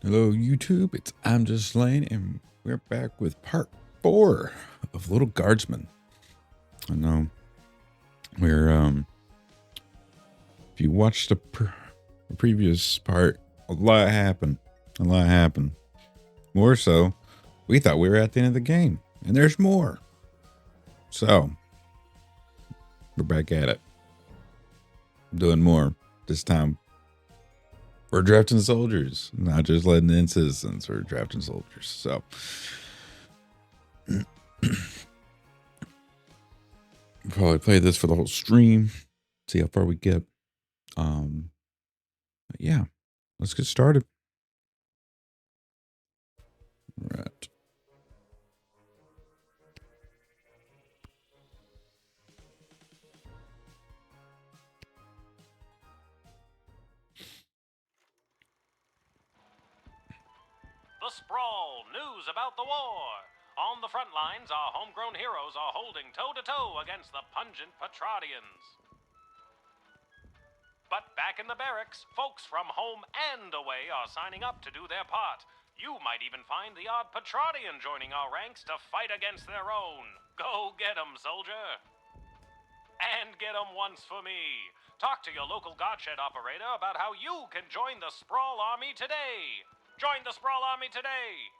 Hello, YouTube. It's I'm Just Lane, and we're back with part 4 of Little Guardsman. I know if you watched the previous part, a lot happened. A lot happened. More so, we thought we were at the end of the game, and there's more. So, we're back at it. Doing more. This time, we're drafting soldiers, not just letting in citizens. We're drafting soldiers. So, probably play this for the whole stream. See how far we get. Yeah, let's get started. Right. The Sprawl, news about the war. On the front lines, our homegrown heroes are holding toe-to-toe against the pungent Petradians. But back in the barracks, folks from home and away are signing up to do their part. You might even find the odd Petradian joining our ranks to fight against their own. Go get 'em, soldier. And get 'em once for me. Talk to your local Godshed operator about how you can join the Sprawl Army today. Join the Sprawl Army today!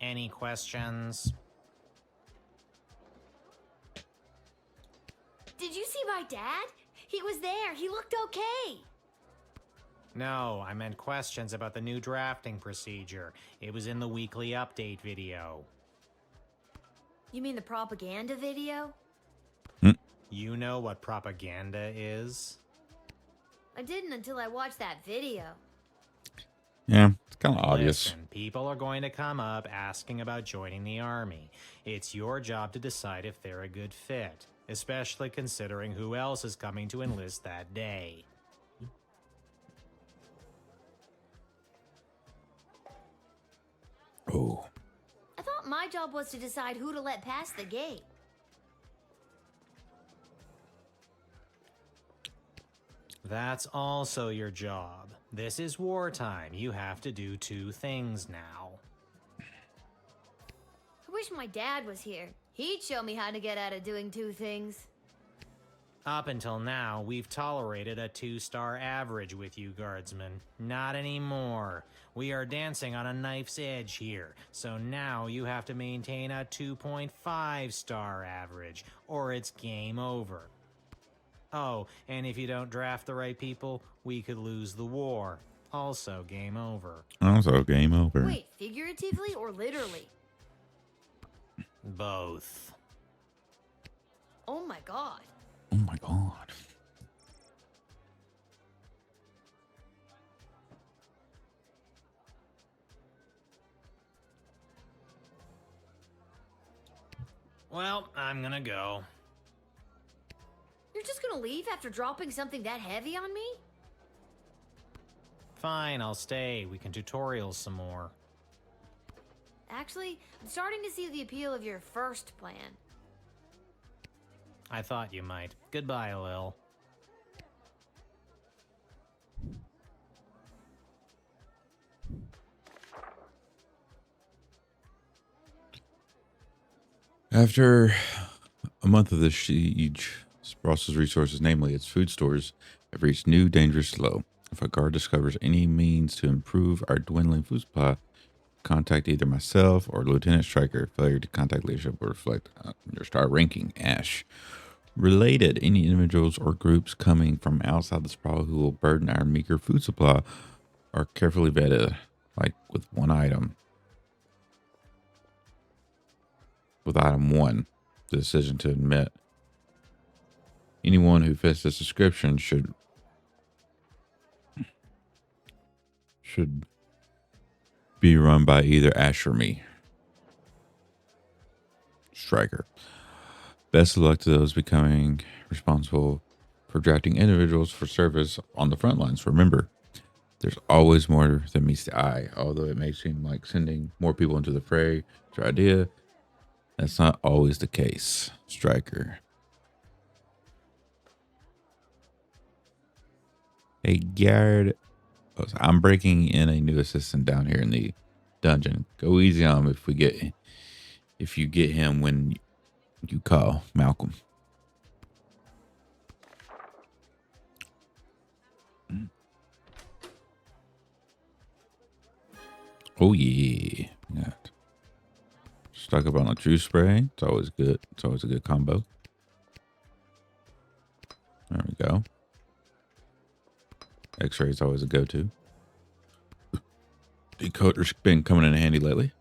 Any questions? Did you see my dad? He was there. He looked okay. No, I meant questions about the new drafting procedure. It was in the weekly update video. You mean the propaganda video? You know what propaganda is? I didn't until I watched that video. Yeah, it's kind of obvious. Listen, people are going to come up asking about joining the army. It's your job to decide if they're a good fit, especially considering who else is coming to enlist that day. Oh. I thought my job was to decide who to let pass the gate. That's also your job. This is wartime. You have to do two things now. I wish my dad was here. He'd show me how to get out of doing two things. Up until now, we've tolerated a 2-star average with you, Guardsman. Not anymore. We are dancing on a knife's edge here, so now you have to maintain a 2.5-star average, or it's game over. Oh, and if you don't draft the right people, we could lose the war. Also game over. Also game over. Wait, figuratively or literally? Both. Oh my god. Oh my god. Well, I'm gonna go. You're just gonna leave after dropping something that heavy on me? Fine, I'll stay. We can tutorial some more. Actually, I'm starting to see the appeal of your first plan. I thought you might. Goodbye, Lil. After a month of the siege, Sprouse's resources, namely its food stores, have reached new dangerous low. If a guard discovers any means to improve our dwindling food supply, contact either myself or Lieutenant Stryker. Failure to contact leadership will reflect on your star ranking. Ash. Related, any individuals or groups coming from outside the sprawl who will burden our meager food supply are carefully vetted, like with one item. With item 1, the decision to admit anyone who fits this description should be run by either Ash or me. Stryker. Best of luck to those becoming responsible for drafting individuals for service on the front lines. Remember, there's always more than meets the eye, although it may seem like sending more people into the fray is your idea. That's not always the case, Striker. Hey, Garrett. Oh, so I'm breaking in a new assistant down here in the dungeon. Go easy on him if you get him when you call Malcolm. Oh yeah. Yeah. Stuck up on a juice spray. It's always good. It's always a good combo. There we go. X-ray is always a go-to. Decoder's been coming in handy lately.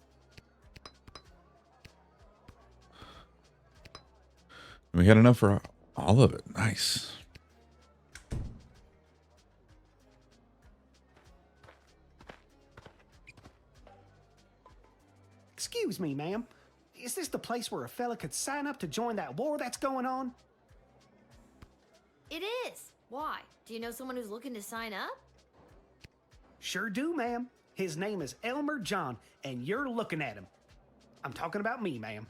We had enough for all of it. Nice. Excuse me, ma'am. Is this the place where a fella could sign up to join that war that's going on? It is. Why? Do you know someone who's looking to sign up? Sure do, ma'am. His name is Elmer John, and you're looking at him. I'm talking about me, ma'am.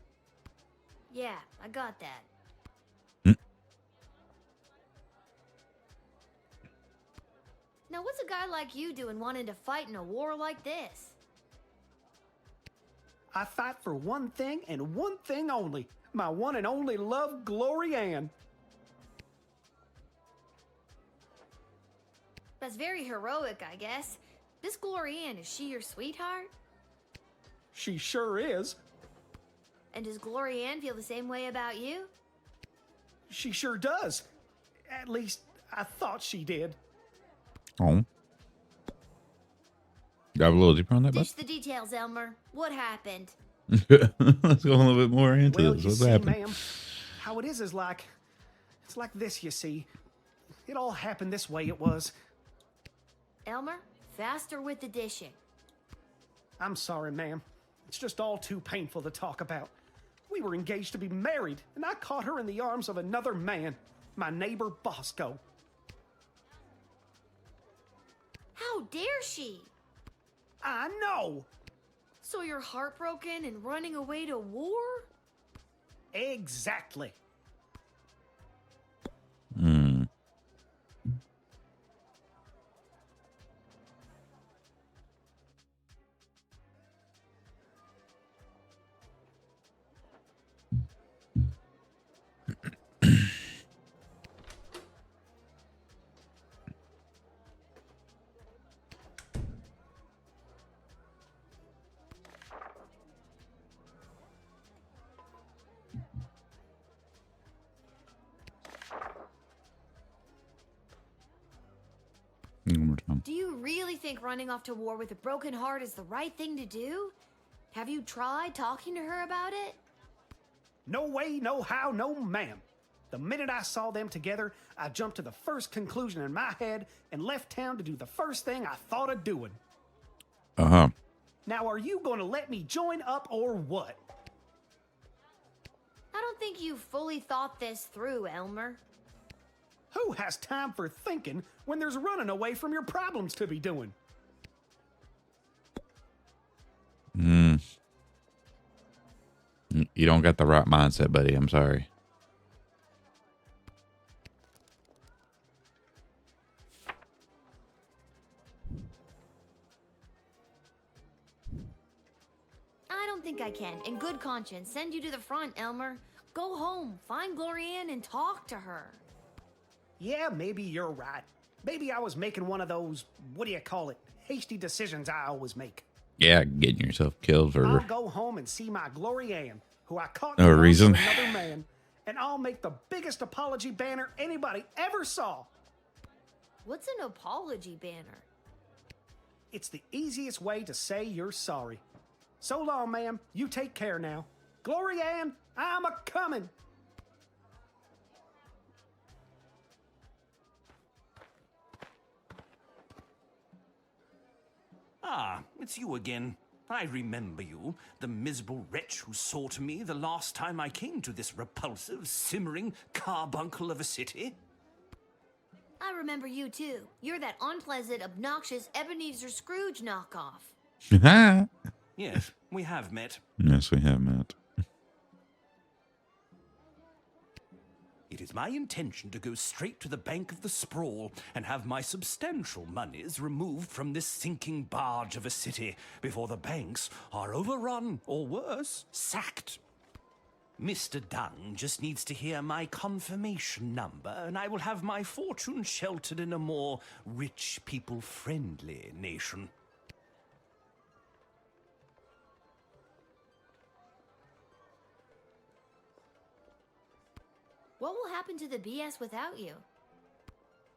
Yeah, I got that. Now, what's a guy like you doing wanting to fight in a war like this? I fight for one thing and one thing only. My one and only love, Glory Ann. That's very heroic, I guess. This Glory Ann, is she your sweetheart? She sure is. And does Glory Ann feel the same way about you? She sure does. At least, I thought she did. Oh. Dive a little deeper on that, bud? Dish the details, Elmer. What happened? Let's go a little bit more into Well, this. you What's see, happened? ma'am, how it is like, it's like this, you see. It all happened this way, it was. Elmer, faster with the dishing. I'm sorry, ma'am. It's just all too painful to talk about. We were engaged to be married, and I caught her in the arms of another man, my neighbor Bosco. How dare she? I know! So you're heartbroken and running away to war? Exactly. Hmm. One more time. Do you really think running off to war with a broken heart is the right thing to do? Have you tried talking to her about it? No way, no how, no ma'am. The minute I saw them together, I jumped to the first conclusion in my head and left town to do the first thing I thought of doing. Uh-huh. Now, are you going to let me join up or what? I don't think you fully thought this through, Elmer. Who has time for thinking when there's running away from your problems to be doing? Hmm. You don't got the right mindset, buddy. I'm sorry. I don't think I can, in good conscience, send you to the front, Elmer. Go home, find Glory Ann, and talk to her. Yeah, maybe you're right. Maybe I was making one of those, what do you call it, hasty decisions I always make. Yeah, getting yourself killed I'll for go home and see my Glory Ann, who I caught no in the arms reason. of another man, and I'll make the biggest apology banner anybody ever saw. What's an apology banner? It's the easiest way to say you're sorry. So long, ma'am. You take care now. Glory Ann, I'm a-coming. Ah, it's you again. I remember you, the miserable wretch who saw to me the last time I came to this repulsive, simmering carbuncle of a city. I remember you too. You're that unpleasant, obnoxious Ebenezer Scrooge knockoff. Yes, we have met. Yes, we have, Matt. It is my intention to go straight to the bank of the sprawl and have my substantial monies removed from this sinking barge of a city before the banks are overrun, or worse, sacked. Mr. Dunn just needs to hear my confirmation number, and I will have my fortune sheltered in a more rich people-friendly nation. What will happen to the BS without you?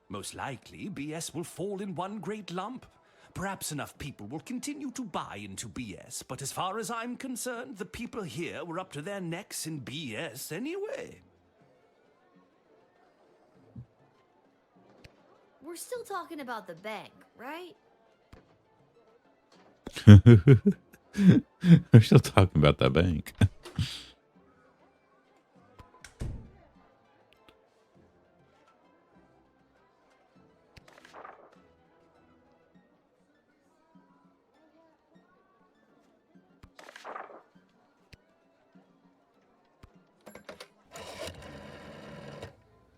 Most likely, BS will fall in one great lump. Perhaps enough people will continue to buy into BS, but as far as I'm concerned, the people here were up to their necks in BS anyway. We're still talking about the bank, right? We're still talking about that bank.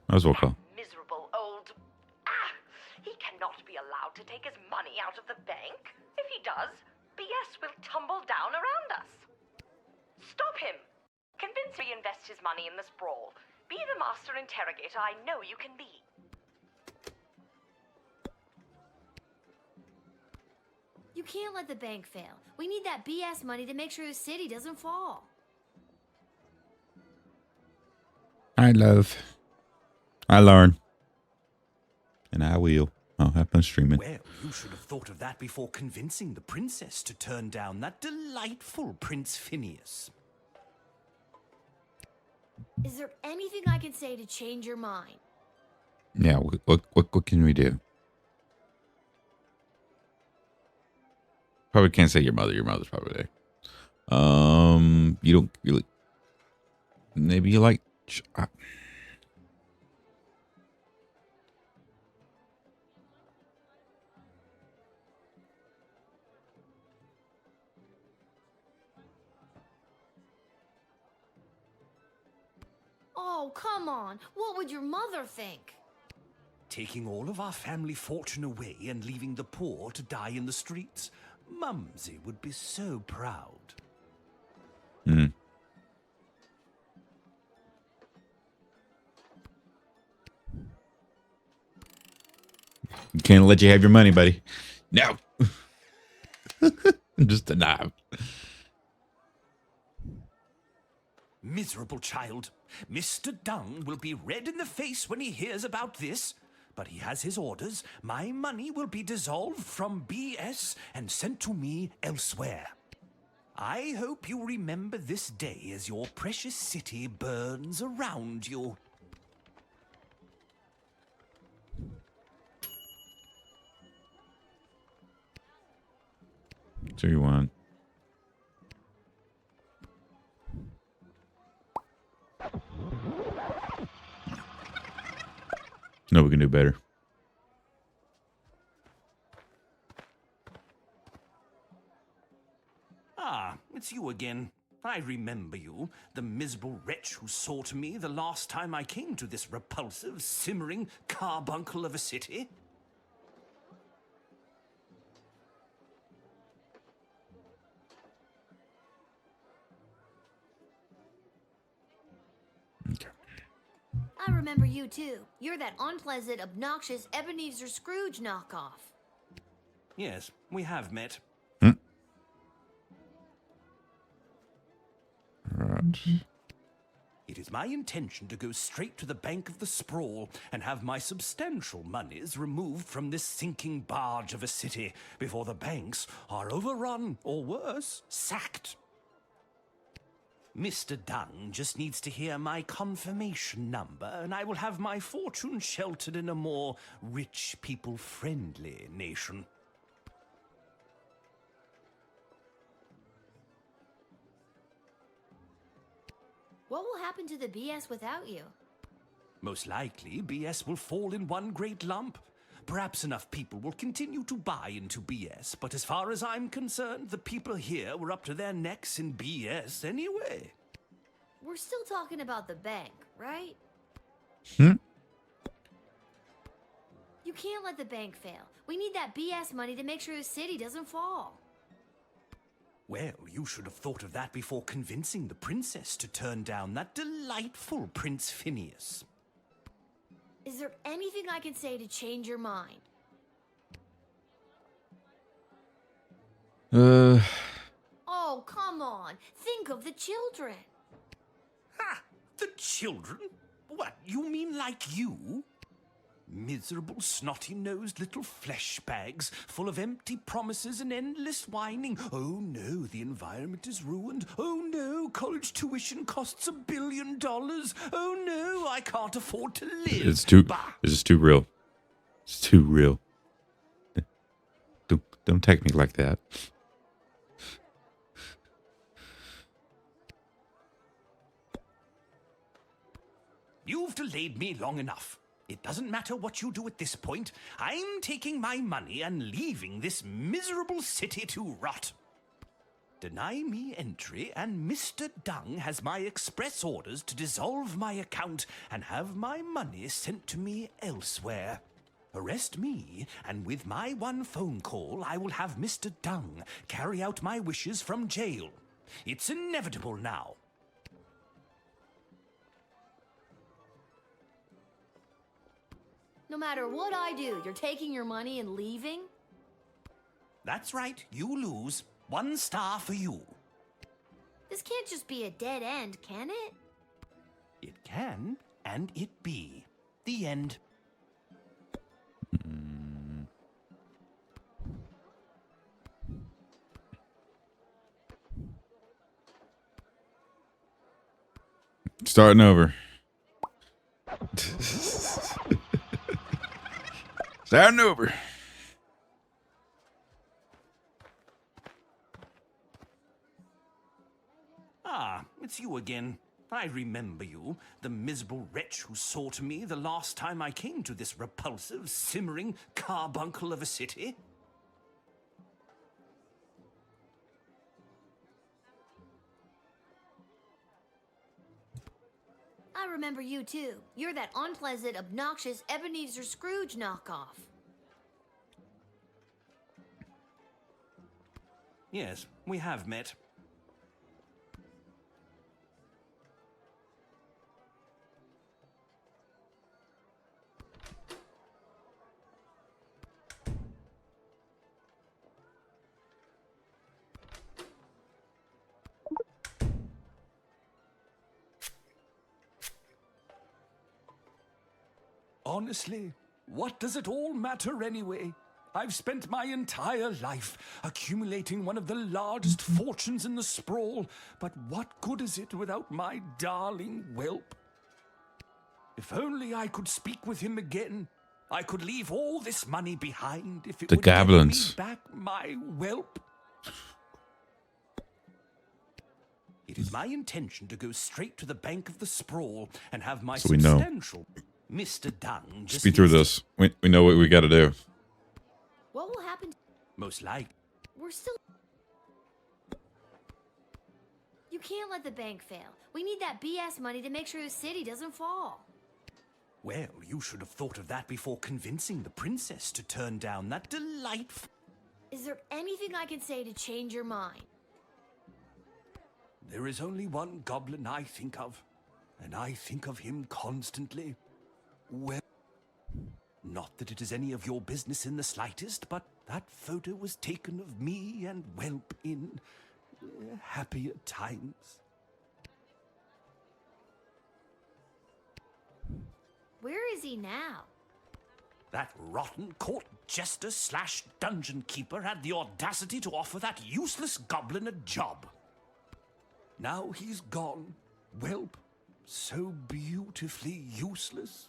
As well call. Miserable old... He cannot be allowed to take his money out of the bank. If he does, BS will tumble down around us. Stop him! Convince me to invest his money in the sprawl. Be the master interrogator I know you can be. You can't let the bank fail. We need that BS money to make sure the city doesn't fall. I learn. And I will. I'll have fun streaming. Well, you should have thought of that before convincing the princess to turn down that delightful Prince Phineas. Is there anything I can say to change your mind? Yeah, what can we do? Probably can't say your mother. Your mother's probably there. You don't really. Maybe you like. Oh, come on. What would your mother think? Taking all of our family fortune away and leaving the poor to die in the streets? Mumsy would be so proud. Hmm. Can't let you have your money, buddy. No. Just a knob. Miserable child. Mr. Dunn will be red in the face when he hears about this. But he has his orders. My money will be dissolved from BS and sent to me elsewhere. I hope you remember this day as your precious city burns around you. So you want? No, we can do better. Ah, it's you again. I remember you, the miserable wretch who saw to me the last time I came to this repulsive, simmering carbuncle of a city. Okay. I remember you too. You're that unpleasant, obnoxious Ebenezer Scrooge knockoff. Yes, we have met. Right. It is my intention to go straight to the bank of the sprawl and have my substantial monies removed from this sinking barge of a city before the banks are overrun, or worse, sacked. Mr. Dunn just needs to hear my confirmation number, and I will have my fortune sheltered in a more rich people-friendly nation. What will happen to the BS without you? Most likely, BS will fall in one great lump. Perhaps enough people will continue to buy into BS, but as far as I'm concerned, the people here were up to their necks in BS anyway. We're still talking about the bank, right? Hmm? You can't let the bank fail. We need that BS money to make sure the city doesn't fall. Well, you should have thought of that before convincing the princess to turn down that delightful Prince Phineas. Is there anything I can say to change your mind? Oh, come on. Think of the children. Ha! The children? What, you mean like you? Miserable, snotty-nosed little flesh bags, full of empty promises and endless whining. Oh no, the environment is ruined. Oh no, college tuition costs $1 billion. Oh no, I can't afford to live. It's too. Bah! It's just too real. It's too real. Don't take me like that. You've delayed me long enough. It doesn't matter what you do at this point. I'm taking my money and leaving this miserable city to rot. Deny me entry, and Mr. Dung has my express orders to dissolve my account and have my money sent to me elsewhere. Arrest me, and with my one phone call, I will have Mr. Dung carry out my wishes from jail. It's inevitable now. No matter what I do, you're taking your money and leaving? That's right, you lose. 1 star for you. This can't just be a dead end, can it? It can, and it be. The end. Starting over. Starting over. Ah, it's you again. I remember you, the miserable wretch who saw to me the last time I came to this repulsive, simmering carbuncle of a city. I remember you too. You're that unpleasant, obnoxious Ebenezer Scrooge knockoff. Yes, we have met. Honestly, what does it all matter anyway? I've spent my entire life accumulating one of the largest fortunes in the sprawl, but what good is it without my darling whelp? If only I could speak with him again, I could leave all this money behind if it The would get goblins. me back my whelp. It is my intention to go straight to the bank of the sprawl and have my So we know. substantial... Mr. Dung just Speed through needs to- this. We know what we got to do. What will happen? Most likely. We're still... You can't let the bank fail. We need that BS money to make sure the city doesn't fall. Well, you should have thought of that before convincing the princess to turn down that delightful... Is there anything I can say to change your mind? There is only one goblin I think of, and I think of him constantly. Well, not that it is any of your business in the slightest, but that photo was taken of me and Whelp in happier times. Where is he now? That rotten court jester / dungeon keeper had the audacity to offer that useless goblin a job. Now he's gone. Whelp, so beautifully useless.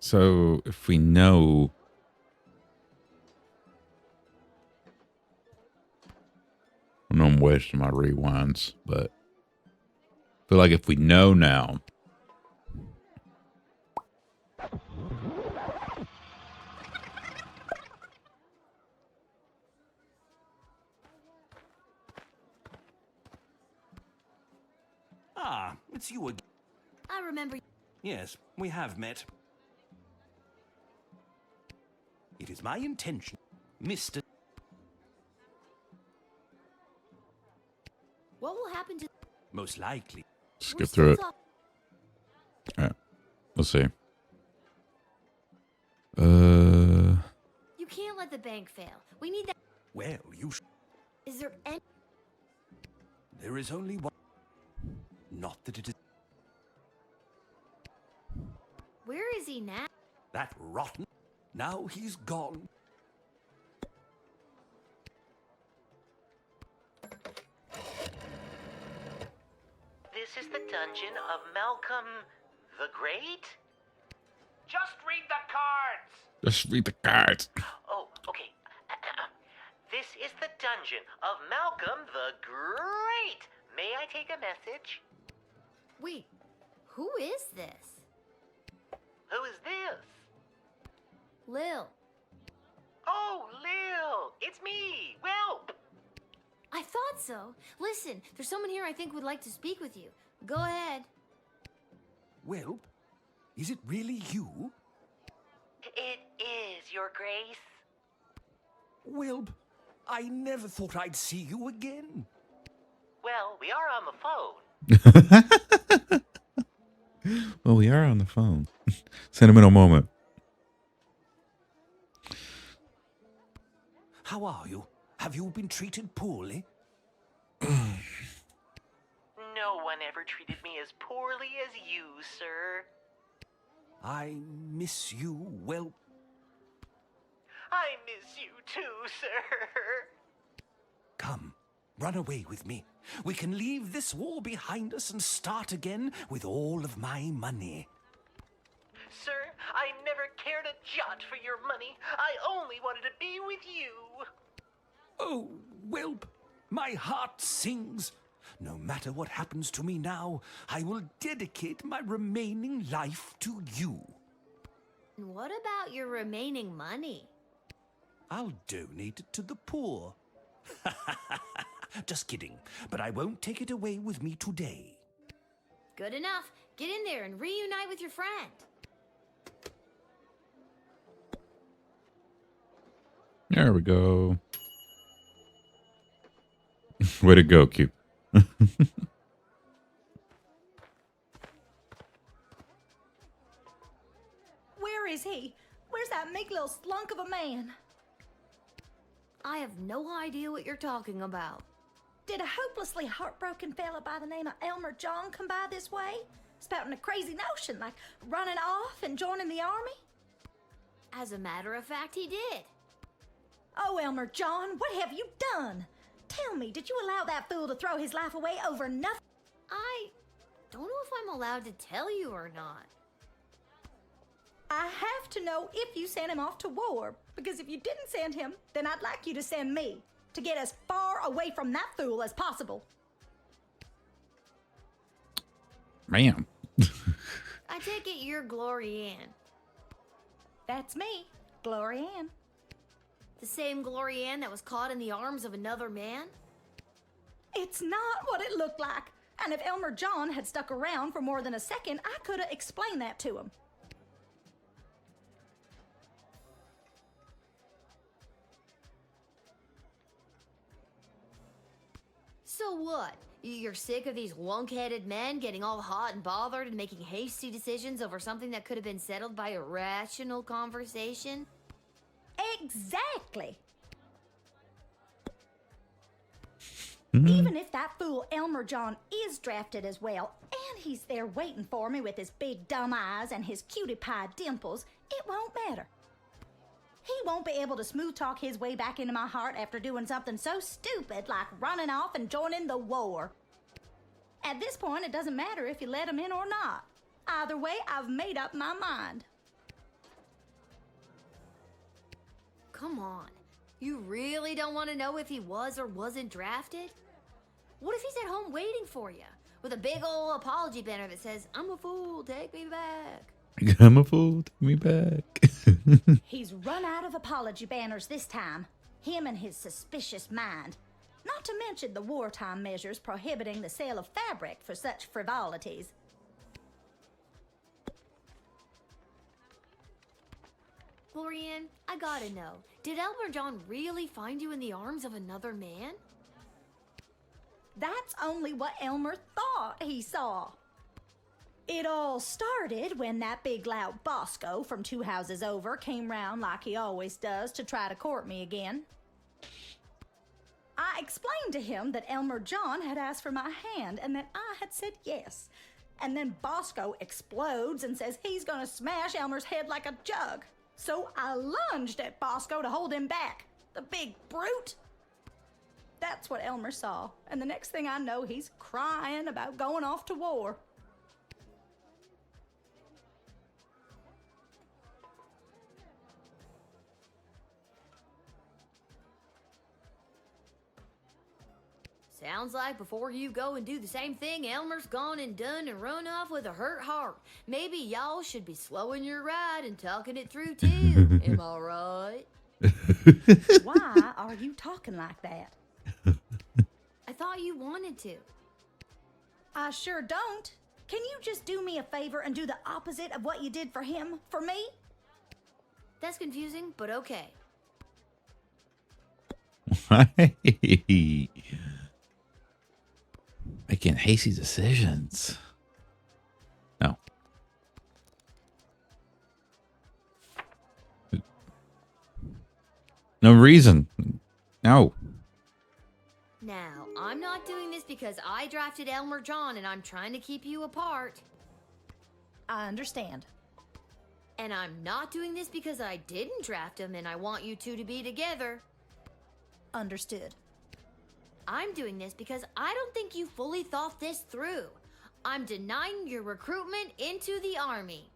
So if we know, I know I'm wasting my rewinds, but feel like if we know now. Ah, it's you again. I remember. Yes, we have met. It is my intention, Mr. What will happen to? Most likely. Skip through it. All right. Let's see. You can't let the bank fail. We need that. Well, you Is there any? There is only one. Not that it is Where is he now? that rotten. Now he's gone. This is the dungeon of Malcolm the Great? Just read the cards! Just read the cards. Oh, okay. This is the dungeon of Malcolm the Great. May I take a message? Wait, who is this? Who is this? Lil. Oh, Lil! It's me, Welp! I thought so. Listen, there's someone here I think would like to speak with you. Go ahead. Well, is it really you? It is, Your Grace. Well, I never thought I'd see you again. Well, we are on the phone. Well, we are on the phone. Sentimental moment. How are you? Have you been treated poorly? No one ever treated me as poorly as you, sir. I miss you, well. I miss you too, sir. Come, run away with me. We can leave this war behind us and start again with all of my money. Sir, I never cared a jot for your money. I only wanted to be with you. Oh, Whelp, my heart sings. No matter what happens to me now, I will dedicate my remaining life to you. And what about your remaining money? I'll donate it to the poor. Just kidding, but I won't take it away with me today. Good enough. Get in there and reunite with your friend. There we go. Way to go, Q. Where is he? Where's that meek little slunk of a man? I have no idea what you're talking about. Did a hopelessly heartbroken fella by the name of Elmer John come by this way? Spouting a crazy notion like running off and joining the army? As a matter of fact, he did. Oh, Elmer John, what have you done? Tell me, did you allow that fool to throw his life away over nothing? I don't know if I'm allowed to tell you or not. I have to know if you sent him off to war, because if you didn't send him, then I'd like you to send me, to get as far away from that fool as possible. Ma'am. I take it you're Glory Ann. That's me, Glory Ann. The same Glory Ann that was caught in the arms of another man? It's not what it looked like. And if Elmer John had stuck around for more than a second, I could have explained that to him. So what? You're sick of these lunk-headed men getting all hot and bothered and making hasty decisions over something that could have been settled by a rational conversation? Exactly. Mm-hmm. Even if that fool Elmer John is drafted as well, and he's there waiting for me with his big dumb eyes and his cutie pie dimples, it won't matter. He won't be able to smooth talk his way back into my heart after doing something so stupid like running off and joining the war. At this point, it doesn't matter if you let him in or not. Either way, I've made up my mind. Come on. You really don't want to know if he was or wasn't drafted? What if he's at home waiting for you? with a big ol' apology banner that says, "I'm a fool, take me back." I'm a fool, take me back. He's run out of apology banners this time. Him and his suspicious mind. Not to mention the wartime measures prohibiting the sale of fabric for such frivolities. Lorianne, I gotta know, did Elmer John really find you in the arms of another man? That's only what Elmer thought he saw. It all started when that big loud Bosco from 2 houses over came round like he always does to try to court me again. I explained to him that Elmer John had asked for my hand and that I had said yes. And then Bosco explodes and says he's gonna smash Elmer's head like a jug. So I lunged at Bosco to hold him back. The big brute. That's what Elmer saw. And the next thing I know, he's crying about going off to war. Sounds like before you go and do the same thing, Elmer's gone and done and run off with a hurt heart. Maybe y'all should be slowing your ride and talking it through too. Am I right? Why are you talking like that? I thought you wanted to. I sure don't. Can you just do me a favor and do the opposite of what you did for him, for me? That's confusing, but okay. Making hasty decisions. No. No reason. No. Now, I'm not doing this because I drafted Elmer John and I'm trying to keep you apart. I understand. And I'm not doing this because I didn't draft him and I want you two to be together. Understood. I'm doing this because I don't think you fully thought this through. I'm denying your recruitment into the army.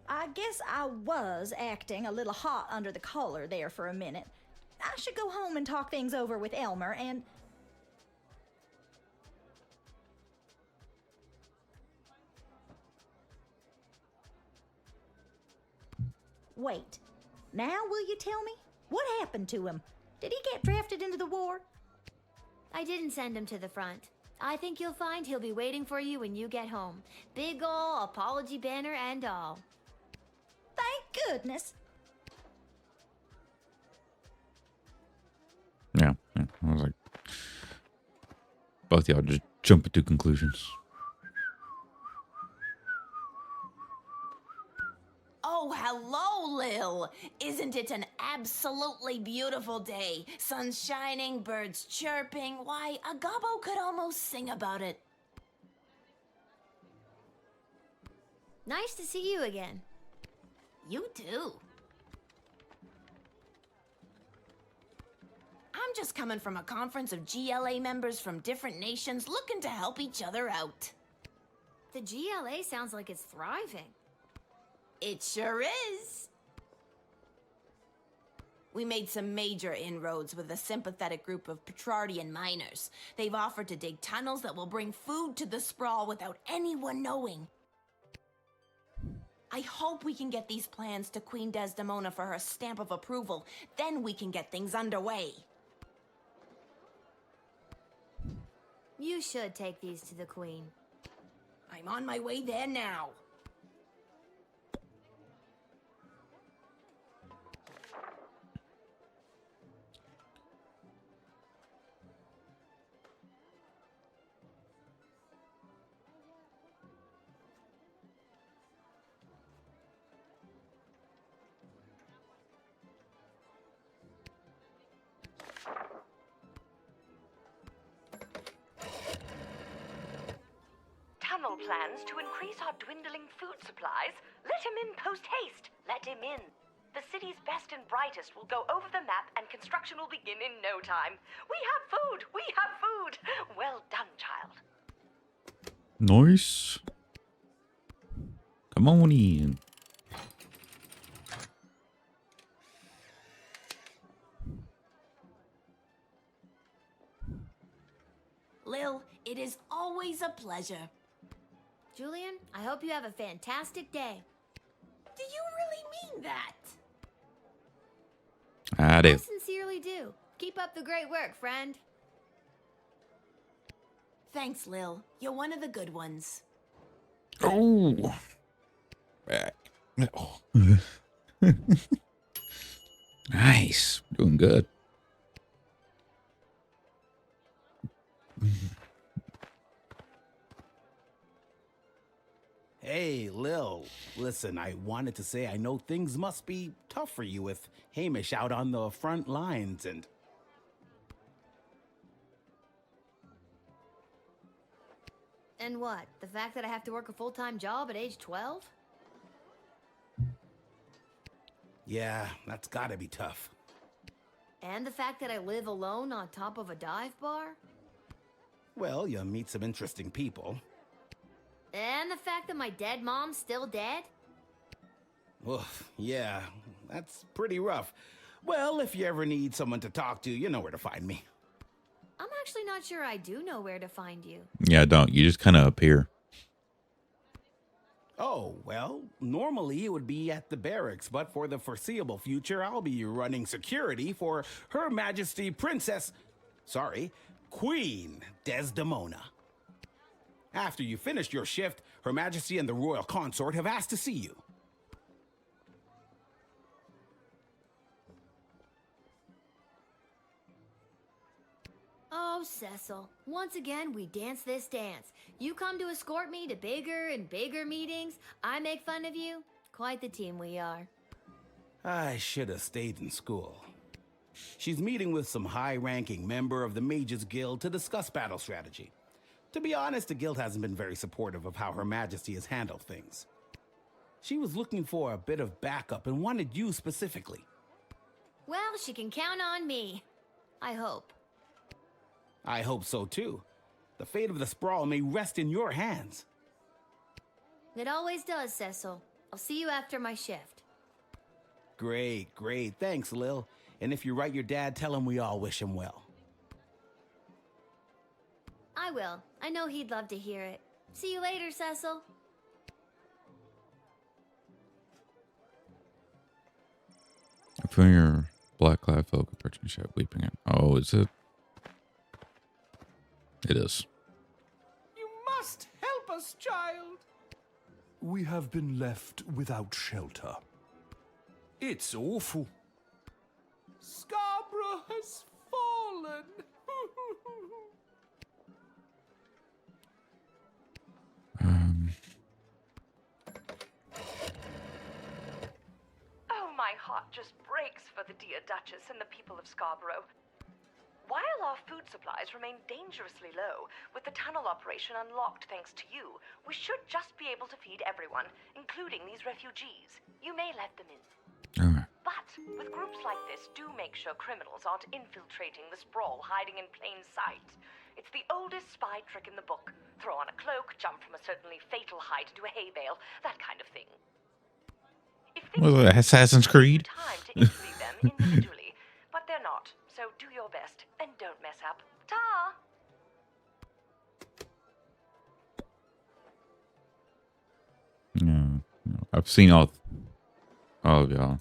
I guess I was acting a little hot under the collar there for a minute. I should go home and talk things over with Elmer and... Wait. Now will you tell me? What happened to him? Did he get drafted into the war? I didn't send him to the front. I think you'll find he'll be waiting for you when you get home. Big ol' apology banner and all. Thank goodness. Yeah. I was like, both y'all just jumping to conclusions. Oh, hello, Lil. Isn't it an absolutely beautiful day? Sun shining, birds chirping. Why, a gobbo could almost sing about it. Nice to see you again. You too. I'm just coming from a conference of GLA members from different nations looking to help each other out. The GLA sounds like it's thriving. It sure is. We made some major inroads with a sympathetic group of Petrardian miners. They've offered to dig tunnels that will bring food to the sprawl without anyone knowing. I hope we can get these plans to Queen Desdemona for her stamp of approval. Then we can get things underway. You should take these to the Queen. I'm on my way there now. Tunnel plans to increase our dwindling food supplies. Let him in post-haste. Let him in. The city's best and brightest will go over the map and construction will begin in no time. We have food! We have food! Well done, child. Nice. Come on in. Lil, it is always a pleasure. Julian, I hope you have a fantastic day. Do you really mean that? I I do. sincerely do. Keep up the great work, friend. Thanks, Lil. You're one of the good ones. Oh. Back. Oh. Nice. Doing good. Hey, Lil. Listen, I wanted to say I know things must be tough for you with Hamish out on the front lines and... And what? The fact that I have to work a full-time job at age 12? Yeah, that's gotta be tough. And the fact that I live alone on top of a dive bar? Well, you'll meet some interesting people. And the fact that my dead mom's still dead? Oof, yeah, that's pretty rough. Well, if you ever need someone to talk to, you know where to find me. I'm actually not sure I do know where to find you. Yeah, don't. You just kind of appear. Oh, well, normally it would be at the barracks, but for the foreseeable future, I'll be running security for Her Majesty Queen Desdemona. After you finish your shift, Her Majesty and the Royal Consort have asked to see you. Oh, Cecil. Once again, we dance this dance. You come to escort me to bigger and bigger meetings. I make fun of you. Quite the team we are. I should have stayed in school. She's meeting with some high-ranking member of the Mages Guild to discuss battle strategy. To be honest, the guild hasn't been very supportive of how Her Majesty has handled things. She was looking for a bit of backup and wanted you specifically. Well, she can count on me. I hope. I hope so too. The fate of the Sprawl may rest in your hands. It always does, Cecil. I'll see you after my shift. Great, great. Thanks, Lil. And if you write your dad, tell him we all wish him well. I will. I know he'd love to hear it. See you later, Cecil. A familiar black-clad folk approaching the shop, weeping it. Oh, is it? It is. You must help us, child. We have been left without shelter. It's awful. Scarborough has fallen. Oh, my heart just breaks for the dear Duchess and the people of Scarborough. While our food supplies remain dangerously low, with the tunnel operation unlocked thanks to you, we should just be able to feed everyone, including these refugees. You may let them in. Okay. But with groups like this, do make sure criminals aren't infiltrating the Sprawl, hiding in plain sight. It's the oldest spy trick in the book. Throw on a cloak, jump from a certainly fatal height into a hay bale, that kind of thing. If things Was it Assassin's Creed? time to interview them individually, but they're not. So do your best and don't mess up. Ta! No, I've seen all of y'all.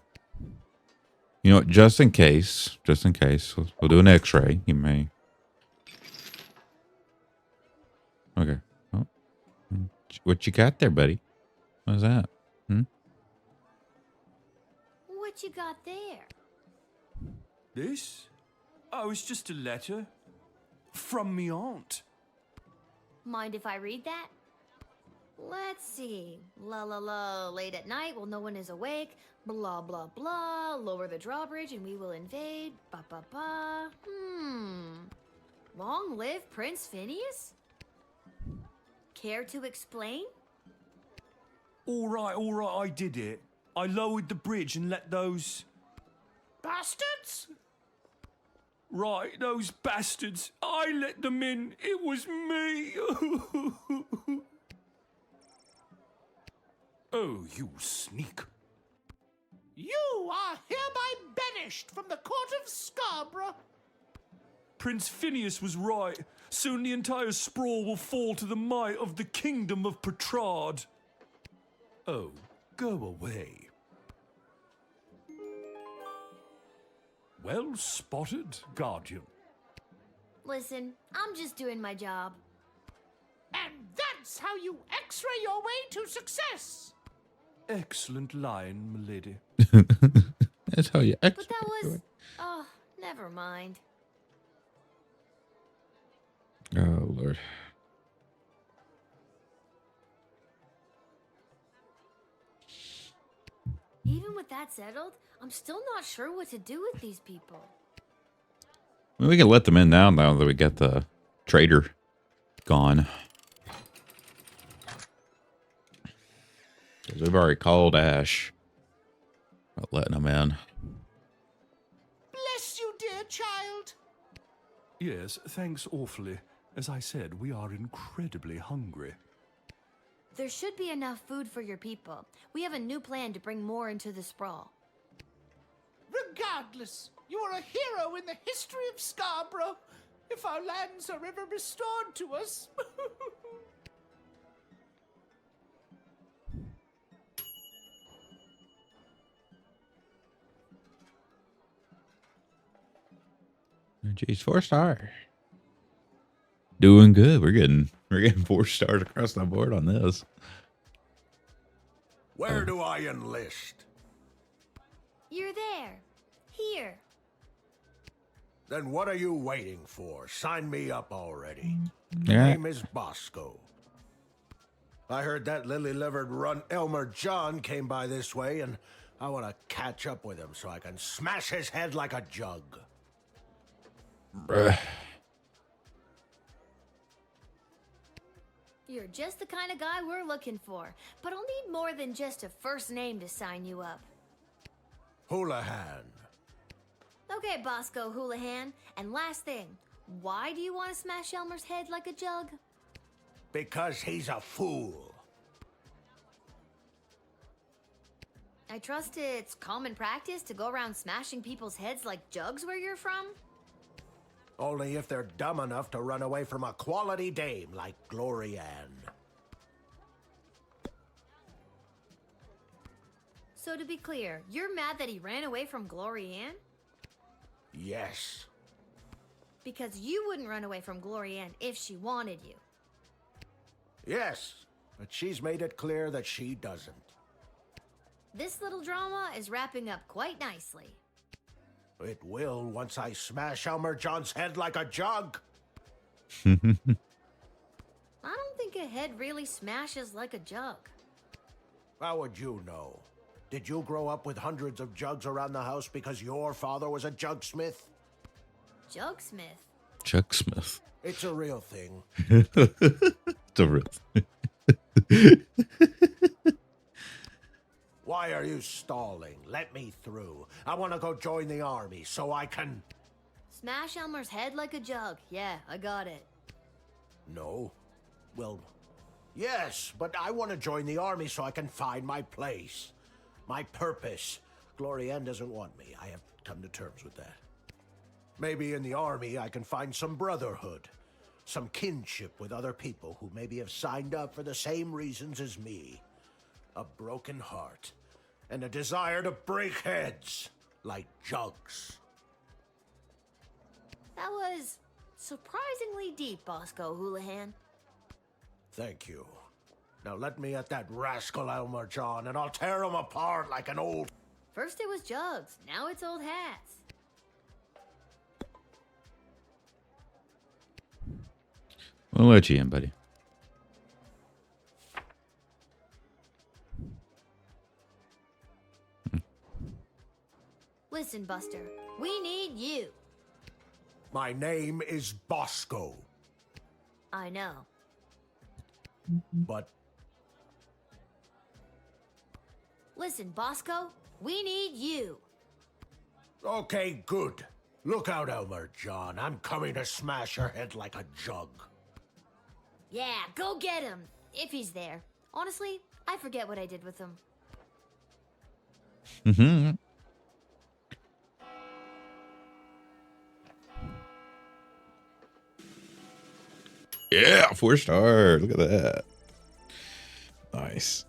You know what? Just in case, we'll do an X-ray. You may. Okay. Oh. What you got there, buddy? What's that? What you got there? This? Oh, it's just a letter. From me aunt. Mind if I read that? Let's see. La la la, late at night while no one is awake. Blah blah blah. Lower the drawbridge and we will invade. Ba ba ba. Long live Prince Phineas? Care to explain? All right, I did it. I lowered the bridge and let those... Bastards? Right, those bastards. I let them in. It was me. Oh, you sneak. You are hereby banished from the court of Scarborough. Prince Phineas was right. Soon the entire sprawl will fall to the might of the kingdom of Petrard. Oh, go away. Well spotted, Guardian. Listen, I'm just doing my job. And that's how you x-ray your way to success. Excellent line, milady. That's how you But that was... Oh, never mind. Oh, Lord. Even with that settled, I'm still not sure what to do with these people. I mean, we can let them in now that we got the trader gone. Because we've already called Ash about letting them in. Bless you, dear child. Yes, thanks awfully. As I said, we are incredibly hungry. There should be enough food for your people. We have a new plan to bring more into the sprawl. Regardless, you are a hero in the history of Scarborough. If our lands are ever restored to us. Jeez, 4-star. Doing good. We're getting 4 stars across the board on this. Where do I enlist? You're there. Here. Then what are you waiting for? Sign me up already. Yeah. Name is Bosco. I heard that lily-livered runt Elmer John came by this way, and I want to catch up with him so I can smash his head like a jug. Bruh. You're just the kind of guy we're looking for. But I'll need more than just a first name to sign you up. Houlihan. Okay, Bosco Houlihan. And last thing, why do you want to smash Elmer's head like a jug? Because he's a fool. I trust it's common practice to go around smashing people's heads like jugs where you're from? Only if they're dumb enough to run away from a quality dame like Glory Ann. So to be clear, you're mad that he ran away from Glory Ann? Yes. Because you wouldn't run away from Glory Ann if she wanted you. Yes, but she's made it clear that she doesn't. This little drama is wrapping up quite nicely. It will once I smash Elmer John's head like a jug. I don't think a head really smashes like a jug. How would you know? Did you grow up with hundreds of jugs around the house because your father was a jugsmith? Jugsmith? Chuck Smith. It's a real thing. It's a real Why are you stalling? Let me through. I want to go join the army so I can... Smash Elmer's head like a jug. Yeah, I got it. No. Well, yes, but I want to join the army so I can find my place. My purpose. Glory Ann doesn't want me. I have come to terms with that. Maybe in the army I can find some brotherhood. Some kinship with other people who maybe have signed up for the same reasons as me. A broken heart. And a desire to break heads. Like jugs. That was surprisingly deep, Bosco Houlihan. Thank you. Now let me at that rascal Elmer John, and I'll tear him apart like an old... First it was jugs, now it's old hats. We'll let you in, buddy. Listen, Buster, we need you. My name is Bosco. I know. But Listen, Bosco, we need you. okay, good. Look out, Elmer John. I'm coming to smash your head like a jug. Yeah, go get him, if he's there. Honestly, I forget what I did with him. Yeah, 4-star. Look at that. Nice.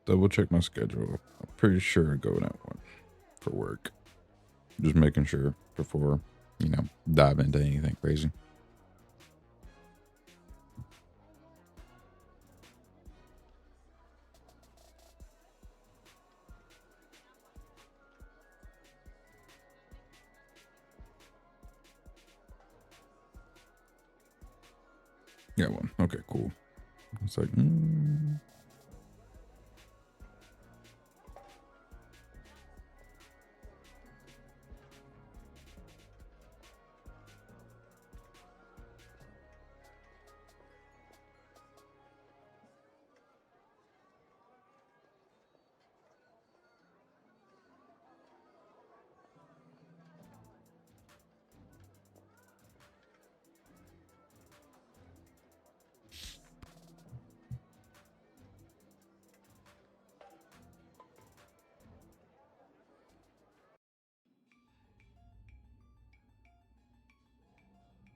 Double check my schedule. I'm pretty sure I go that one for work. Just making sure before, dive into anything crazy. Yeah, one. Okay, cool. It's like,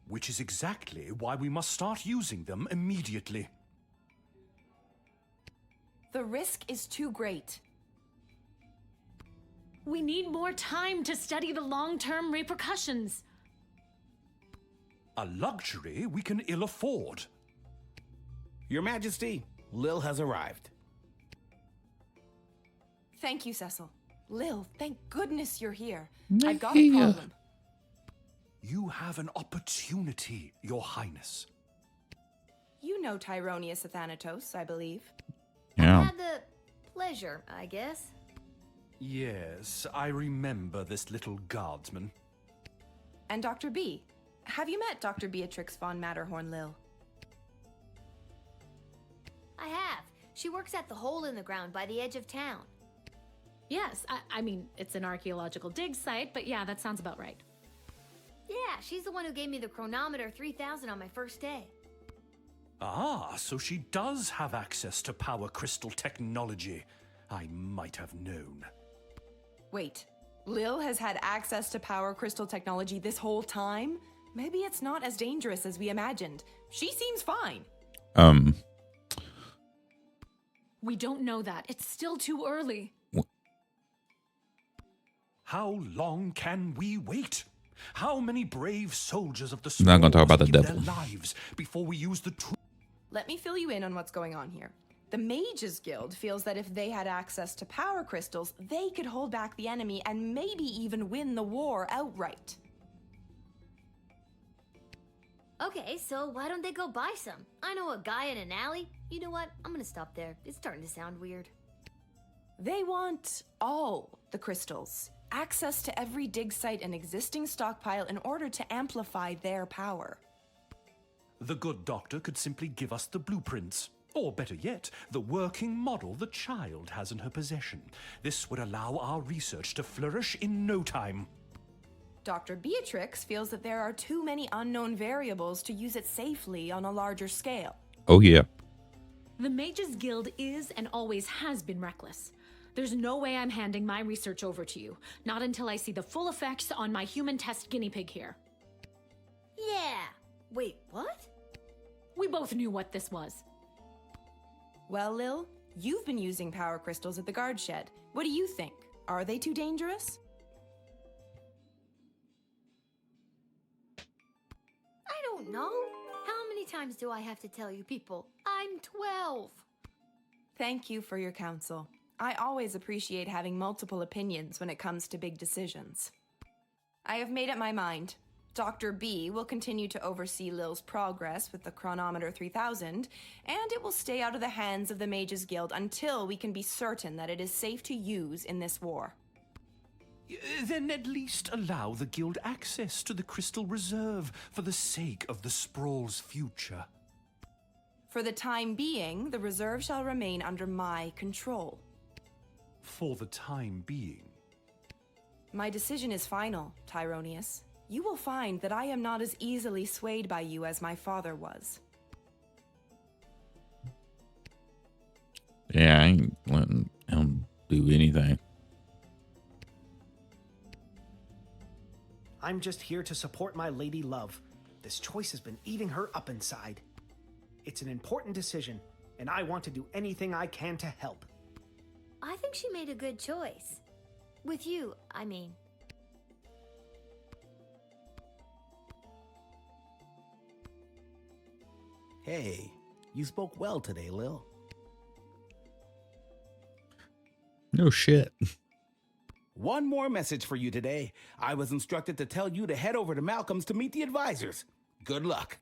Which is exactly why we must start using them immediately. The risk is too great. We need more time to study the long-term repercussions. A luxury we can ill afford. Your Majesty, Lil has arrived. Thank you, Cecil. Lil, thank goodness you're here. I've got a problem. You have an opportunity, Your Highness. You know Tyronius Athanatos, I believe. Yeah. Had the pleasure, I guess. Yes, I remember this little guardsman. And Dr. B. Have you met Dr. Beatrix von Matterhorn, Lil? I have. She works at the hole in the ground by the edge of town. Yes, I mean, it's an archaeological dig site, but yeah, that sounds about right. Yeah, she's the one who gave me the chronometer 3000 on my first day. Ah, so she does have access to power crystal technology. I might have known. Wait, Lil has had access to power crystal technology this whole time? Maybe it's not as dangerous as we imagined. She seems fine. We don't know that. It's still too early. How long can we wait? How many brave soldiers of the I'm not gonna talk about the Scroll must devil. give their lives before we use the tool? Let me fill you in on what's going on here. The Mages Guild feels that if they had access to power crystals, they could hold back the enemy and maybe even win the war outright. Okay, so why don't they go buy some? I know a guy in an alley. You know what? I'm gonna stop there. It's starting to sound weird. They want all the crystals. Access to every dig site and existing stockpile in order to amplify their power. The good doctor could simply give us the blueprints. Or better yet, the working model the child has in her possession. This would allow our research to flourish in no time. Dr. Beatrix feels that there are too many unknown variables to use it safely on a larger scale. Oh, yeah. The Mages Guild is and always has been reckless. There's no way I'm handing my research over to you. Not until I see the full effects on my human test guinea pig here. Yeah. Wait, what? We both knew what this was. Well, Lil, you've been using power crystals at the guard shed. What do you think? Are they too dangerous? I don't know. How many times do I have to tell you people? I'm 12. Thank you for your counsel. I always appreciate having multiple opinions when it comes to big decisions. I have made up my mind. Dr. B will continue to oversee Lil's progress with the chronometer 3000, and it will stay out of the hands of the Mages Guild until we can be certain that it is safe to use in this war. Then at least allow the guild access to the crystal reserve for the sake of the Sprawl's future. For the time being, the reserve shall remain under my control. For the time being. My decision is final, Tyronius. You will find that I am not as easily swayed by you as my father was. Yeah, I ain't letting him do anything. I'm just here to support my lady love. This choice has been eating her up inside. It's an important decision, and I want to do anything I can to help. I think she made a good choice. With you, I mean. Hey, you spoke well today, Lil. No shit. One more message for you today. I was instructed to tell you to head over to Malcolm's to meet the advisors. Good luck.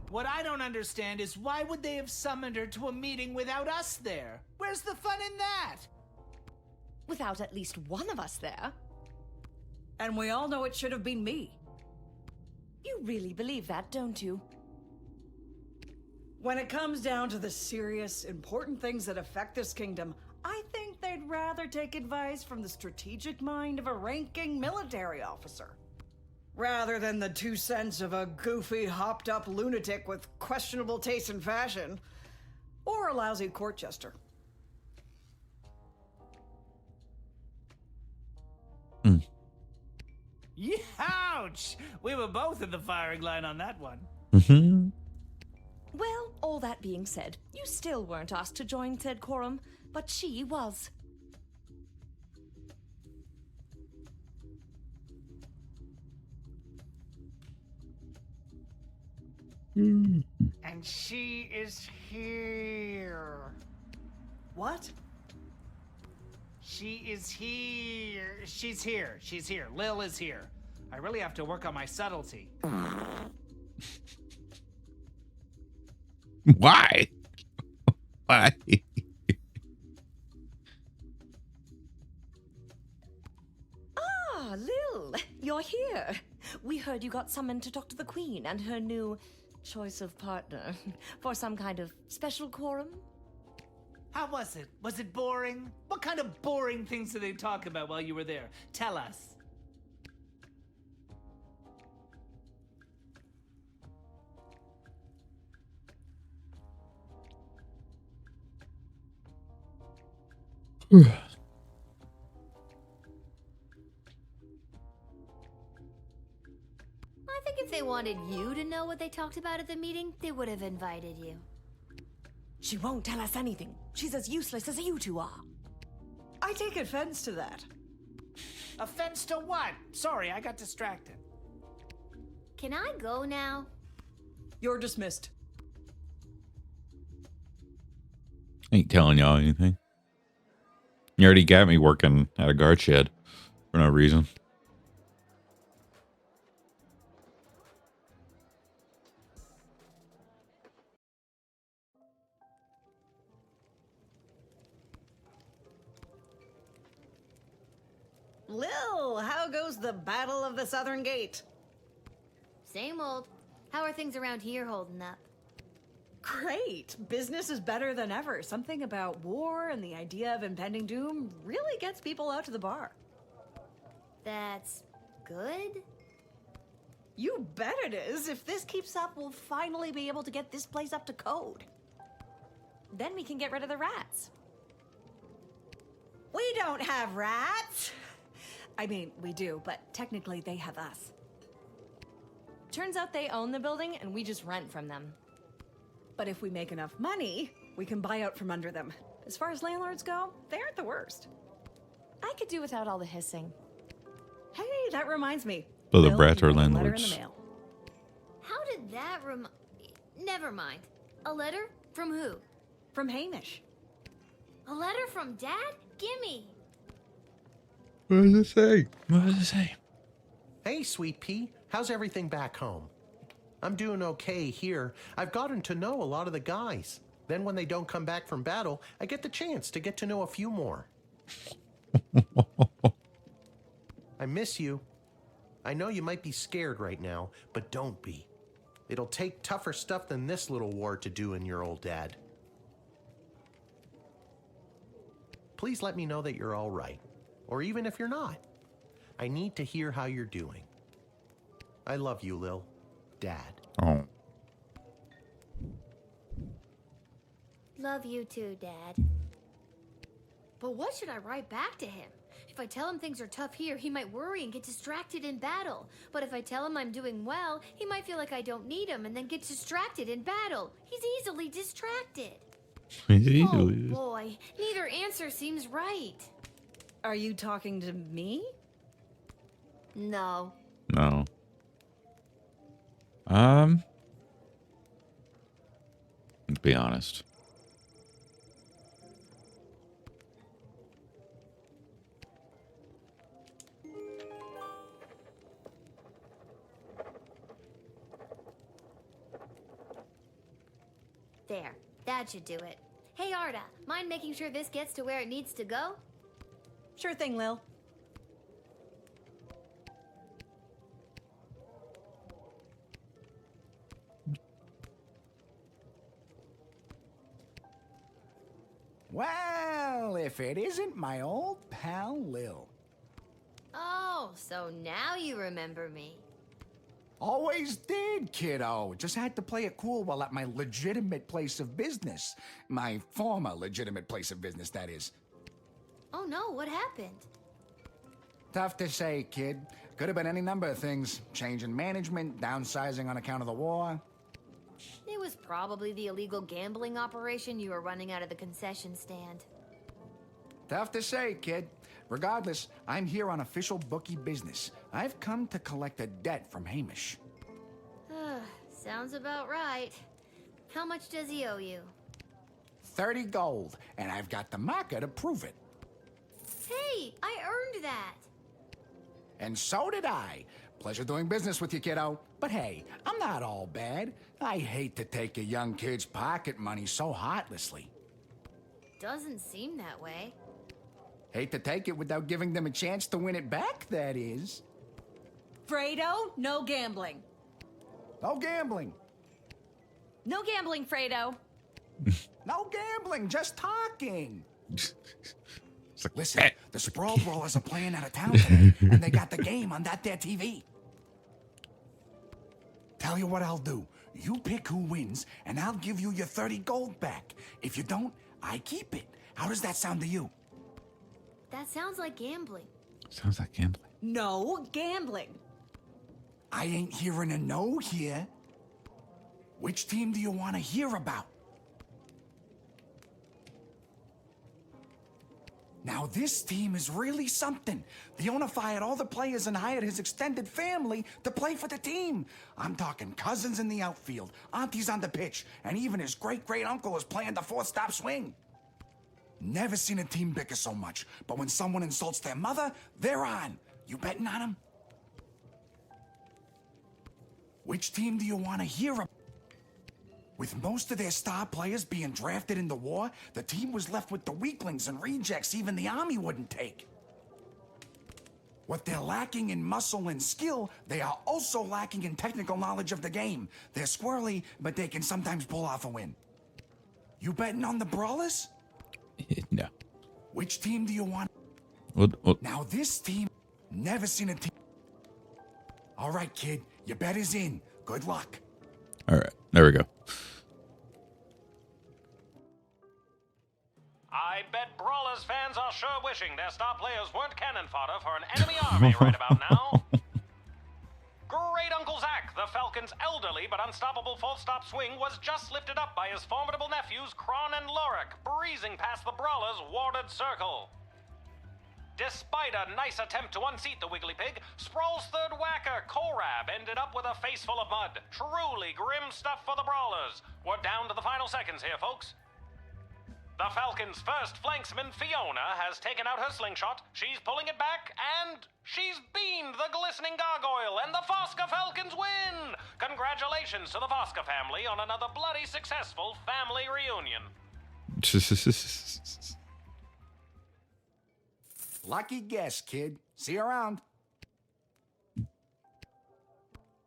What I don't understand is why would they have summoned her to a meeting without us there? Where's the fun in that? Without at least one of us there. And we all know it should have been me. You really believe that, don't you? When it comes down to the serious, important things that affect this kingdom, I think they'd rather take advice from the strategic mind of a ranking military officer, rather than the 2 cents of a goofy, hopped-up lunatic with questionable taste in fashion, or a lousy court jester. Ouch! We were both in the firing line on that one. Mm-hmm. Well, all that being said, you still weren't asked to join said quorum, but she was. And she is here. What? She is here. She's here. She's here. Lil is here. I really have to work on my subtlety. Why? Why? Ah, Lil, you're here. We heard you got summoned to talk to the Queen and her new choice of partner for some kind of special quorum. How was it? Was it boring? What kind of boring things did they talk about while you were there? Tell us. I think if they wanted you to know what they talked about at the meeting, they would have invited you. She won't tell us anything. She's as useless as you two are. I take offense to that. Offense to what? Sorry, I got distracted. Can I go now? You're dismissed. Ain't telling y'all anything. You already got me working at a guard shed for no reason. Lil, how goes the Battle of the Southern Gate? Same old. How are things around here holding up? Great. Business is better than ever. Something about war and the idea of impending doom really gets people out to the bar. That's good? You bet it is. If this keeps up, we'll finally be able to get this place up to code. Then we can get rid of the rats. We don't have rats. I mean, we do, but technically they have us. Turns out they own the building and we just rent from them. But if we make enough money, we can buy out from under them. As far as landlords go, they aren't the worst. I could do without all the hissing. Hey, that reminds me. So the Bill, brats you are got a letter in landlords. the mail. How did that Never mind. A letter? From who? From Hamish. A letter from Dad? Gimme. What does it say? What does it say? Hey, Sweet Pea. How's everything back home? I'm doing okay here. I've gotten to know a lot of the guys. Then when they don't come back from battle, I get the chance to get to know a few more. I miss you. I know you might be scared right now, but don't be. It'll take tougher stuff than this little war to do in your old dad. Please let me know that you're all right, or even if you're not. I need to hear how you're doing. I love you, Lil. Dad. Oh. Love you too, Dad. But what should I write back to him? If I tell him things are tough here, he might worry and get distracted in battle. But if I tell him I'm doing well, he might feel like I don't need him and then get distracted in battle. He's easily distracted. Oh boy, neither answer seems right. Are you talking to me? No. No. To be honest. There, that should do it. Hey Arda, mind making sure this gets to where it needs to go? Sure thing, Lil. Well, if it isn't my old pal Lil. Oh, so now you remember me. Always did, kiddo. Just had to play it cool while at my legitimate place of business. My former legitimate place of business, that is. Oh no, what happened? Tough to say, kid. Could have been any number of things. Change in management, downsizing on account of the war. It was probably the illegal gambling operation you were running out of the concession stand. Tough to say, kid. Regardless, I'm here on official bookie business. I've come to collect a debt from Hamish. Sounds about right. How much does he owe you? 30 gold, and I've got the marker to prove it. Hey, I earned that. And so did I. Pleasure doing business with you, kiddo. But hey, I'm not all bad. I hate to take a young kid's pocket money so heartlessly. Doesn't seem that way. Hate to take it without giving them a chance to win it back, that is. Fredo, no gambling. No gambling. No gambling, Fredo. No gambling, just talking. Listen, the Sprawl Brawlers are playing out of town today, and they got the game on that there TV. Tell you what I'll do. You pick who wins, and I'll give you your 30 gold back. If you don't, I keep it. How does that sound to you? That sounds like gambling. Sounds like gambling. No gambling. I ain't hearing a no here. Which team do you want to hear about? Now, this team is really something. The owner fired all the players and hired his extended family to play for the team. I'm talking cousins in the outfield, aunties on the pitch, and even his great-great-uncle is playing the fourth-stop swing. Never seen a team bicker so much, but when someone insults their mother, they're on. You betting on them? Which team do you want to hear about? With most of their star players being drafted in the war, the team was left with the weaklings and rejects even the army wouldn't take. What they're lacking in muscle and skill, they are also lacking in technical knowledge of the game. They're squirrely, but they can sometimes pull off a win. You betting on the Brawlers? No. Which team do you want? What? Now this team, never seen a team. All right, kid, your bet is in. Good luck. All right, there we go. I bet Brawlers fans are sure wishing their star players weren't cannon fodder for an enemy army right about now. Great Uncle Zach, the Falcon's elderly but unstoppable full-stop swing, was just lifted up by his formidable nephews Kron and Lorik, breezing past the Brawlers' warded circle. Despite a nice attempt to unseat the Wiggly Pig, Sprawl's third whacker, Korab, ended up with a face full of mud. Truly grim stuff for the Brawlers. We're down to the final seconds here, folks. The Falcons' first flanksman, Fiona, has taken out her slingshot. She's pulling it back, and she's beamed the glistening gargoyle, and the Fosca Falcons win! Congratulations to the Fosca family on another bloody successful family reunion. Lucky guess, kid. See you around.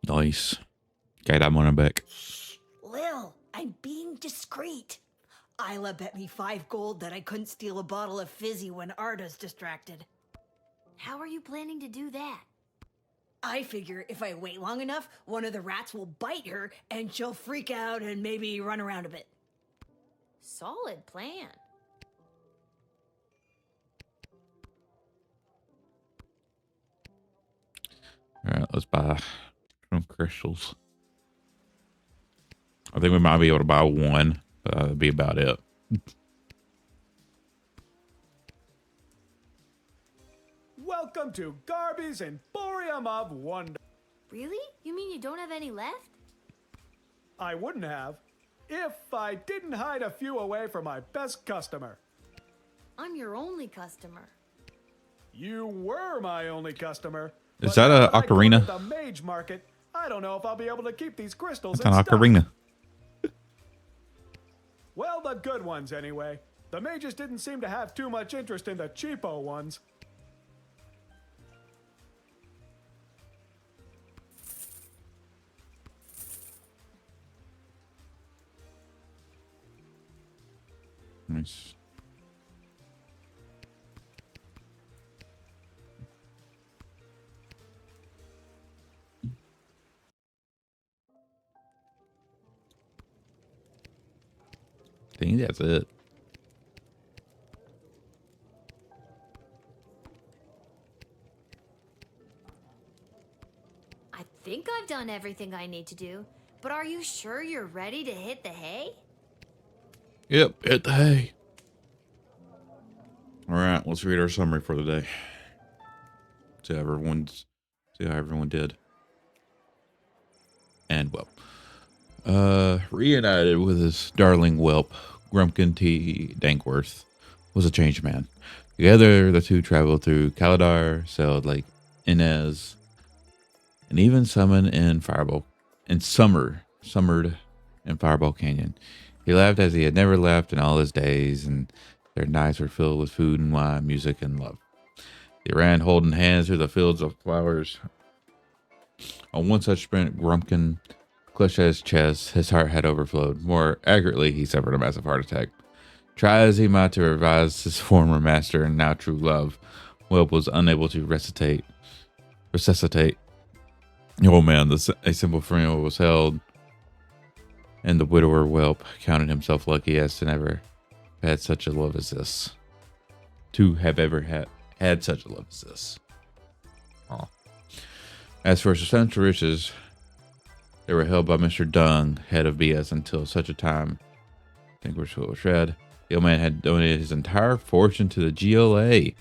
Nice. Got that money back. Lil, I'm being discreet. Isla bet me 5 gold that I couldn't steal a bottle of fizzy when Arda's distracted. How are you planning to do that? I figure if I wait long enough, one of the rats will bite her and she'll freak out and maybe run around a bit. Solid plan. All right, let's buy some crystals. I think we might be able to buy one, but that'll be about it. Welcome to Garby's Emporium of Wonder. Really? You mean you don't have any left? I wouldn't have if I didn't hide a few away for my best customer. I'm your only customer. You were my only customer. Is that a I go ocarina? to the mage market. I don't know if I'll be able to keep these crystals That's in an stock. ocarina. Well, the good ones anyway. The mages didn't seem to have too much interest in the cheapo ones. Nice. I think that's it. I think I've done everything I need to do, but are you sure you're ready to hit the hay? Yep, hit the hay. All right, let's read our summary for the day. See how everyone did. And well, reunited with his darling whelp, Grumpkin T. Dankworth was a changed man. Together, the two traveled through Kaladar, sailed Lake Inez, and even summered in Fireball Canyon. He laughed as he had never laughed in all his days, and their nights were filled with food and wine, music and love. They ran holding hands through the fields of flowers. On one such sprint, Grumpkin clutched at his chest. His heart had overflowed. More accurately, he suffered a massive heart attack. Try as he might to revive his former master and now true love, Whelp was unable to resuscitate. Oh man, a simple funeral was held, and the widower Whelp counted himself lucky as to never had such a love as this. To have ever had such a love as this. Oh. As for substantial riches, they were held by Mr. Dung, head of BS, until such a time. I think we're still shred. The old man had donated his entire fortune to the GLA.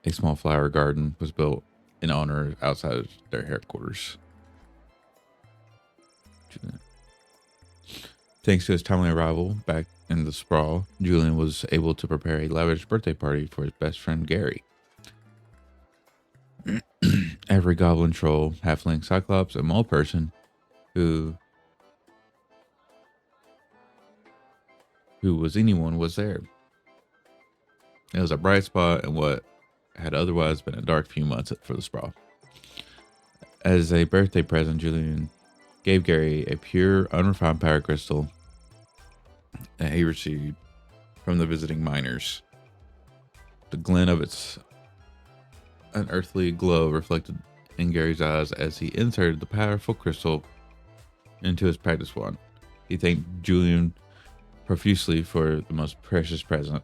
A small flower garden was built in honor outside of their headquarters. Thanks to his timely arrival back in the sprawl, Julian was able to prepare a lavish birthday party for his best friend Gary. Every goblin, troll, halfling, cyclops, and mole person who was anyone was there. It was a bright spot in what had otherwise been a dark few months for the sprawl. As a birthday present, Julian gave Gary a pure, unrefined power crystal that he received from the visiting miners. The glint of its unearthly glow reflected in Gary's eyes as he inserted the powerful crystal into his practice wand. He thanked Julian profusely for the most precious present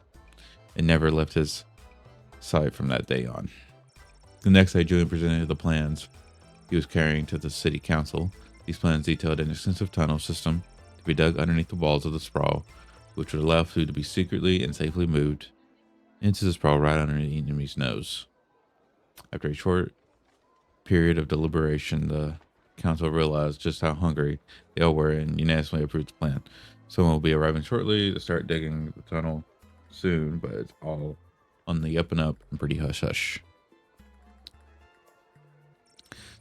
and never left his sight from that day on. The next day, Julian presented the plans he was carrying to the city council. These plans detailed an extensive tunnel system to be dug underneath the walls of the sprawl, which would allow food to be secretly and safely moved into the sprawl right under the enemy's nose. After a short period of deliberation, the council realized just how hungry they all were and unanimously approved the plan. Someone will be arriving shortly to start digging the tunnel soon, but it's all on the up and up and pretty hush hush.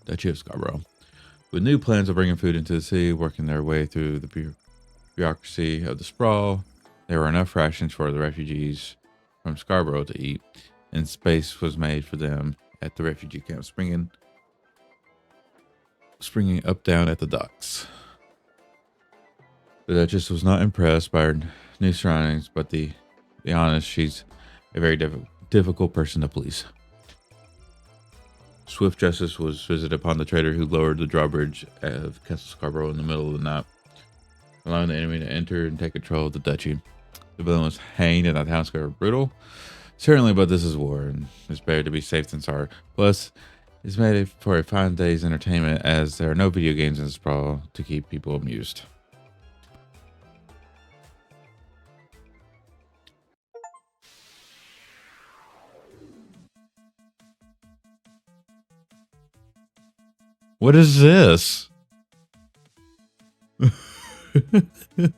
Duchy of Scarborough. With new plans of bringing food into the city, working their way through the bureaucracy of the sprawl, there were enough rations for the refugees from Scarborough to eat, and space was made for them at the refugee camp, springing up down at the docks. The Duchess was not impressed by her new surroundings, but to be honest, she's a very difficult person to please. Swift justice was visited upon the traitor who lowered the drawbridge of Castle Scarborough in the middle of the night, allowing the enemy to enter and take control of the duchy. The villain was hanged and the town square brutal. Certainly, but this is war, and it's better to be safe than sorry. Plus, it's made for a fine day's entertainment, as there are no video games in the sprawl to keep people amused. What is this? The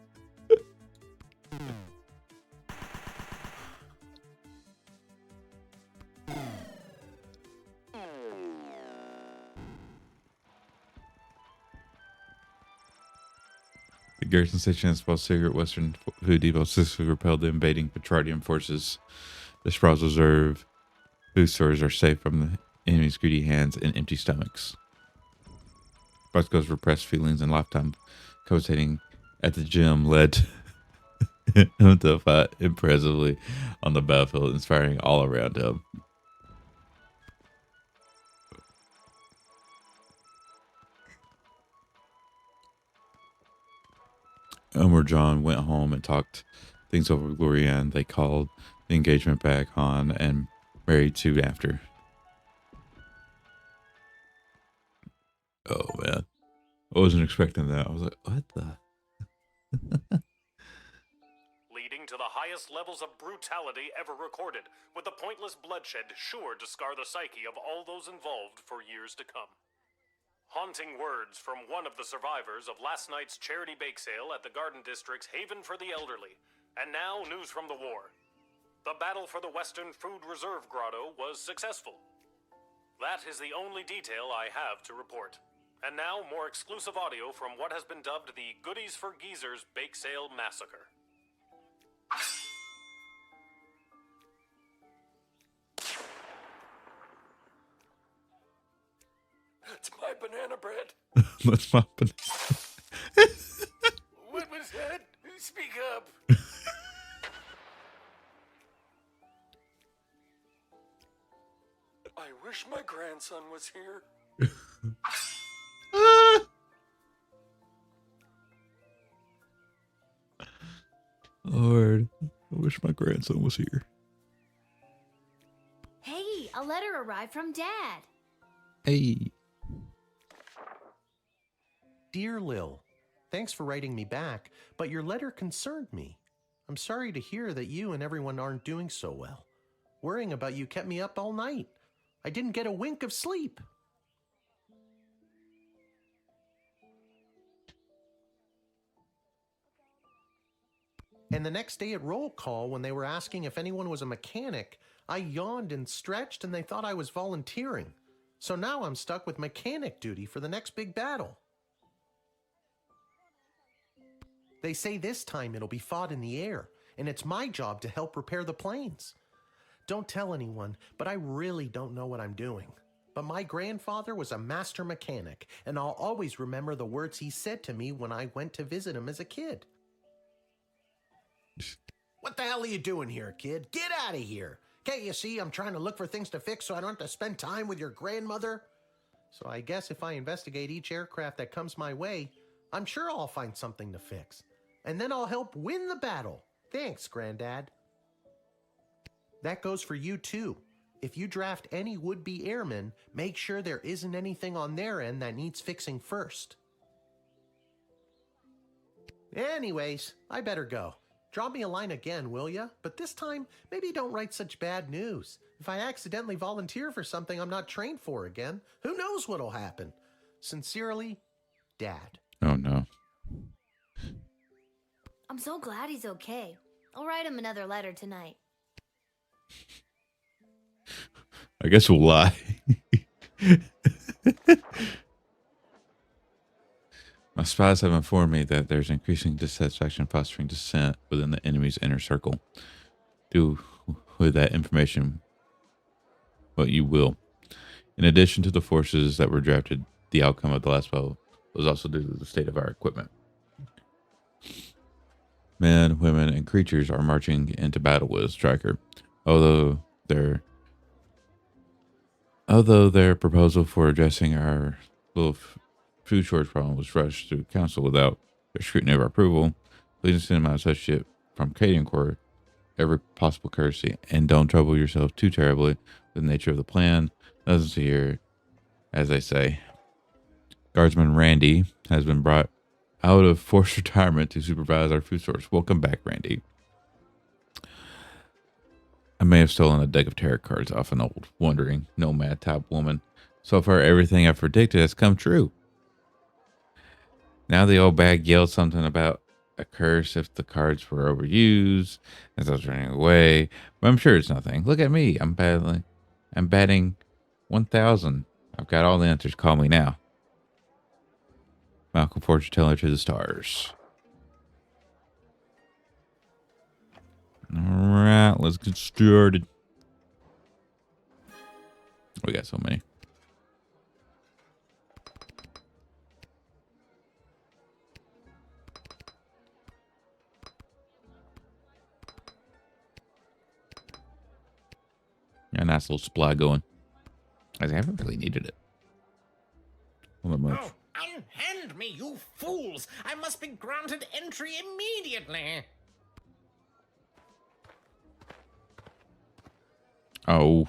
garrison station and small secret western food depot successfully repelled the invading Petrardian forces. The sprawl's reserve food stores are safe from the enemy's greedy hands and empty stomachs. Bosco's repressed feelings and lifetime cohabiting at the gym led him to fight impressively on the battlefield, inspiring all around him. Elmer John went home and talked things over with Gloria, and they called the engagement back on and married soon after. Oh man, I wasn't expecting that. I was like, what the? Leading to the highest levels of brutality ever recorded, with the pointless bloodshed sure to scar the psyche of all those involved for years to come. Haunting words from one of the survivors of last night's charity bake sale at the Garden District's Haven for the Elderly. And now, news from the war. The battle for the Western Food Reserve Grotto was successful. That is the only detail I have to report. And now, more exclusive audio from what has been dubbed the Goodies for Geezers Bake Sale Massacre. That's my banana bread. That's my banana. What was that? Speak up. I wish my grandson was here. Lord, I wish my grandson was here. Hey, a letter arrived from Dad. Hey. Dear Lil, thanks for writing me back, but your letter concerned me. I'm sorry to hear that you and everyone aren't doing so well. Worrying about you kept me up all night. I didn't get a wink of sleep. And the next day at roll call, when they were asking if anyone was a mechanic, I yawned and stretched and they thought I was volunteering. So now I'm stuck with mechanic duty for the next big battle. They say this time it'll be fought in the air, and it's my job to help repair the planes. Don't tell anyone, but I really don't know what I'm doing. But my grandfather was a master mechanic, and I'll always remember the words he said to me when I went to visit him as a kid. What the hell are you doing here, kid? Get out of here. Can't you see I'm trying to look for things to fix so I don't have to spend time with your grandmother? So I guess if I investigate each aircraft that comes my way, I'm sure I'll find something to fix. And then I'll help win the battle. Thanks, Granddad. That goes for you too. If you draft any would-be airmen, make sure there isn't anything on their end that needs fixing first. Anyways, I better go. Drop me a line again, will ya? But this time, maybe don't write such bad news. If I accidentally volunteer for something I'm not trained for again, who knows what'll happen? Sincerely, Dad. Oh, no. I'm so glad he's okay. I'll write him another letter tonight. I guess we'll lie. My spies have informed me that there's increasing dissatisfaction fostering dissent within the enemy's inner circle. Do with that information what you will. In addition to the forces that were drafted, the outcome of the last battle was also due to the state of our equipment. Men, women, and creatures are marching into battle with Striker, although their proposal for addressing our little food shortage problem was rushed through council without the scrutiny of our approval. Please send my associate from Cadian Corps every possible courtesy, and don't trouble yourself too terribly with the nature of the plan. Nothing's here, as they say. Guardsman Randy has been brought out of forced retirement to supervise our food source. Welcome back, Randy. I may have stolen a deck of tarot cards off an old wandering nomad type woman. So far, everything I've predicted has come true. Now the old bag yelled something about a curse if the cards were overused as I was running away. But I'm sure it's nothing. Look at me. I'm batting 1,000. I've got all the answers. Call me now. Malcolm, fortune teller to the stars. All right, let's get started. We got so many. A nice little supply going. I haven't really needed it. Not that much. Oh, unhand me, you fools! I must be granted entry immediately. Oh.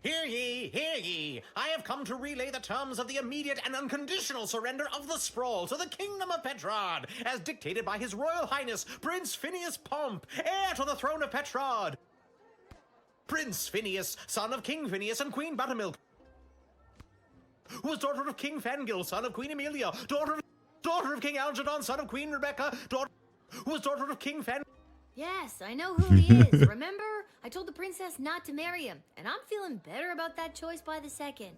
Hear ye, hear ye! I have come to relay the terms of the immediate and unconditional surrender of the Sprawl to the Kingdom of Petrod, as dictated by His Royal Highness, Prince Phineas Pomp, heir to the throne of Petrod. Prince Phineas, son of King Phineas and Queen Buttermilk, who was daughter of King Fangil, son of Queen Amelia, daughter of King Algernon, son of Queen Rebecca, who was daughter of King Fan. Yes, I know who he is. Remember? I told the princess not to marry him, and I'm feeling better about that choice by the second.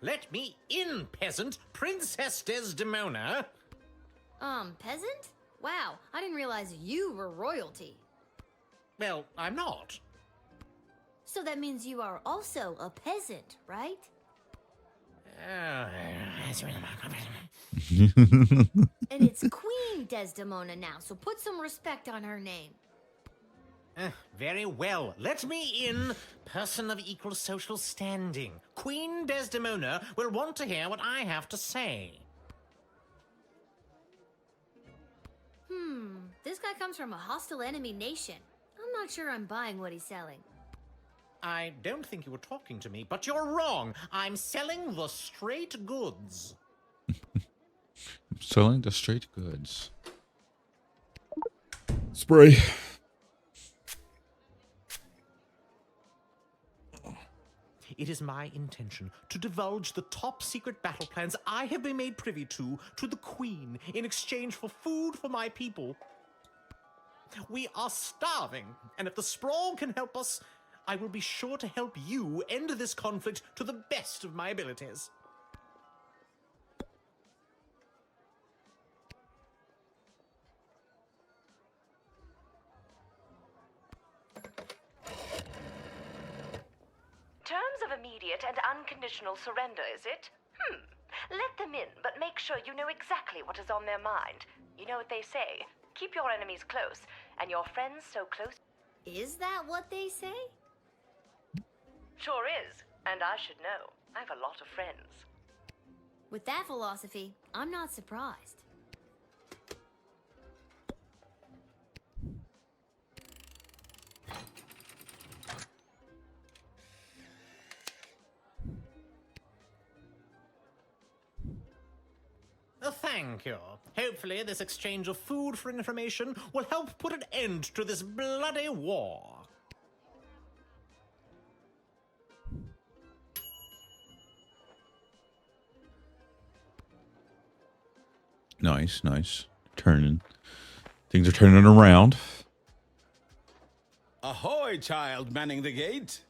Let me in, peasant! Princess Desdemona! Peasant? Wow, I didn't realize you were royalty. Well, I'm not. So that means you are also a peasant, right? And it's Queen Desdemona now, so put some respect on her name. Very well. Let me in, person of equal social standing. Queen Desdemona will want to hear what I have to say. This guy comes from a hostile enemy nation. I'm not sure I'm buying what he's selling. I don't think you were talking to me, but you're wrong. I'm selling the straight goods. Selling the straight goods. Spray. It is my intention to divulge the top secret battle plans I have been made privy to the Queen in exchange for food for my people. We are starving, and if the Sprawl can help us, I will be sure to help you end this conflict to the best of my abilities. Terms of immediate and unconditional surrender, is it? Let them in, but make sure you know exactly what is on their mind. You know what they say, keep your enemies close, and your friends so close. Is that what they say? Sure is, and I should know. I have a lot of friends. With that philosophy, I'm not surprised. Thank you. Hopefully, this exchange of food for information will help put an end to this bloody war. Nice, nice. Turning. Things are turning around. Ahoy, child manning the gate.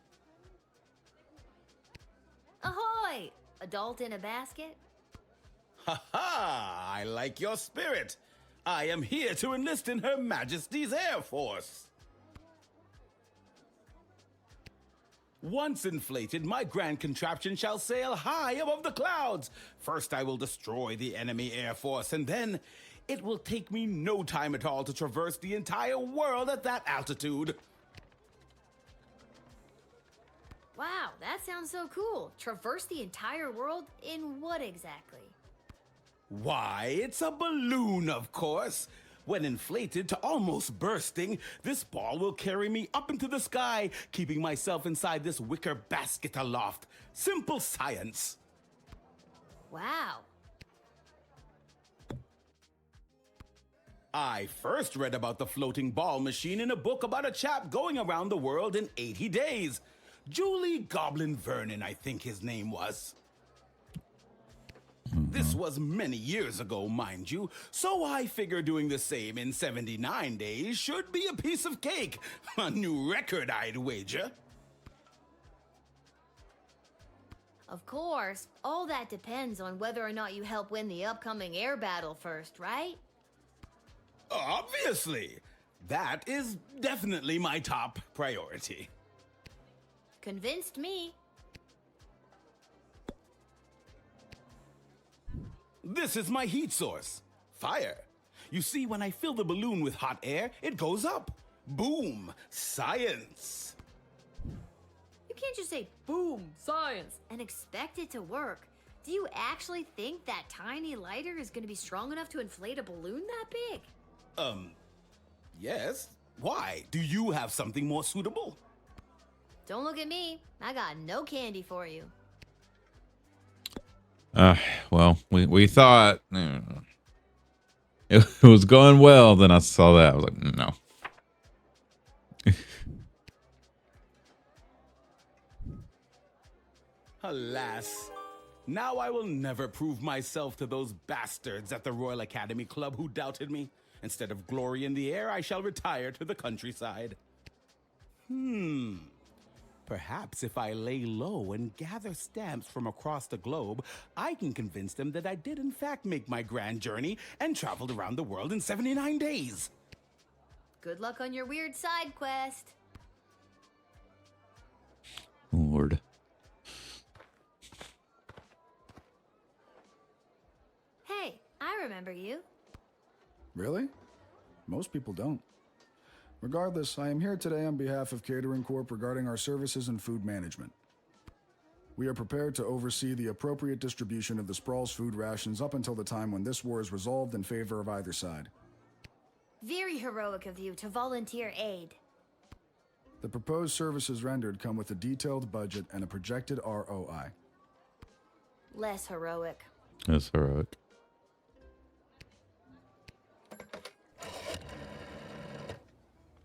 Ahoy! Adult in a basket? Ha ha! I like your spirit. I am here to enlist in Her Majesty's Air Force. Once inflated, my grand contraption shall sail high above the clouds. First, I will destroy the enemy air force, and then it will take me no time at all to traverse the entire world at that altitude. Wow, that sounds so cool. Traverse the entire world in what exactly? Why, it's a balloon, of course. When inflated to almost bursting, this ball will carry me up into the sky, keeping myself inside this wicker basket aloft. Simple science. Wow. I first read about the floating ball machine in a book about a chap going around the world in 80 days. Julie Goblin Vernon, I think his name was. This was many years ago, mind you, so I figure doing the same in 79 days should be a piece of cake. A new record, I'd wager. Of course, all that depends on whether or not you help win the upcoming air battle first, right? Obviously. That is definitely my top priority. Convinced me. This is my heat source. Fire. You see, when I fill the balloon with hot air, it goes up. Boom. Science. You can't just say, boom, science, and expect it to work. Do you actually think that tiny lighter is going to be strong enough to inflate a balloon that big? Yes. Why? Do you have something more suitable? Don't look at me. I got no candy for you. Well, we thought it was going well. Then I saw that. I was like, no. Alas. Now I will never prove myself to those bastards at the Royal Academy Club who doubted me. Instead of glory in the air, I shall retire to the countryside. Perhaps if I lay low and gather stamps from across the globe, I can convince them that I did in fact make my grand journey and traveled around the world in 79 days. Good luck on your weird side quest. Lord. Hey, I remember you. Really? Most people don't. Regardless, I am here today on behalf of Catering Corp regarding our services and food management. We are prepared to oversee the appropriate distribution of the Sprawl's food rations up until the time when this war is resolved in favor of either side. Very heroic of you to volunteer aid. The proposed services rendered come with a detailed budget and a projected ROI. Less heroic. That's heroic.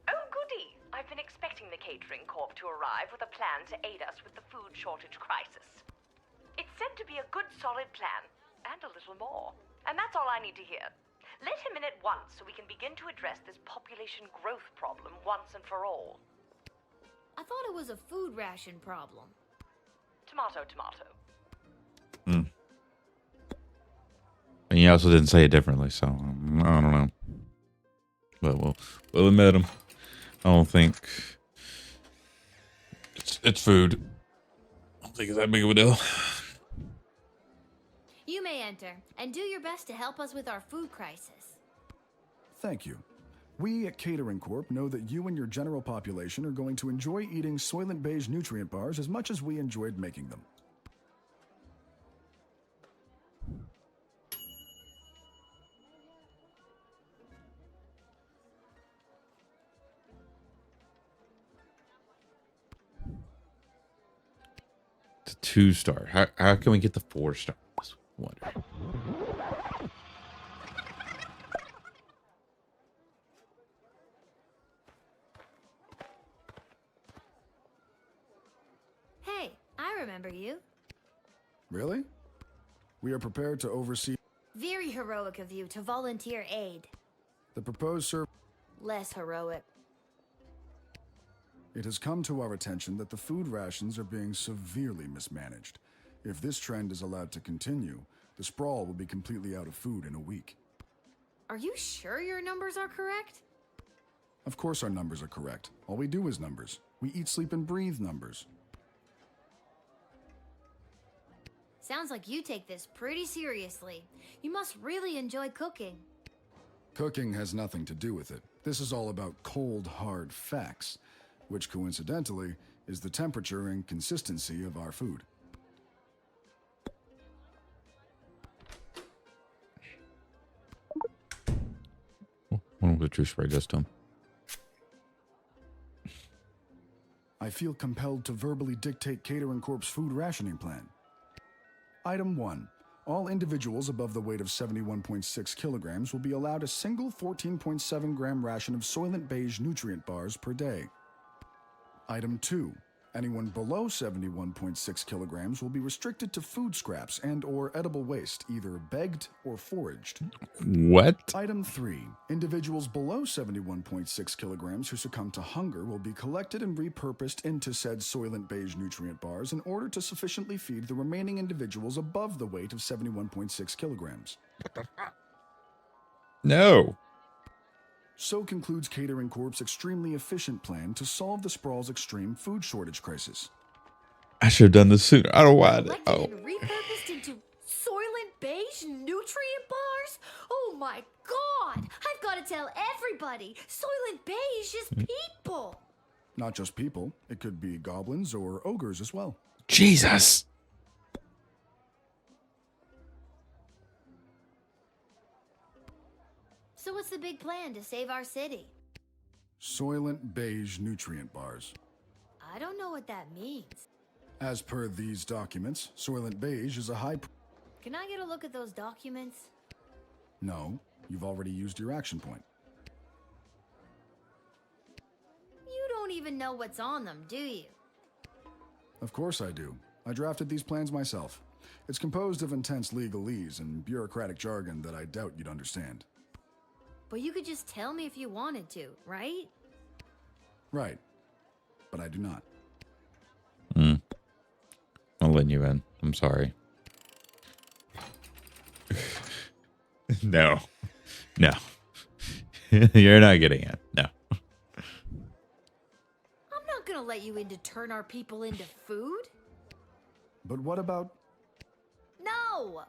Oh, goody! I've been expecting the Catering Corp to arrive with a plan to aid us with the food shortage crisis. It's said to be a good, solid plan, and a little more. And that's all I need to hear. Let him in at once so we can begin to address this population growth problem once and for all. I thought it was a food ration problem. Tomato, tomato. And he also didn't say it differently, so I don't know. But we'll admit him. I don't think it's food. I don't think it's that big of a deal. You may enter, and do your best to help us with our food crisis. Thank you. We at Catering Corp know that you and your general population are going to enjoy eating Soylent Beige nutrient bars as much as we enjoyed making them. It's a 2-star. How can we get the 4-star? Wonder. remember you. Really? We are prepared to oversee Very heroic of you to volunteer aid. the proposed service. Less heroic. It has come to our attention that the food rations are being severely mismanaged. If this trend is allowed to continue, the sprawl will be completely out of food in a week. Are you sure your numbers are correct? Of course our numbers are correct. All we do is numbers. We eat, sleep, and breathe numbers. Sounds like you take this pretty seriously. You must really enjoy cooking. Cooking has nothing to do with it. This is all about cold, hard facts, which coincidentally is the temperature and consistency of our food. Wonder what the true spray does to him. I feel compelled to verbally dictate Catering Corp's food rationing plan. Item 1. All individuals above the weight of 71.6 kilograms will be allowed a single 14.7 gram ration of Soylent Beige nutrient bars per day. Item 2. Anyone below 71.6 kilograms will be restricted to food scraps and/or edible waste, either begged or foraged. What? Item 3. Individuals below 71.6 kilograms who succumb to hunger will be collected and repurposed into said Soylent Beige nutrient bars in order to sufficiently feed the remaining individuals above the weight of 71.6 kilograms. No. So concludes Catering Corp's extremely efficient plan to solve the sprawl's extreme food shortage crisis. I should have done this sooner. I don't want it. Collected Oh. and repurposed into Soylent Beige nutrient bars? Oh my god! I've got to tell everybody! Soylent Beige is people! Not just people, it could be goblins or ogres as well. Jesus. So what's the big plan to save our city? Soylent Beige nutrient bars. I don't know what that means. As per these documents, Soylent Beige is a high... Can I get a look at those documents? No, you've already used your action point. You don't even know what's on them, do you? Of course I do. I drafted these plans myself. It's composed of intense legalese and bureaucratic jargon that I doubt you'd understand. But you could just tell me if you wanted to, right? Right. But I do not. I'm letting you in. I'm sorry. No. No. You're not getting in. No. I'm not gonna let you in to turn our people into food. But what about... No!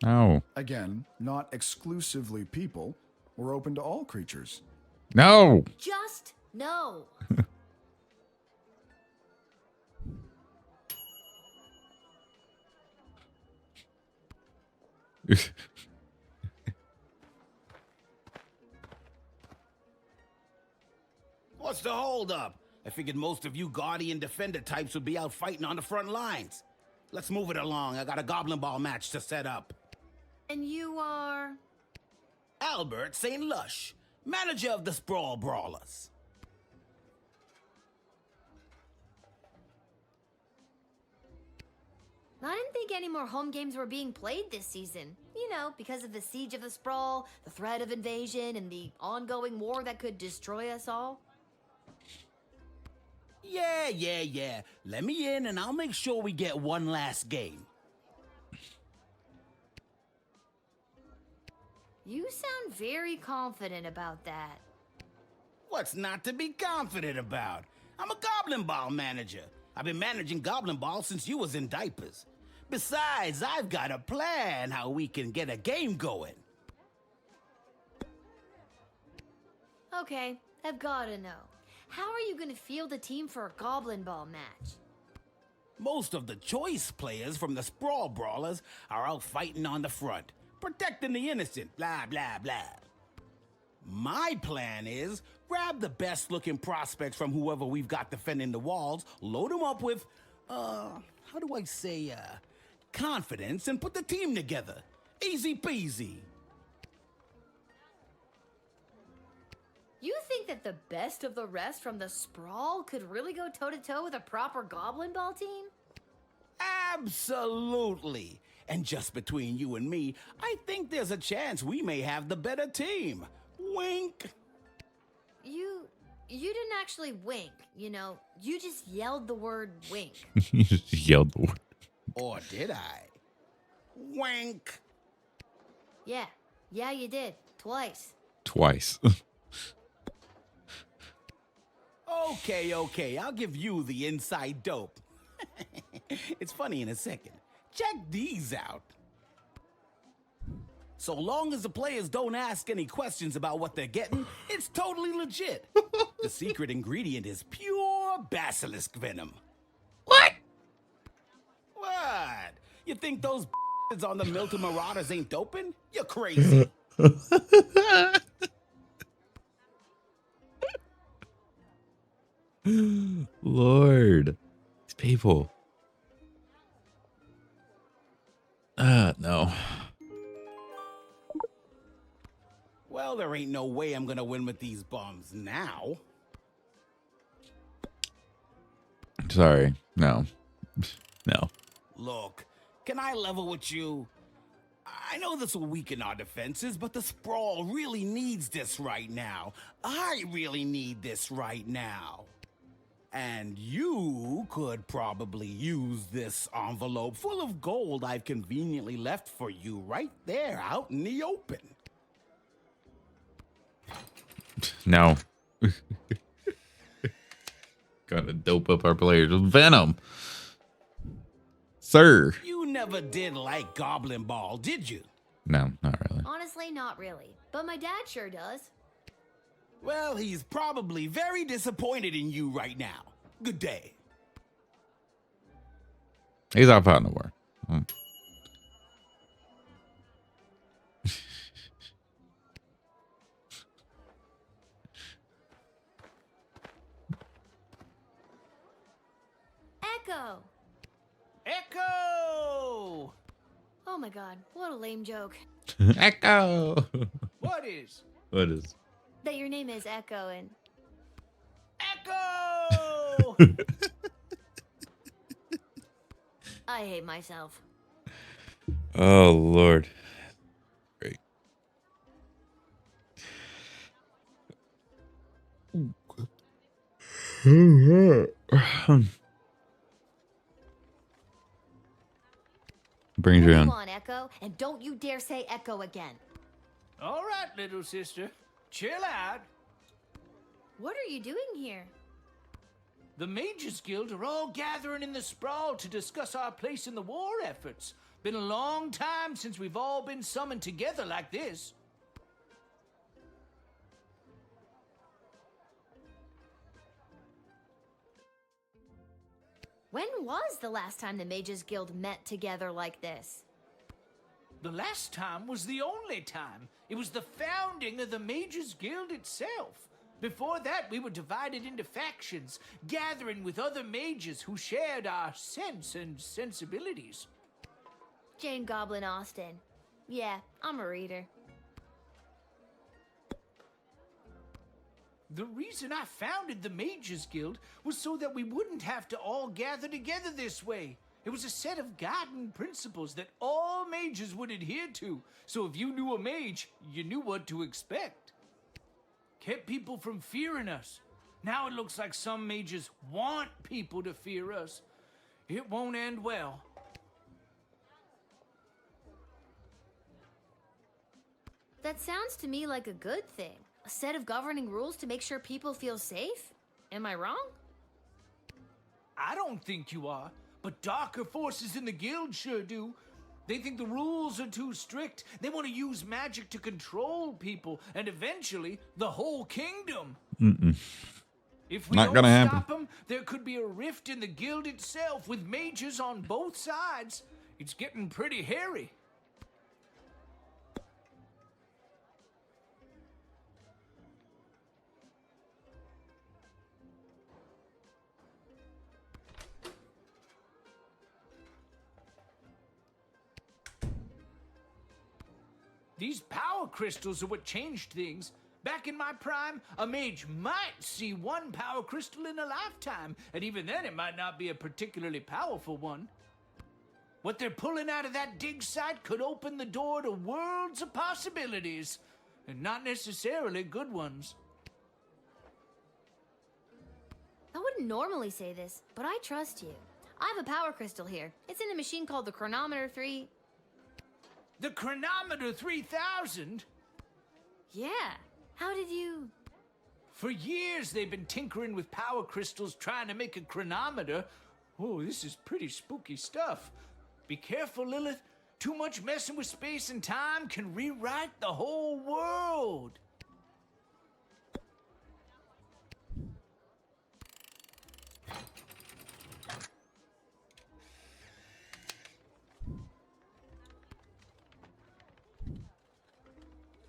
No. Again, not exclusively people. We're open to all creatures. No. Just no. What's the holdup? I figured most of you Guardian Defender types would be out fighting on the front lines. Let's move it along. I got a Goblin Ball match to set up. And you are... Albert St. Lush, manager of the Sprawl Brawlers. I didn't think any more home games were being played this season. You know, because of the siege of the Sprawl, the threat of invasion, and the ongoing war that could destroy us all. Yeah. Let me in and I'll make sure we get one last game. You sound very confident about that. What's not to be confident about? I'm a Goblin Ball manager. I've been managing Goblin Ball since you was in diapers. Besides, I've got a plan how we can get a game going. Okay, I've gotta know. How are you gonna field a team for a Goblin Ball match? Most of the choice players from the Sprawl Brawlers are out fighting on the front, protecting the innocent, blah, blah, blah. My plan is grab the best looking prospects from whoever we've got defending the walls, load them up with, how do I say, confidence, and put the team together. Easy peasy. You think that the best of the rest from the Sprawl could really go toe-to-toe with a proper Goblin Ball team? Absolutely. And just between you and me, I think there's a chance we may have the better team. Wink. You didn't actually wink, you know. You just yelled the word wink. You just yelled the word. Or did I? Wink. Yeah, you did. Twice. Twice. Okay, I'll give you the inside dope. It's funny in a second. Check these out. So long as the players don't ask any questions about what they're getting, it's totally legit. The secret ingredient is pure basilisk venom. What? What? You think those on the Milton Marauders ain't doping? You're crazy. Lord. These people. No. Well, there ain't no way I'm gonna win with these bombs now. Sorry. No. No. Look, can I level with you? I know this will weaken our defenses, but the Sprawl really needs this right now. I really need this right now. And you could probably use this envelope full of gold I've conveniently left for you right there out in the open. No. Gotta dope up our players with venom. Sir. You never did like Goblin Ball, did you? No, not really. Honestly, not really. But my dad sure does. Well, he's probably very disappointed in you right now. Good day. He's off out in the war. Echo! Echo! Oh my god, what a lame joke. Echo! What is? What is? That your name is Echo and... Echo! I hate myself. Oh, Lord. Great. Brings you Come in. on, Echo, and don't you dare say Echo again. All right, little sister. Chill out. What are you doing here? The Mages Guild are all gathering in the Sprawl to discuss our place in the war efforts. Been a long time since we've all been summoned together like this. When was the last time the Mages Guild met together like this? The last time was the only time. It was the founding of the Mages Guild itself. Before that, we were divided into factions, gathering with other mages who shared our sense and sensibilities. Jane Goblin Austin. Yeah, I'm a reader. The reason I founded the Mages Guild was so that we wouldn't have to all gather together this way. It was a set of guiding principles that all mages would adhere to, so if you knew a mage, you knew what to expect. Kept people from fearing us. Now it looks like some mages want people to fear us. It won't end well. That sounds to me like a good thing. A set of governing rules to make sure people feel safe? Am I wrong? I don't think you are, but darker forces in the guild sure do. They think the rules are too strict. They want to use magic to control people and eventually the whole kingdom. If we Not don't gonna happen. stop them, there could be a rift in the guild itself with mages on both sides. It's getting pretty hairy. These power crystals are what changed things. Back in my prime, a mage might see one power crystal in a lifetime, and even then it might not be a particularly powerful one. What they're pulling out of that dig site could open the door to worlds of possibilities, and not necessarily good ones. I wouldn't normally say this, but I trust you. I have a power crystal here. It's in a machine called the Chronometer 3. The Chronometer 3000? Yeah. How did you... For years, they've been tinkering with power crystals trying to make a chronometer. Oh, this is pretty spooky stuff. Be careful, Lilith. Too much messing with space and time can rewrite the whole world.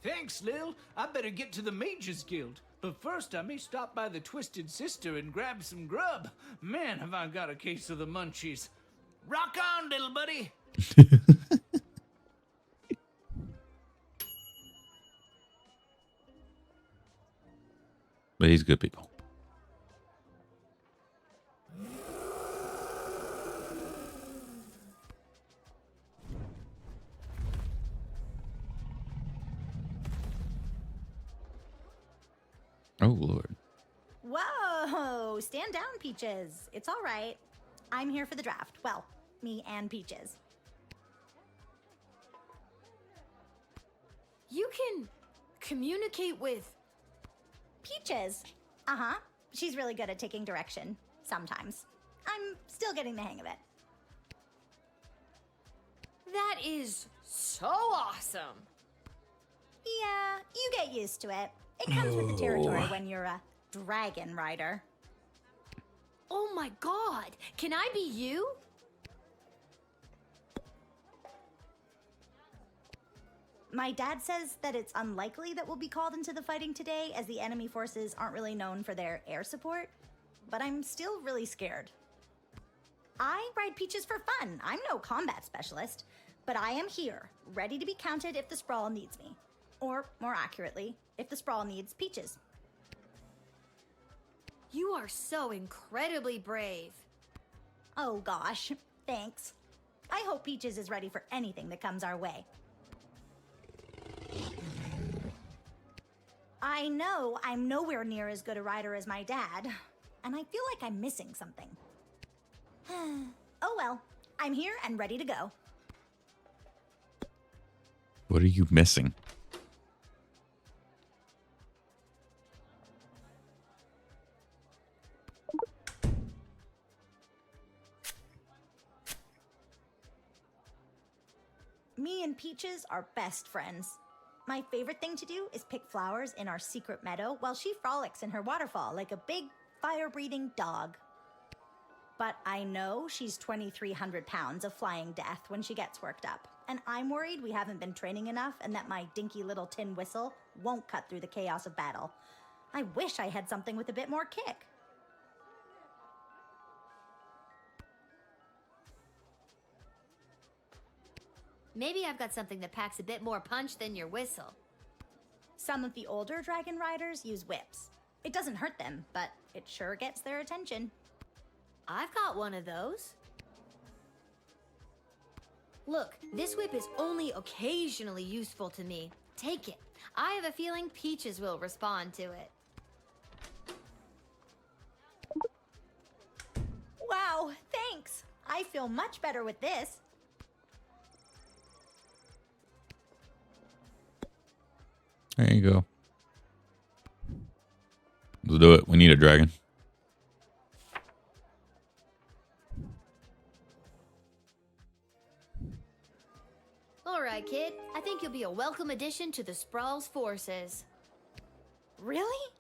Thanks, Lil. I better get to the Mages Guild. But first, I may stop by the Twisted Sister and grab some grub. Man, have I got a case of the munchies. Rock on, little buddy. But he's good people. Oh, Lord. Whoa! Stand down, Peaches. It's all right. I'm here for the draft. Well, me and Peaches. You can communicate with... Peaches. Uh-huh. She's really good at taking direction. Sometimes. I'm still getting the hang of it. That is so awesome. Yeah, you get used to it. It comes with the territory when you're a dragon rider. Oh my god! Can I be you? My dad says that it's unlikely that we'll be called into the fighting today, as the enemy forces aren't really known for their air support. But I'm still really scared. I ride Peaches for fun. I'm no combat specialist. But I am here, ready to be counted if the Sprawl needs me. Or, more accurately, if the Sprawl needs Peaches. You are so incredibly brave. Oh gosh, thanks. I hope Peaches is ready for anything that comes our way. I know I'm nowhere near as good a rider as my dad, and I feel like I'm missing something. Oh well, I'm here and ready to go. What are you missing? Me and Peaches are best friends. My favorite thing to do is pick flowers in our secret meadow while she frolics in her waterfall like a big, fire-breathing dog. But I know she's 2,300 pounds of flying death when she gets worked up, and I'm worried we haven't been training enough and that my dinky little tin whistle won't cut through the chaos of battle. I wish I had something with a bit more kick. Maybe I've got something that packs a bit more punch than your whistle. Some of the older dragon riders use whips. It doesn't hurt them, but it sure gets their attention. I've got one of those. Look, this whip is only occasionally useful to me. Take it. I have a feeling Peaches will respond to it. Wow, thanks. I feel much better with this. There you go. Let's do it. We need a dragon. All right, kid. I think you'll be a welcome addition to the Sprawl's forces. Really?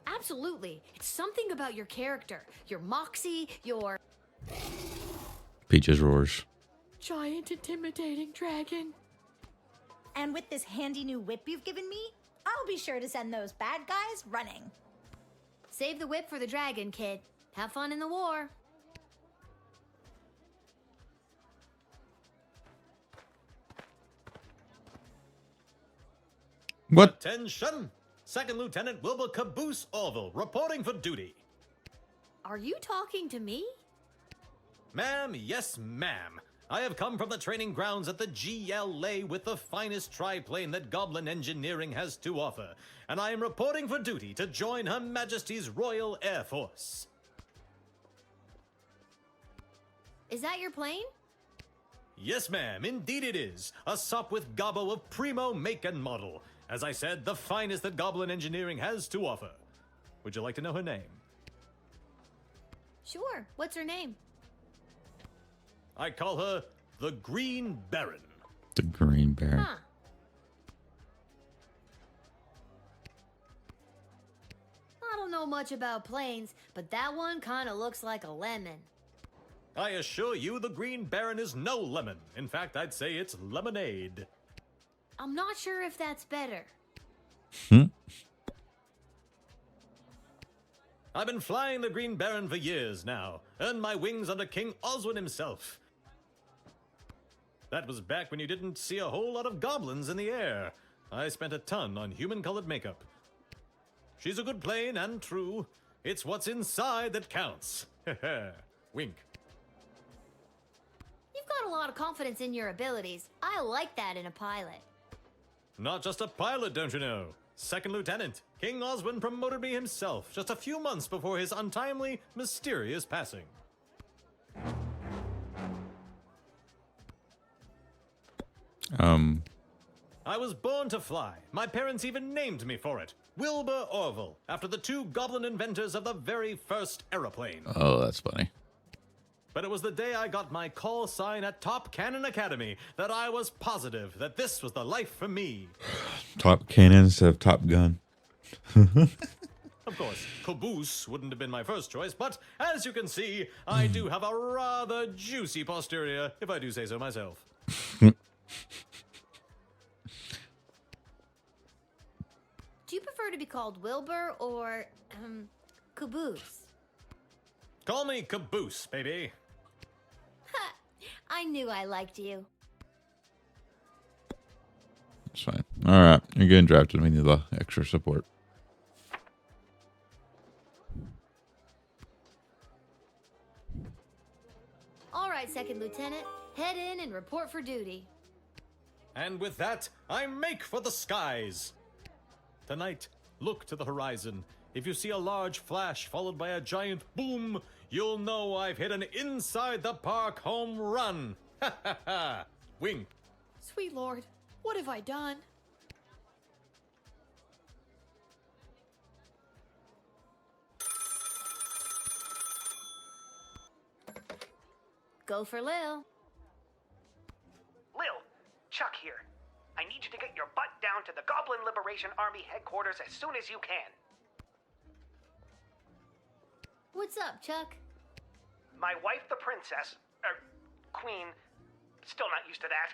Absolutely. It's something about your character, your moxie, your... Peaches roars. giant intimidating dragon. And with this handy new whip you've given me, I'll be sure to send those bad guys running. Save the whip for the dragon, kid. Have fun in the war. What? Attention! Second Lieutenant Wilbur Caboose Orville reporting for duty. Are you talking to me? Ma'am, yes, ma'am. I have come from the training grounds at the GLA with the finest triplane that Goblin Engineering has to offer, and I am reporting for duty to join Her Majesty's Royal Air Force. Is that your plane? Yes, ma'am, indeed it is. A sup with gobbo of primo make and model. As I said, the finest that Goblin Engineering has to offer. Would you like to know her name? Sure. What's her name? I call her the Green Baron. The Green Baron. Huh. I don't know much about planes, but that one kind of looks like a lemon. I assure you the Green Baron is no lemon. In fact, I'd say it's lemonade. I'm not sure if that's better. I've been flying the Green Baron for years now. Earned my wings under King Oswin himself. That was back when you didn't see a whole lot of goblins in the air. I spent a ton on human-colored makeup. She's a good plane and true. It's what's inside that counts. Wink. You've got a lot of confidence in your abilities. I like that in a pilot. Not just a pilot, don't you know? Second Lieutenant. King Oswin promoted me himself just a few months before his untimely, mysterious passing. I was born to fly. My parents even named me for it. Wilbur Orville, after the two goblin inventors of the very first aeroplane. Oh, that's funny. But it was the day I got my call sign at Top Cannon Academy that I was positive that this was the life for me. Top Cannon instead of Top Gun. Of course, caboose wouldn't have been my first choice, but as you can see, I do have a rather juicy posterior, if I do say so myself. Do you prefer to be called Wilbur or, Caboose? Call me Caboose, baby. Ha! I knew I liked you. That's fine. All right. You're getting drafted. We need the extra support. All right, Second Lieutenant. Head in and report for duty. And with that, I make for the skies. Tonight, look to the horizon. If you see a large flash followed by a giant boom, you'll know I've hit an inside the park home run. Ha ha ha. Wink. Sweet Lord, what have I done? Go for Lil. Lil, Chuck here. I need you to get your butt down to the Goblin Liberation Army headquarters as soon as you can. What's up, Chuck? My wife, the princess, queen, still not used to that.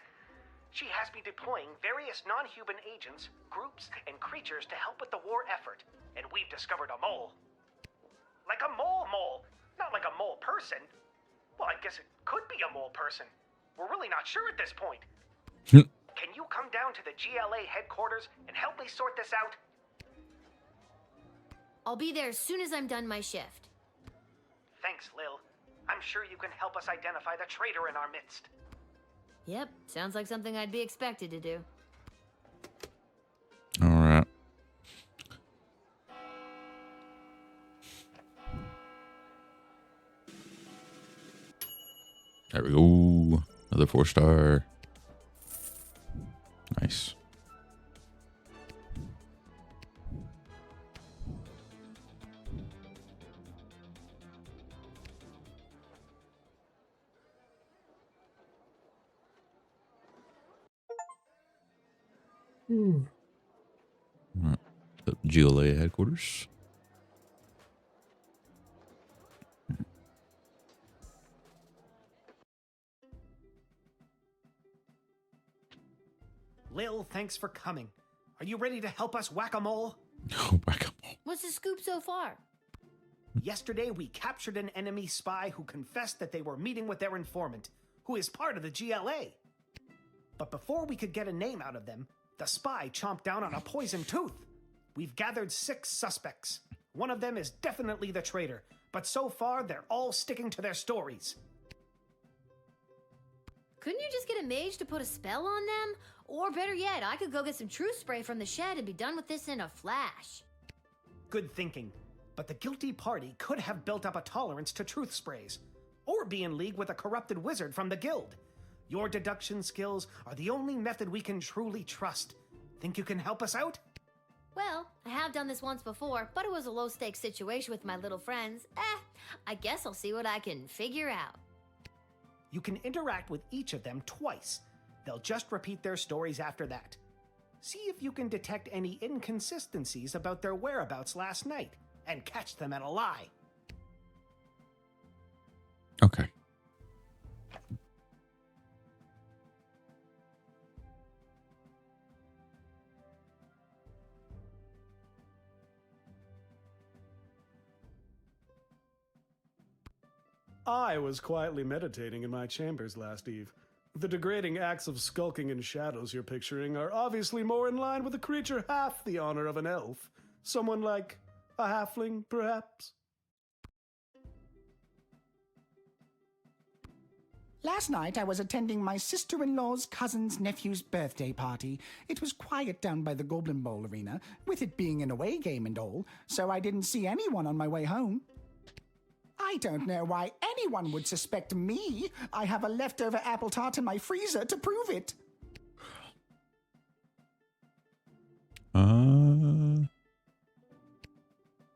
She has me deploying various non-human agents, groups, and creatures to help with the war effort. And we've discovered a mole. Like a mole. Not like a mole person. Well, I guess it could be a mole person. We're really not sure at this point. Can you come down to the GLA headquarters and help me sort this out? I'll be there as soon as I'm done my shift. Thanks, Lil. I'm sure you can help us identify the traitor in our midst. Yep, sounds like something I'd be expected to do. All right. There we go. Another 4-star. Nice. Right. The GLA headquarters. Lil, thanks for coming. Are you ready to help us whack-a-mole? What's the scoop so far? Yesterday, we captured an enemy spy who confessed that they were meeting with their informant, who is part of the GLA. But before we could get a name out of them, the spy chomped down on a poison tooth. We've gathered 6 suspects. One of them is definitely the traitor, but so far they're all sticking to their stories. Couldn't you just get a mage to put a spell on them? Or better yet, I could go get some truth spray from the shed and be done with this in a flash. Good thinking. But the guilty party could have built up a tolerance to truth sprays, or be in league with a corrupted wizard from the guild. Your deduction skills are the only method we can truly trust. Think you can help us out? Well, I have done this once before, but it was a low-stakes situation with my little friends. I guess I'll see what I can figure out. You can interact with each of them twice. They'll just repeat their stories after that. See if you can detect any inconsistencies about their whereabouts last night, and catch them at a lie. Okay. I was quietly meditating in my chambers last eve. The degrading acts of skulking in shadows you're picturing are obviously more in line with a creature half the honor of an elf. Someone like a halfling, perhaps? Last night I was attending my sister-in-law's cousin's nephew's birthday party. It was quiet down by the Goblin Bowl arena, with it being an away game and all, so I didn't see anyone on my way home. I don't know why anyone would suspect me. I have a leftover apple tart in my freezer to prove it.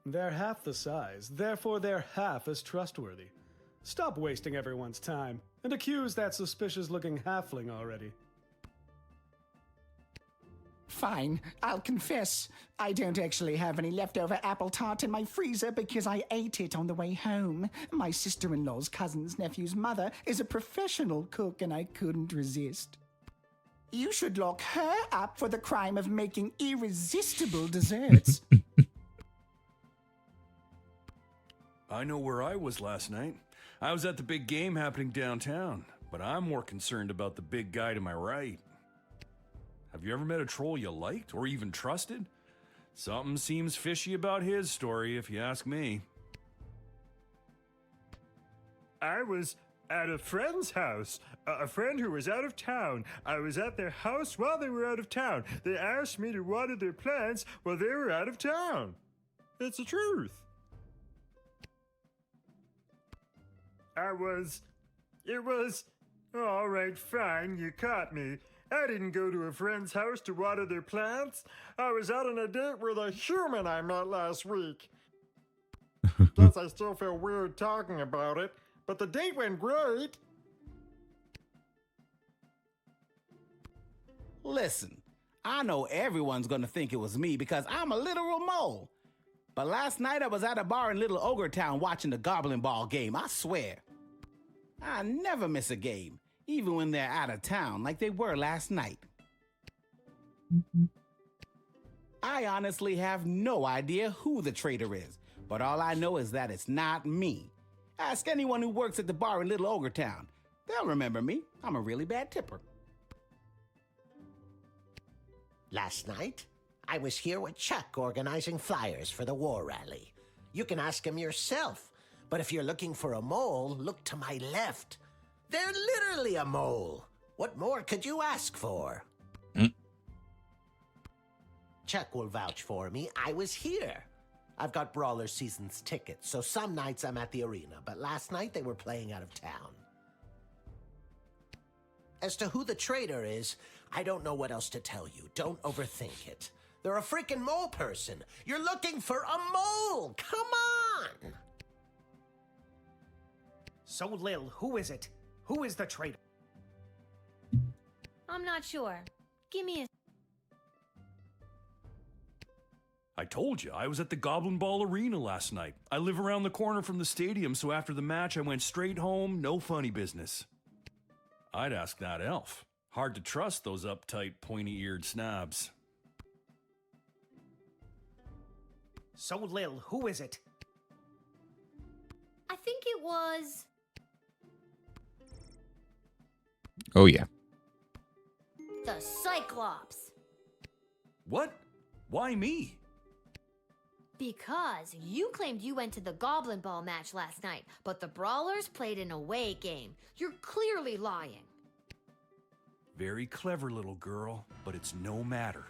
They're half the size, therefore they're half as trustworthy. Stop wasting everyone's time, and accuse that suspicious-looking halfling already. Fine, I'll confess. I don't actually have any leftover apple tart in my freezer because I ate it on the way home. My sister-in-law's cousin's nephew's mother is a professional cook and I couldn't resist. You should lock her up for the crime of making irresistible desserts. I know where I was last night. I was at the big game happening downtown, but I'm more concerned about the big guy to my right. Have you ever met a troll you liked or even trusted? Something seems fishy about his story, if you ask me. I was at a friend's house. A friend who was out of town. I was at their house while they were out of town. They asked me to water their plants while they were out of town. It's the truth. It was, all right, fine, you caught me. I didn't go to a friend's house to water their plants. I was out on a date with a human I met last week. Guess I still feel weird talking about it, but the date went great. Listen, I know everyone's gonna think it was me because I'm a literal mole. But last night I was at a bar in Little Ogre Town watching the Goblin Ball game, I swear. I never miss a game, even when they're out of town like they were last night. I honestly have no idea who the traitor is, but all I know is that it's not me. Ask anyone who works at the bar in Little Ogre Town. They'll remember me. I'm a really bad tipper. Last night, I was here with Chuck organizing flyers for the war rally. You can ask him yourself, but if you're looking for a mole, look to my left. They're literally a mole. What more could you ask for? Chuck will vouch for me. I was here. I've got Brawler Seasons tickets, so some nights I'm at the arena, but last night they were playing out of town. As to who the traitor is, I don't know what else to tell you. Don't overthink it. They're a freaking mole person. You're looking for a mole! Come on! So, Lil, who is it? Who is the traitor? I'm not sure. Give me a... I told you, I was at the Goblin Ball Arena last night. I live around the corner from the stadium, so after the match I went straight home, no funny business. I'd ask that elf. Hard to trust those uptight, pointy-eared snobs. So, Lil, who is it? I think it was... Oh, yeah. the Cyclops. What? Why me? Because you claimed you went to the Goblin Ball match last night, but the Brawlers played an away game. You're clearly lying. Very clever little girl, but it's no matter.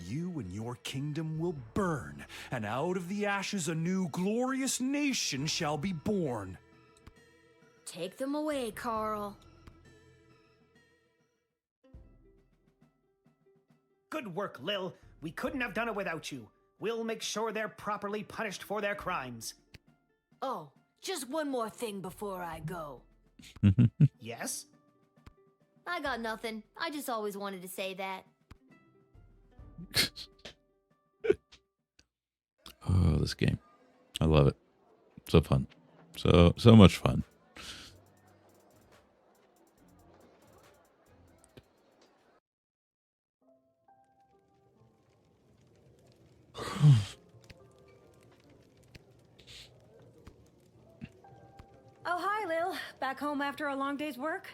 You and your kingdom will burn, and out of the ashes a new glorious nation shall be born. Take them away, Carl. Good work, Lil. We couldn't have done it without you. We'll make sure they're properly punished for their crimes. Oh, just one more thing before I go. Yes? I got nothing. I just always wanted to say that. Oh, this game. I love it. So fun. So much fun. Oh, hi, Lil. Back home after a long day's work?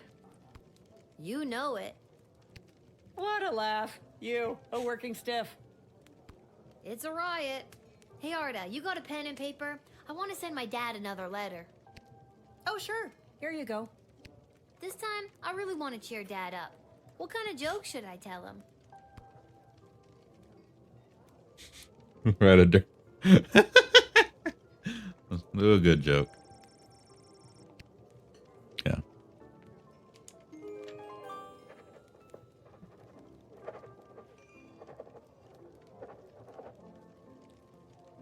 You know it. What a laugh. You, a working stiff. It's a riot. Hey, Arda, you got a pen and paper? I want to send my dad another letter. Oh, sure. Here you go. This time, I really want to cheer Dad up. What kind of joke should I tell him? Right under. Let's do a good joke. Yeah.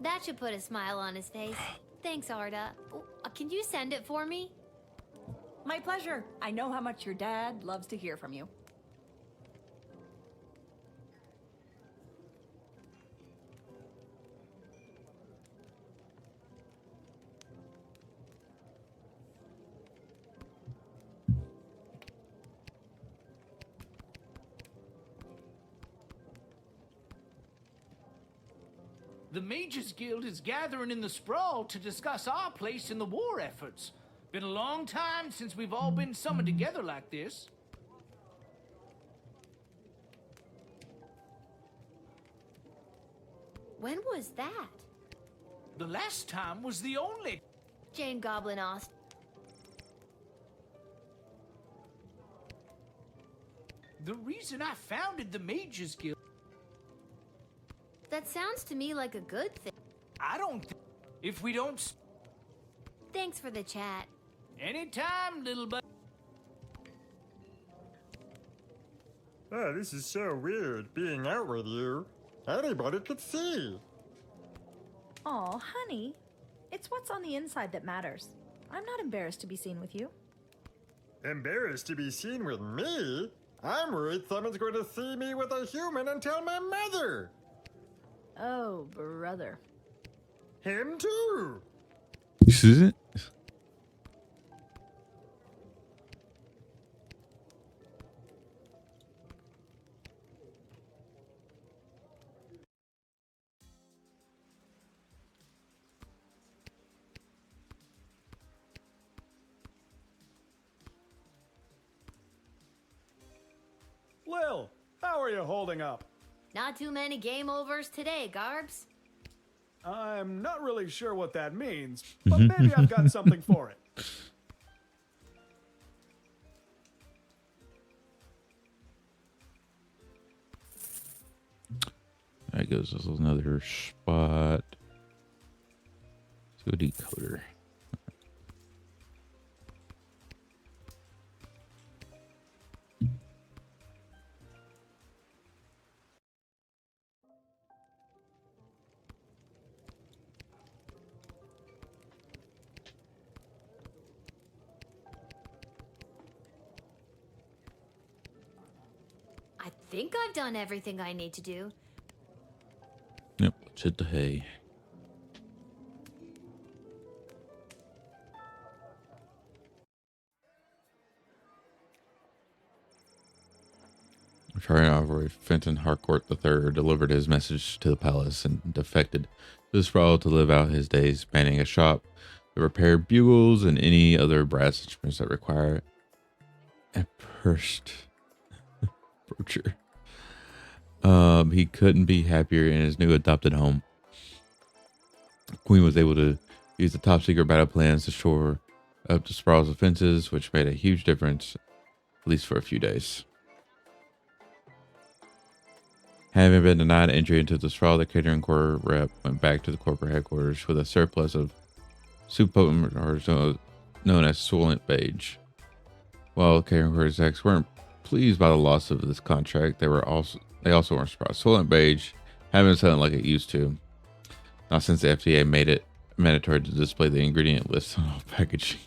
That should put a smile on his face. Thanks, Arda. Can you send it for me? My pleasure. I know how much your dad loves to hear from you. The Mages Guild is gathering in the Sprawl to discuss our place in the war efforts. Been a long time since we've all been summoned together like this. When was that? The last time was the only... Jane Goblin asked. The reason I founded the Mages Guild... That sounds to me like a good thing. I don't... If we don't... Thanks for the chat. Anytime, little buddy. Oh, this is so weird, being out with you. Anybody could see. Aw, honey. It's what's on the inside that matters. I'm not embarrassed to be seen with you. Embarrassed to be seen with me? I'm worried someone's going to see me with a human and tell my mother. Oh, brother. Him too. This is it. Lil, how are you holding up? Not too many game overs today, Garbs. I'm not really sure what that means, but maybe I've got something for it. That goes as another spot. To a decoder. I think I've done everything I need to do. Yep, let's hit the hay. Retiring Envoy Fenton Harcourt III delivered his message to the palace and defected to the Sprawl to live out his days manning a shop that repaired bugles and any other brass instruments that require a pursed broacher. He couldn't be happier in his new adopted home. Queen was able to use the top secret battle plans to shore up the Sprawl's defenses, which made a huge difference, at least for a few days. Having been denied entry into the sprawl, the catering corps rep went back to the corporate headquarters with a surplus of soup potent known as Swolent Beige. While catering corps execs weren't pleased by the loss of this contract, they also weren't surprised. Swolent Beige haven't been selling like it used to, not since the FDA made it mandatory to display the ingredient list on all packaging.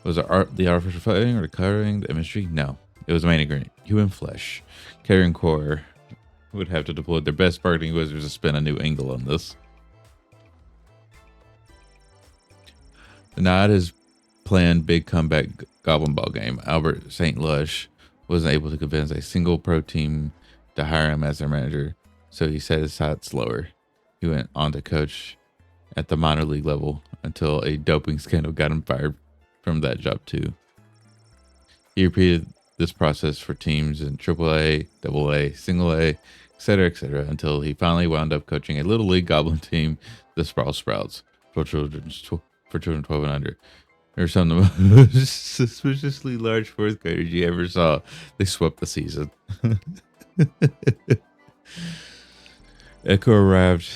Was it the artificial flavoring or the coloring, the chemistry? No. It was the main ingredient, human flesh. Catering Corps would have to deploy their best marketing wizards to spin a new angle on this. Denied his planned big comeback Goblin Ball game, Albert St. Lush wasn't able to convince a single pro team to hire him as their manager, so he set his sights lower. He went on to coach at the minor league level until a doping scandal got him fired from that job too. He repeated this process for teams in AAA, AA, Single A, etc., until he finally wound up coaching a little league goblin team, the Sprawl Sprouts, for children 12 and under. They're some of the most suspiciously large fourth graders you ever saw. They swept the season. Echo arrived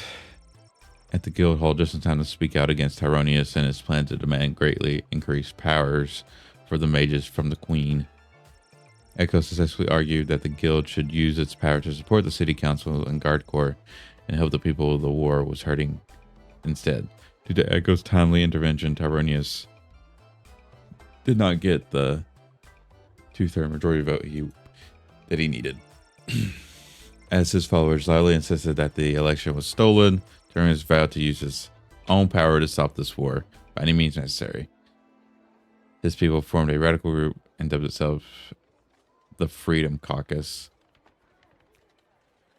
at the guild hall just in time to speak out against Tyronius and his plan to demand greatly increased powers for the mages from the queen. Echo successfully argued that the guild should use its power to support the city council and guard corps and help the people the war was hurting instead. Due to Echo's timely intervention, Tyronius did not get the 2/3 majority vote that he needed. As his followers loudly insisted that the election was stolen, Tyronius vowed to use his own power to stop this war by any means necessary. His people formed a radical group and dubbed itself the Freedom Caucus,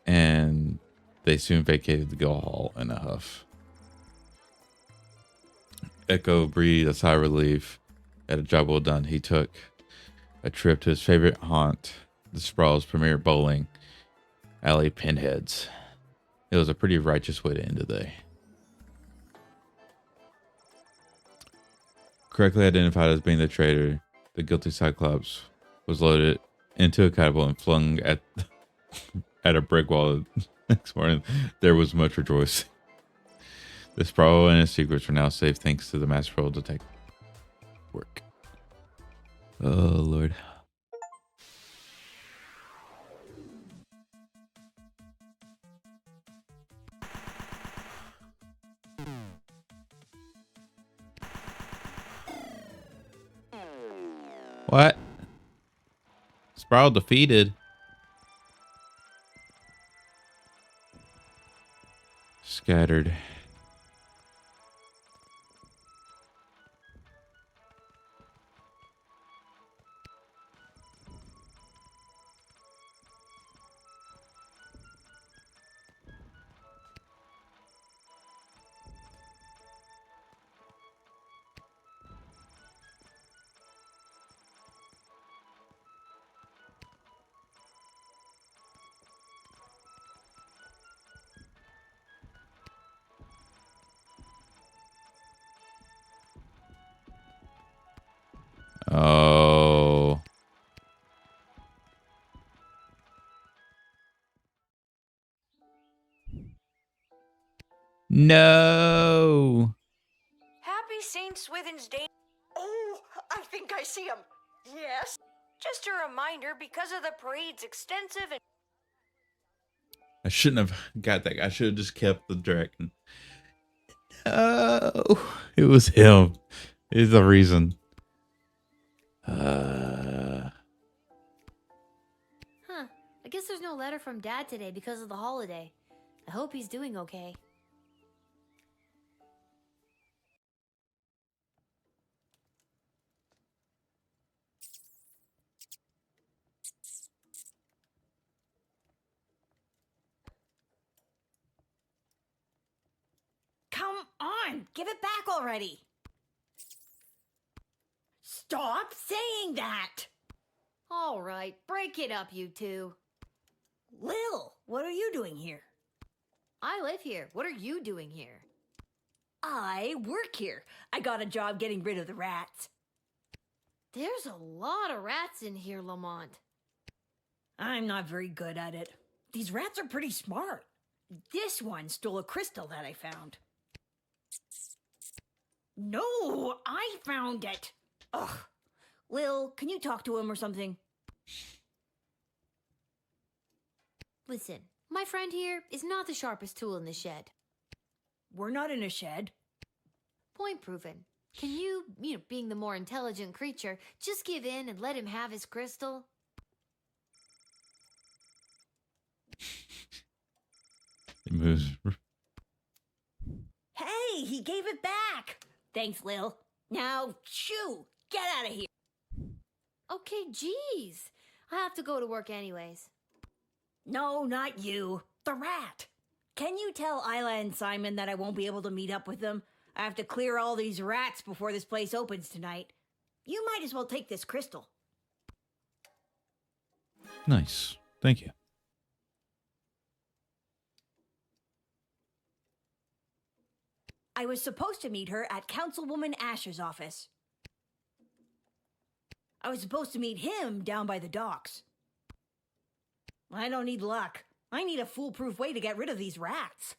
and they soon vacated the guild hall in a huff. Echo breathed a sigh of relief at a job well done. He took a trip to his favorite haunt, the Sprawl's premier bowling alley, Pinheads. It was a pretty righteous way to end the day. Correctly identified as being the traitor, the guilty Cyclops was loaded into a catapult and flung at a brick wall. Next morning, there was much rejoicing. The Sprawl and his secrets were now safe thanks to the Master Roll Detective work. Oh, Lord. What? Sprawl defeated. Scattered. Oh. No. Happy St. Swithin's Day. Oh, I think I see him. Yes. Just a reminder, because of the parade's extensive and... I shouldn't have got that. I should have just kept the dragon. No. It was him. It's the reason. Huh. I guess there's no letter from Dad today because of the holiday. I hope he's doing okay. Come on, give it back already. Stop saying that. All right, break it up, you two. Lil, what are you doing here? I live here. What are you doing here? I work here. I got a job getting rid of the rats. There's a lot of rats in here, Lamont. I'm not very good at it. These rats are pretty smart. This one stole a crystal that I found. No, I found it. Ugh. Lil, can you talk to him or something? Listen, my friend here is not the sharpest tool in the shed. We're not in a shed. Point proven. Can you, being the more intelligent creature, just give in and let him have his crystal? It moves. Hey, he gave it back. Thanks, Lil. Now, shoo, get out of here. Okay, geez. I have to go to work anyways. No, not you. The rat. Can you tell Isla and Simon that I won't be able to meet up with them? I have to clear all these rats before this place opens tonight. You might as well take this crystal. Nice. Thank you. I was supposed to meet her at Councilwoman Asher's office. I was supposed to meet him down by the docks. I don't need luck. I need a foolproof way to get rid of these rats.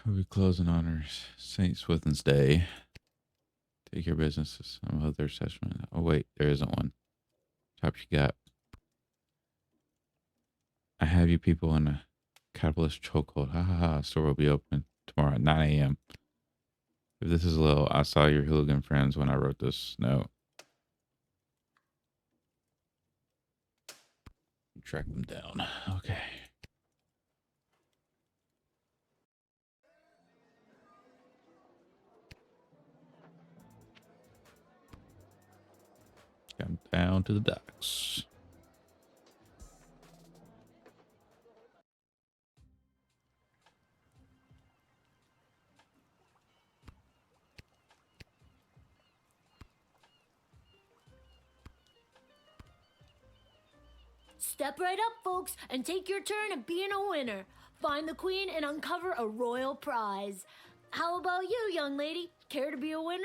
We'll be closing on our St. Swithin's Day. Take your business to some other assessment. Oh, wait, there isn't one. Top you got. I have you people in a capitalist chokehold. Ha ha ha. Store will be open tomorrow at 9 a.m. If this is a little, I saw your hooligan friends when I wrote this note. Track them down. Okay. Come down to the docks. Step right up, folks, and take your turn at being a winner. Find the queen and uncover a royal prize. How about you, young lady? Care to be a winner?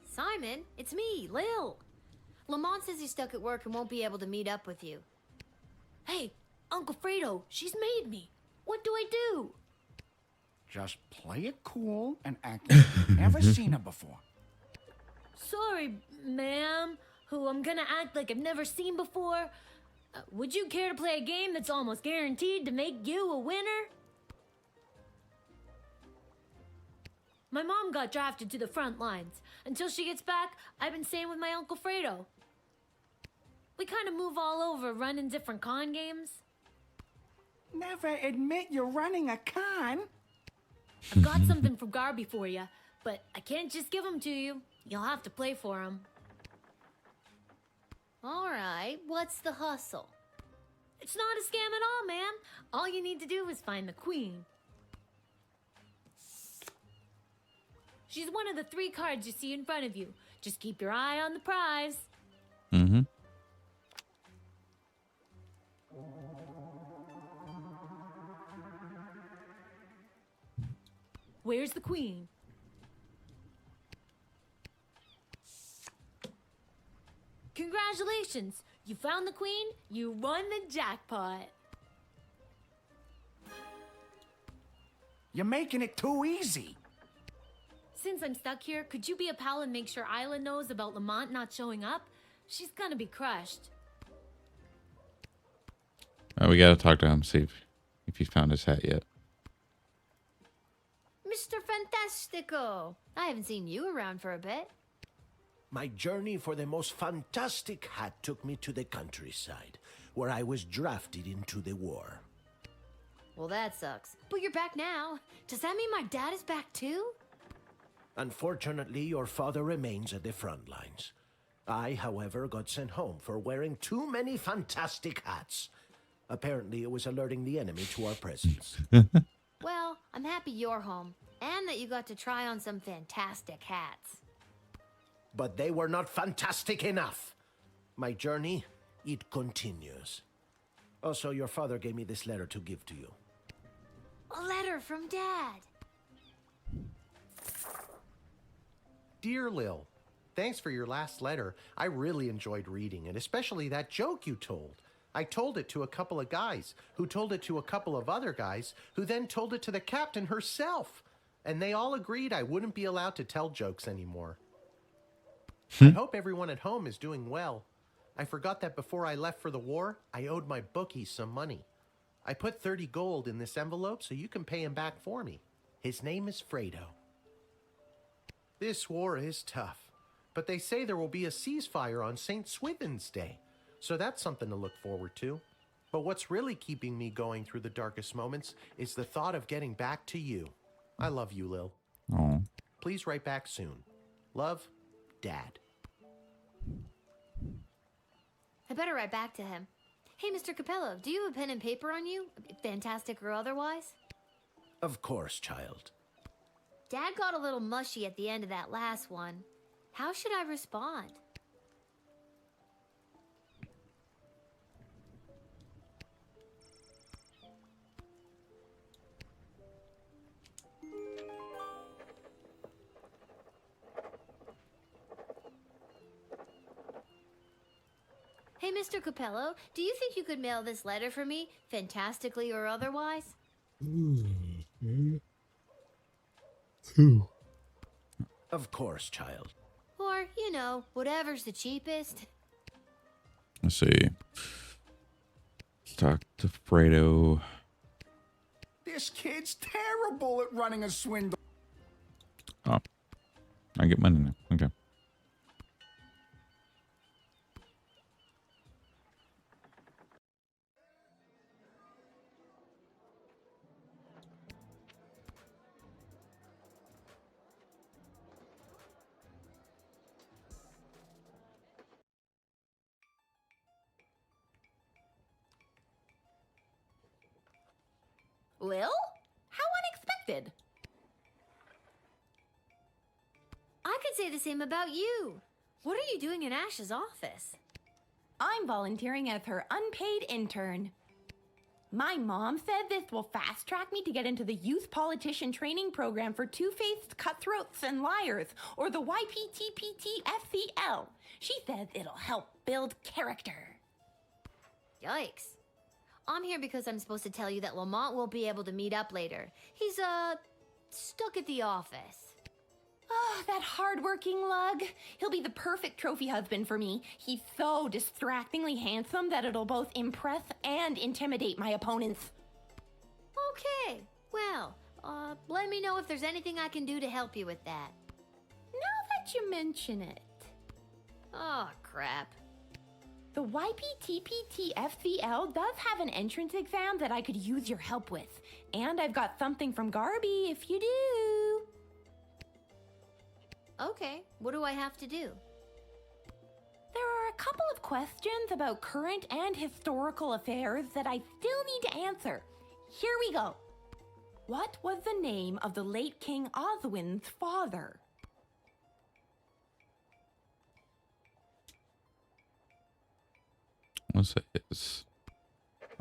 Simon, it's me, Lil. Lamont says he's stuck at work and won't be able to meet up with you. Hey, Uncle Fredo, she's made me. What do I do? Just play it cool and act like you've never seen her before. Sorry, ma'am, who I'm gonna act like I've never seen before. Would you care to play a game that's almost guaranteed to make you a winner? My mom got drafted to the front lines. Until she gets back, I've been staying with my Uncle Fredo. We kind of move all over, running different con games. Never admit you're running a con. I've got something from Garby for you, but I can't just give them to you. You'll have to play for them. All right, what's the hustle? It's not a scam at all, ma'am. All you need to do is find the queen. She's one of the 3 cards you see in front of you. Just keep your eye on the prize. Mm-hmm. Where's the queen? Congratulations! You found the queen, you won the jackpot. You're making it too easy. Since I'm stuck here, could you be a pal and make sure Isla knows about Lamont not showing up? She's gonna be crushed. We gotta talk to him, see if he found his hat yet. Mr. Fantastico! I haven't seen you around for a bit. My journey for the most fantastic hat took me to the countryside, where I was drafted into the war. Well, that sucks. But you're back now. Does that mean my dad is back too? Unfortunately, your father remains at the front lines. I, however, got sent home for wearing too many fantastic hats. Apparently, it was alerting the enemy to our presence. Well, I'm happy you're home, and that you got to try on some fantastic hats. But they were not fantastic enough. My journey, it continues. Also, your father gave me this letter to give to you. A letter from Dad. Dear Lil, thanks for your last letter. I really enjoyed reading it, especially that joke you told. I told it to a couple of guys, who told it to a couple of other guys, who then told it to the captain herself. And they all agreed I wouldn't be allowed to tell jokes anymore. I hope everyone at home is doing well. I forgot that before I left for the war, I owed my bookie some money. I put 30 gold in this envelope so you can pay him back for me. His name is Fredo. This war is tough, but they say there will be a ceasefire on St. Swithin's Day, so that's something to look forward to. But what's really keeping me going through the darkest moments is the thought of getting back to you. I love you, Lil. Oh. Please write back soon. Love, Dad. I better write back to him. Hey, Mr. Capello, do you have a pen and paper on you? Fantastic or otherwise? Of course, child. Dad got a little mushy at the end of that last one. How should I respond? Hey, Mr. Capello, do you think you could mail this letter for me, fantastically or otherwise? Of course, child. Or, you know, whatever's the cheapest. Let's see. Let's talk to Fredo. This kid's terrible at running a swindle. Oh. I get money now. Okay. Lil? How unexpected. I could say the same about you. What are you doing in Ash's office? I'm volunteering as her unpaid intern. My mom said this will fast track me to get into the youth politician training program for two-faced cutthroats and liars, or the YPTPTFCL. She says it'll help build character. Yikes. I'm here because I'm supposed to tell you that Lamont won't be able to meet up later. He's, stuck at the office. Ah, that hard-working lug. He'll be the perfect trophy husband for me. He's so distractingly handsome that it'll both impress and intimidate my opponents. Okay, well, let me know if there's anything I can do to help you with that. Now that you mention it. Oh, crap. The YPTPTFCL does have an entrance exam that I could use your help with. And I've got something from Garby if you do. Okay, what do I have to do? There are a couple of questions about current and historical affairs that I still need to answer. Here we go. What was the name of the late King Oswin's father? What's his?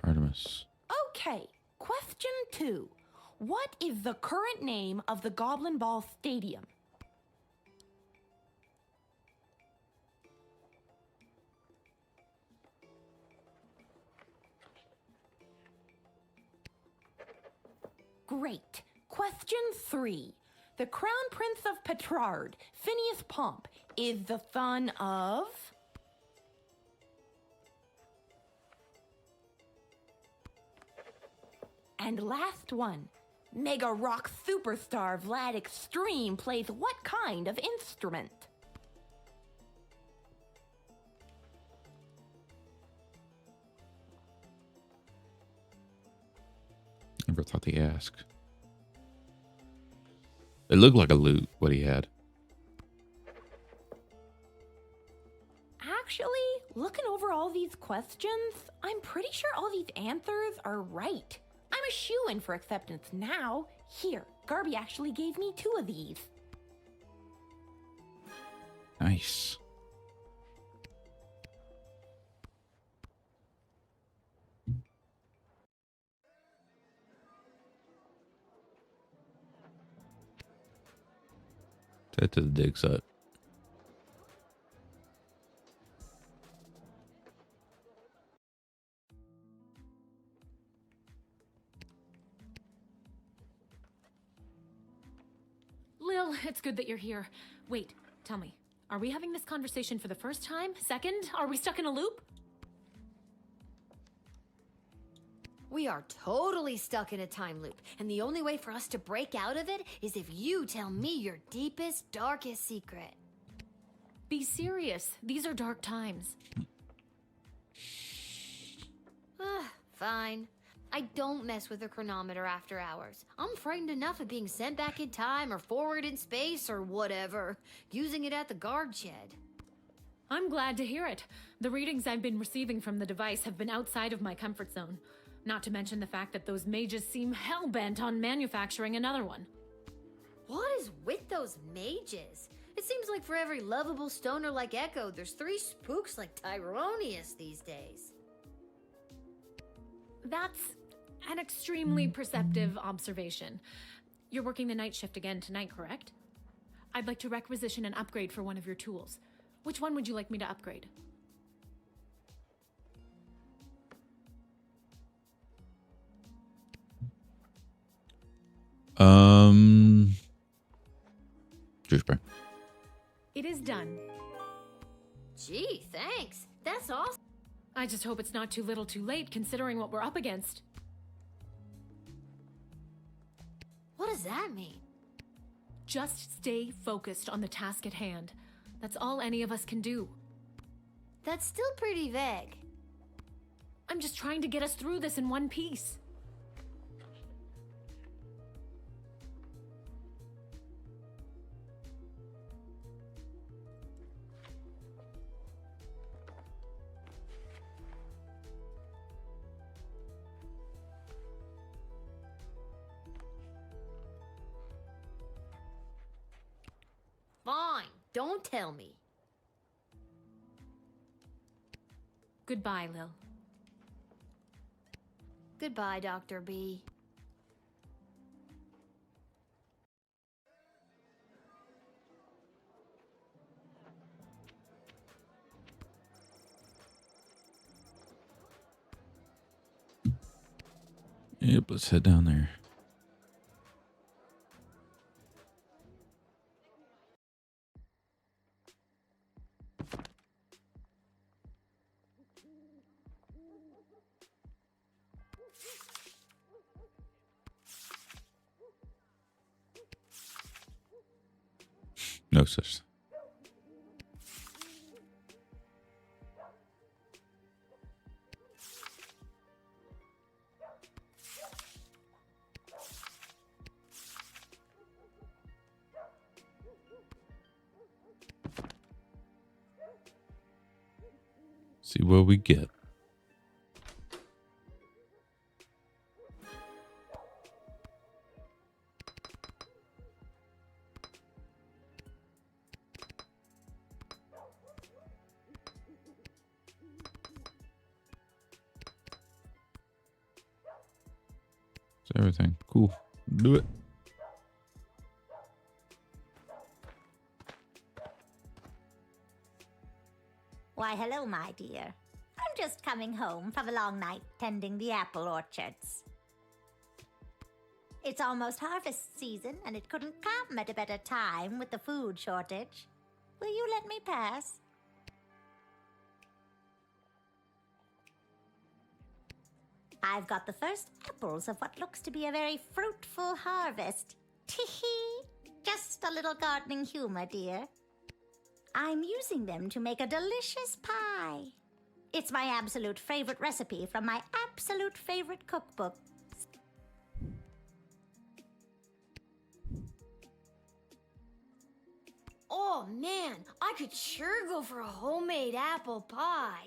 Artemis. Okay, question 2. What is the current name of the Goblin Ball Stadium? Great. Question 3. The Crown Prince of Petrard, Phineas Pomp, is the son of... And last one. Mega rock superstar Vlad Extreme plays what kind of instrument? Never thought they asked. It looked like a lute, what he had. Actually, looking over all these questions, I'm pretty sure all these answers are right. I'm a shoo-in for acceptance now. Here, Garby actually gave me 2 of these. Nice. Head to the dig site. Lil, it's good that you're here. Wait, tell me, are we having this conversation for the first time? Second? Are we stuck in a loop? We are totally stuck in a time loop, and the only way for us to break out of it is if you tell me your deepest, darkest secret. Be serious. These are dark times. Fine. I don't mess with a chronometer after hours. I'm frightened enough of being sent back in time or forward in space or whatever, using it at the guard shed. I'm glad to hear it. The readings I've been receiving from the device have been outside of my comfort zone. Not to mention the fact that those mages seem hell-bent on manufacturing another one. What is with those mages? It seems like for every lovable stoner like Echo, there's 3 spooks like Tyronius these days. That's an extremely perceptive observation. You're working the night shift again tonight, correct? I'd like to requisition an upgrade for one of your tools. Which one would you like me to upgrade? Juice spray. It is done. Gee, thanks. That's awesome. I just hope it's not too little too late considering what we're up against. What does that mean? Just stay focused on the task at hand. That's all any of us can do. That's still pretty vague. I'm just trying to get us through this in one piece. Fine, don't tell me. Goodbye, Lil. Goodbye, Dr. B. Yep, let's head down there. No such. See what we get. Everything cool. Do it. Why, hello, my dear. I'm just coming home from a long night tending the apple orchards. It's almost harvest season, and it couldn't come at a better time with the food shortage. Will you let me pass? I've got the first apples of what looks to be a very fruitful harvest. Tee-hee! Just a little gardening humor, dear. I'm using them to make a delicious pie. It's my absolute favorite recipe from my absolute favorite cookbook. Oh man, I could sure go for a homemade apple pie.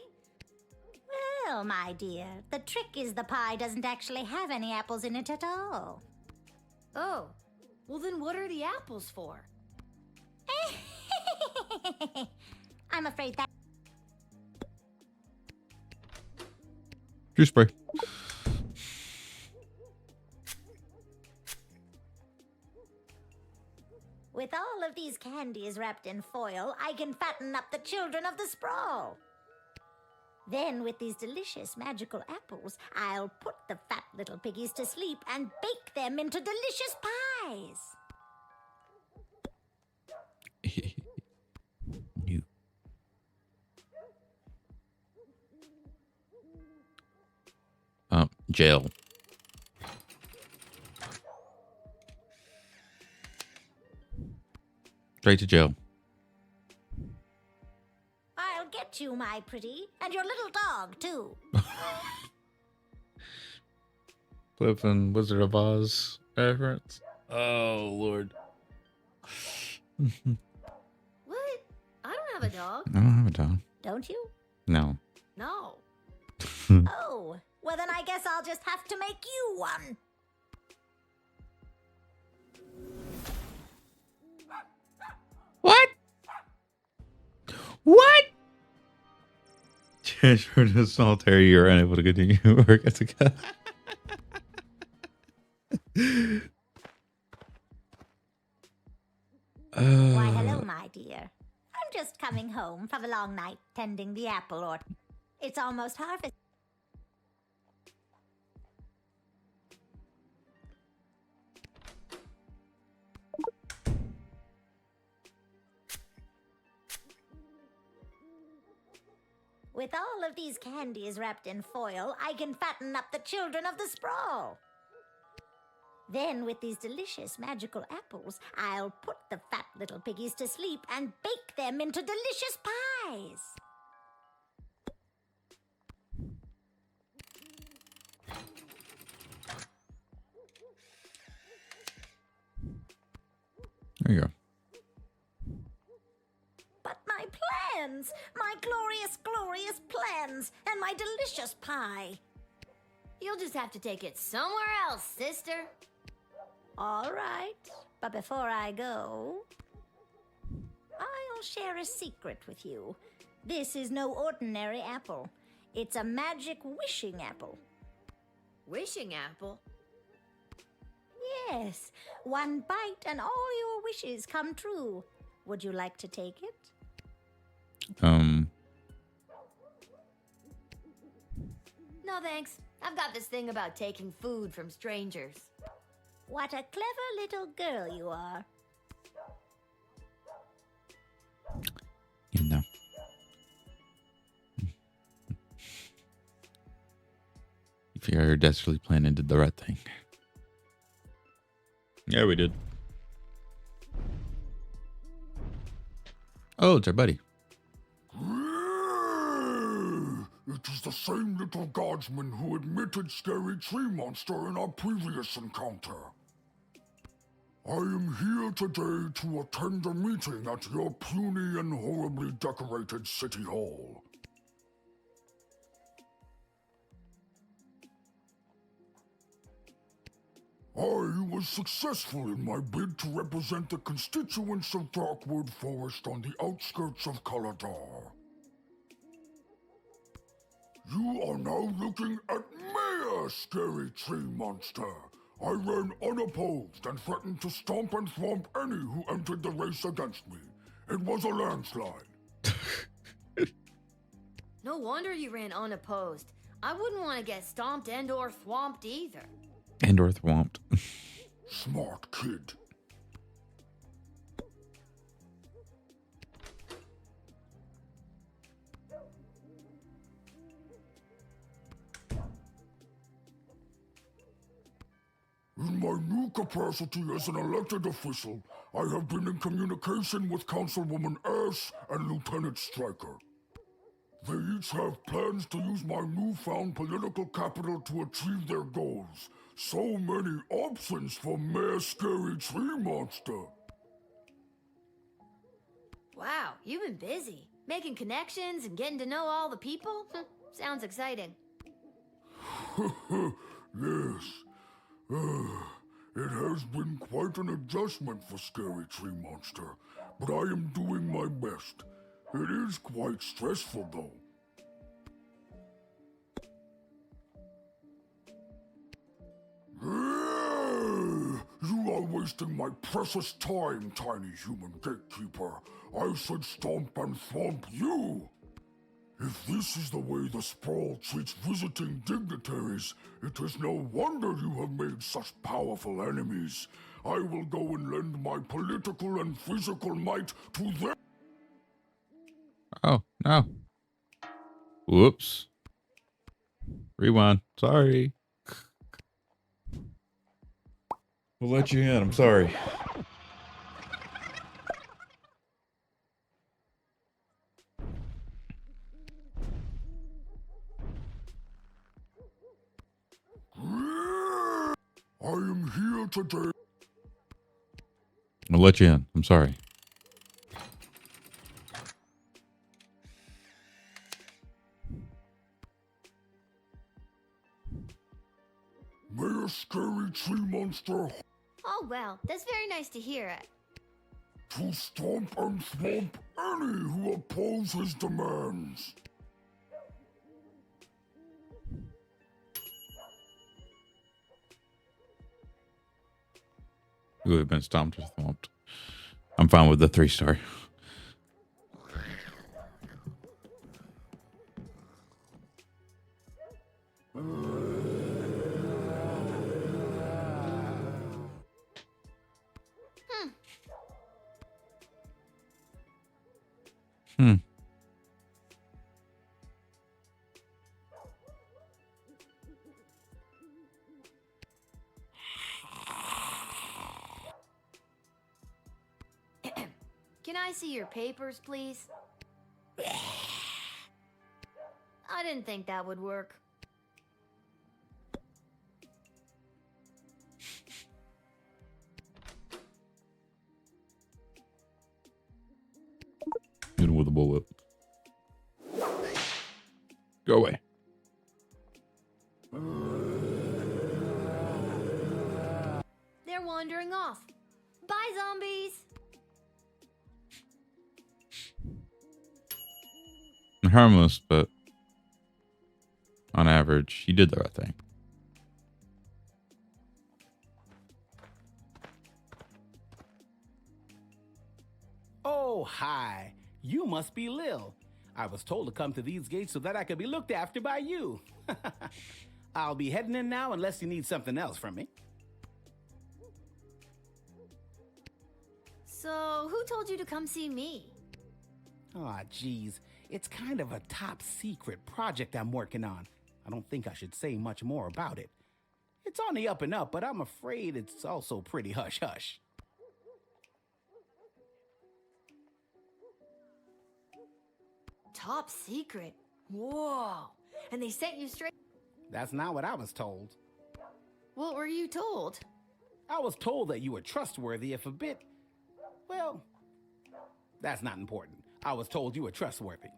Well, my dear, the trick is the pie doesn't actually have any apples in it at all. Oh, well then what are the apples for? I'm afraid that... Juice spray. With all of the these candies wrapped in foil, I can fatten up the children of the sprawl. Then, with these delicious magical apples, I'll put the fat little piggies to sleep and bake them into delicious pies. Jail. Straight to jail. I'll get you, my pretty, and your little dog, too. Flippin' Wizard of Oz reference. Oh, Lord. What? I don't have a dog. I don't have a dog. Don't you? No. No. Oh, well then I guess I'll just have to make you one. What? What? Transferred to a small terrier, you're unable to continue work as a cat. Why, hello, my dear. I'm just coming home from a long night tending the apple orchard. It's almost harvest. With all of these candies wrapped in foil, I can fatten up the children of the sprawl. Then, with these delicious magical apples, I'll put the fat little piggies to sleep and bake them into delicious pies. There you go. But my plans! My glorious, glorious plans! And my delicious pie! You'll just have to take it somewhere else, sister. All right, but before I go, I'll share a secret with you. This is no ordinary apple. It's a magic wishing apple. Wishing apple? Yes, one bite and all your wishes come true. Would you like to take it? No thanks. I've got this thing about taking food from strangers. What a clever little girl you are. You know. If you're desperately planning to do the right thing. Yeah, we did. Oh, it's our buddy. It is the same little Guardsman who admitted Scary Tree Monster in our previous encounter. I am here today to attend a meeting at your puny and horribly decorated city hall. I was successful in my bid to represent the constituents of Darkwood Forest on the outskirts of Caladar. You are now looking at me, Scary Tree Monster. I ran unopposed and threatened to stomp and thwomp any who entered the race against me. It was a landslide. No wonder you ran unopposed. I wouldn't want to get stomped and or thwomped either. And or thwomped. Smart kid. In my new capacity as an elected official, I have been in communication with Councilwoman Ash and Lieutenant Stryker. They each have plans to use my newfound political capital to achieve their goals. So many options for Mayor Scary Tree Monster. Wow, you've been busy. Making connections and getting to know all the people? Sounds exciting. Yes. It has been quite an adjustment for Scary Tree Monster, but I am doing my best. It is quite stressful, though. You always wasting my precious time, tiny human gatekeeper. I should stomp and thwomp you. If this is the way the sprawl treats visiting dignitaries, it is no wonder you have made such powerful enemies. I will go and lend my political and physical might to them. Oh, no. Whoops. Rewind. Sorry. We'll let you in. I'm sorry. I am here today. I'll let you in. I'm sorry. May a scary tree monster Oh, well, that's very nice to hear it. to stomp and thwomp any who oppose his demands. Who have been stomped or thumped. I'm fine with the 3-star. Hmm. Can I see your papers, please? I didn't think that would work. Hit him with a bullet. Go away. They're wandering off. Bye, zombies! They're harmless, but on average, you did the right thing. Oh, hi. You must be Lil. I was told to come to these gates so that I could be looked after by you. I'll be heading in now unless you need something else from me. So, who told you to come see me? Aw, geez. It's kind of a top secret project I'm working on. I don't think I should say much more about it. It's on the up and up, but I'm afraid it's also pretty hush-hush. Top secret? Whoa. And they sent you straight... That's not what I was told. What were you told? I was told that you were trustworthy if a bit... Well, that's not important. I was told you were trustworthy.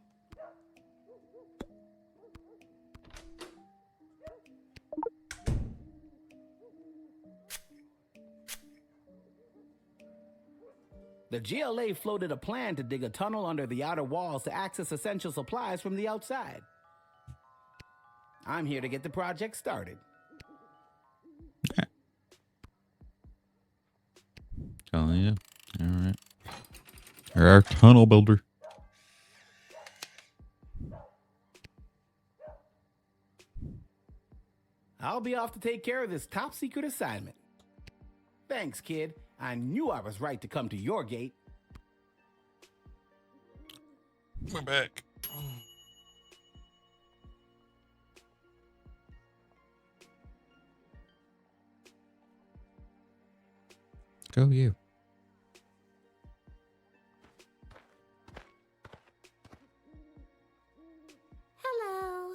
The GLA floated a plan to dig a tunnel under the outer walls to access essential supplies from the outside. I'm here to get the project started. Telling you. All right. You're our tunnel builder. I'll be off to take care of this top secret assignment. Thanks, kid. I knew I was right to come to your gate. My back. Go you. Hello.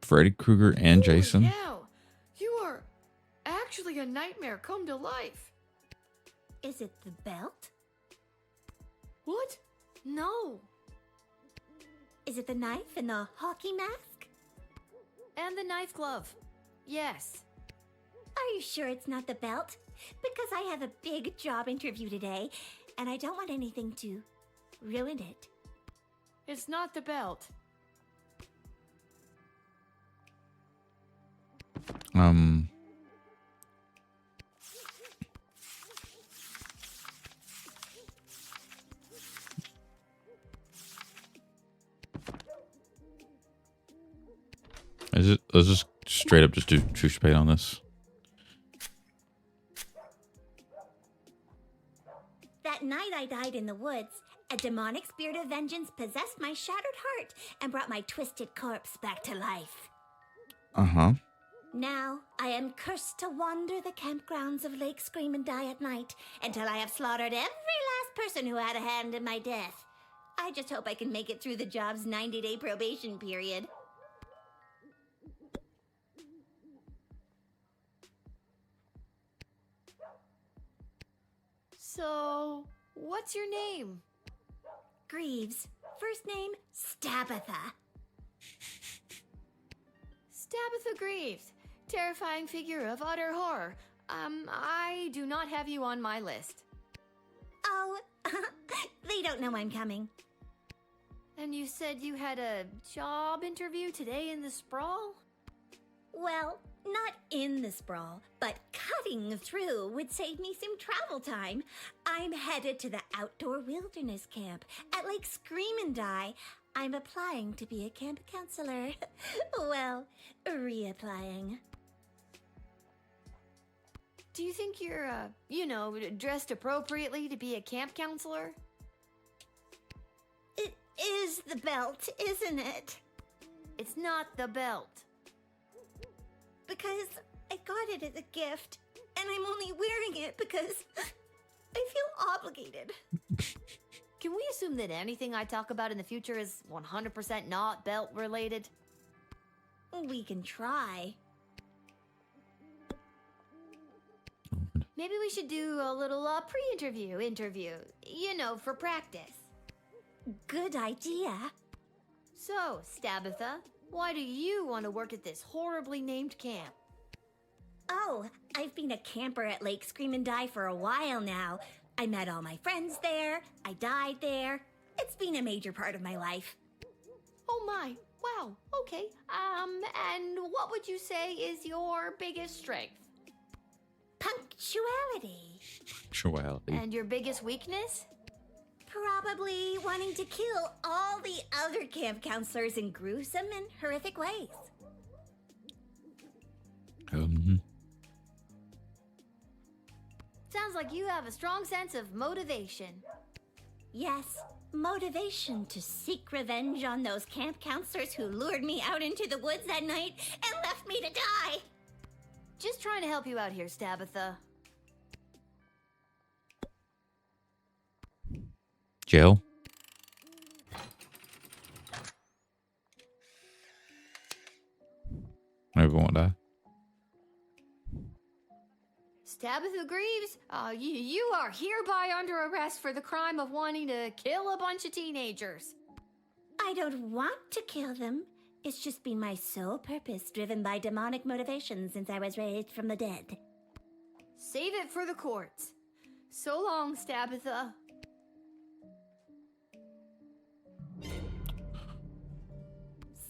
Freddy Krueger and Jason. Hell, you are actually a nightmare come to life. Is it the belt? What? No. Is it the knife and the hockey mask? And the knife glove. Yes. Are you sure it's not the belt? Because I have a big job interview today, and I don't want anything to ruin it. It's not the belt. let's just straight up just do truce paint on this. That night I died in the woods, a demonic spirit of vengeance possessed my shattered heart and brought my twisted corpse back to life. Uh-huh. Now I am cursed to wander the campgrounds of Lake Scream and Die at night until I have slaughtered every last person who had a hand in my death. I just hope I can make it through the job's 90-day probation period. So, what's your name? Greaves. First name, Stabitha. Stabitha Greaves. Terrifying figure of utter horror. I do not have you on my list. Oh, they don't know I'm coming. And you said you had a job interview today in the sprawl? Well, not in the sprawl, but cutting through would save me some travel time. I'm headed to the outdoor wilderness camp at Lake Scream and Die. I'm applying to be a camp counselor. Well, reapplying. Do you think you're, dressed appropriately to be a camp counselor? It is the belt, isn't it? It's not the belt. Because I got it as a gift, and I'm only wearing it because I feel obligated. Can we assume that anything I talk about in the future is 100% not belt related? We can try. Maybe we should do a little pre-interview interview, for practice. Good idea. So, Stabitha, why do you want to work at this horribly named camp? Oh, I've been a camper at Lake Scream and Die for a while now. I met all my friends there. I died there. It's been a major part of my life. Oh my, wow, okay. And what would you say is your biggest strength? Punctuality. Punctuality. And your biggest weakness? Probably wanting to kill all the other camp counselors in gruesome and horrific ways. Sounds like you have a strong sense of motivation. Yes, motivation to seek revenge on those camp counselors who lured me out into the woods that night and left me to die. Just trying to help you out here, Stabitha. Jail. Everyone won't die. Stabitha Greaves, you are hereby under arrest for the crime of wanting to kill a bunch of teenagers. I don't want to kill them. It's just been my sole purpose, driven by demonic motivation since I was raised from the dead. Save it for the courts. So long, Stabitha.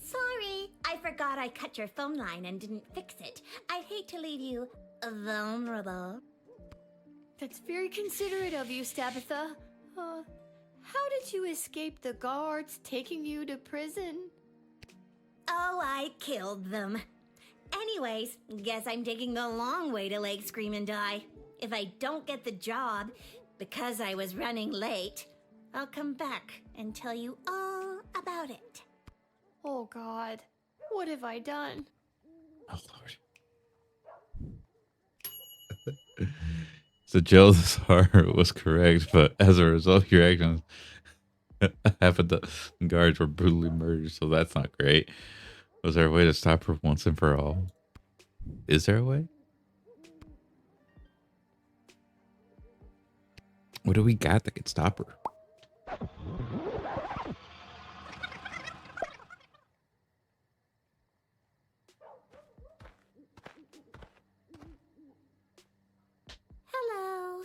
Sorry, I forgot I cut your phone line and didn't fix it. I'd hate to leave you vulnerable. That's very considerate of you, Stabitha. How did you escape the guards taking you to prison? Oh, I killed them. Anyways, guess I'm taking the long way to Lake Scream and Die. If I don't get the job, because I was running late, I'll come back and tell you all about it. Oh, God. What have I done? Oh, Lord. So Joe the Tsar was correct, but as a result of your actions, half of the guards were brutally murdered, so that's not great. Was there a way to stop her once and for all? Is there a way? What do we got that could stop her? Hello.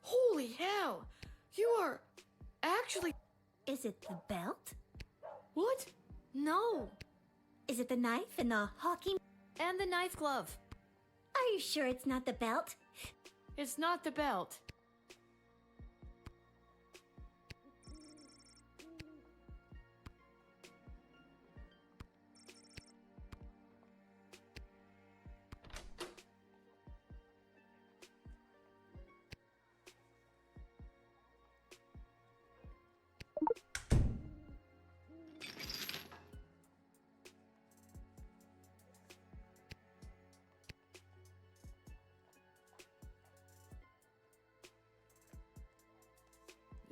Holy hell! You are actually... Is it the belt? What? No. Is it the knife and the hockey? And the knife glove. Are you sure it's not the belt? It's not the belt.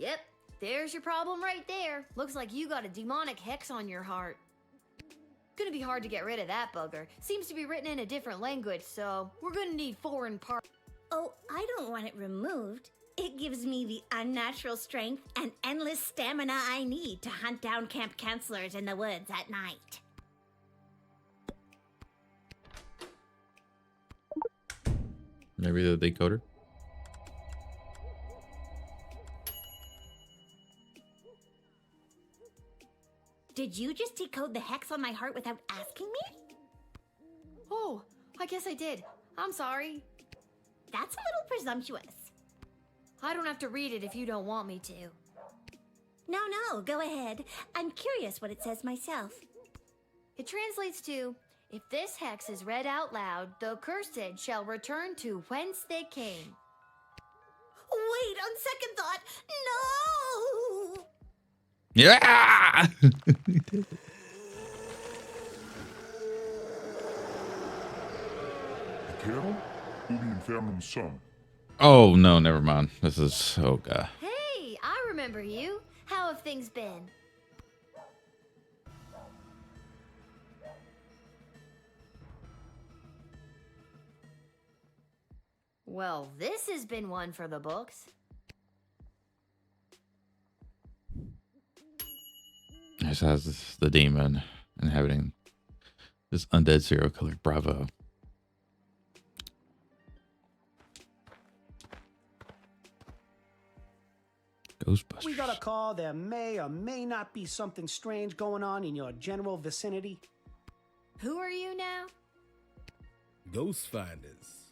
Yep, there's your problem right there. Looks like you got a demonic hex on your heart. Gonna be hard to get rid of that bugger. Seems to be written in a different language, so we're gonna need foreign parts. Oh, I don't want it removed. It gives me the unnatural strength and endless stamina I need to hunt down camp counselors in the woods at night. Maybe the decoder. Did you just decode the hex on my heart without asking me? Oh, I guess I did. I'm sorry. That's a little presumptuous. I don't have to read it if you don't want me to. No, go ahead. I'm curious what it says myself. It translates to, if this hex is read out loud, the cursed shall return to whence they came. Wait, on second thought, no! Yeah. Carol? Booty and Family Son. Oh no, never mind. This is god. Hey, I remember you. How have things been? Well, this has been one for the books. This has the demon inhabiting this undead serial killer. Bravo. Ghostbusters. We got a call. There may or may not be something strange going on in your general vicinity. Who are you now? Ghost Finders.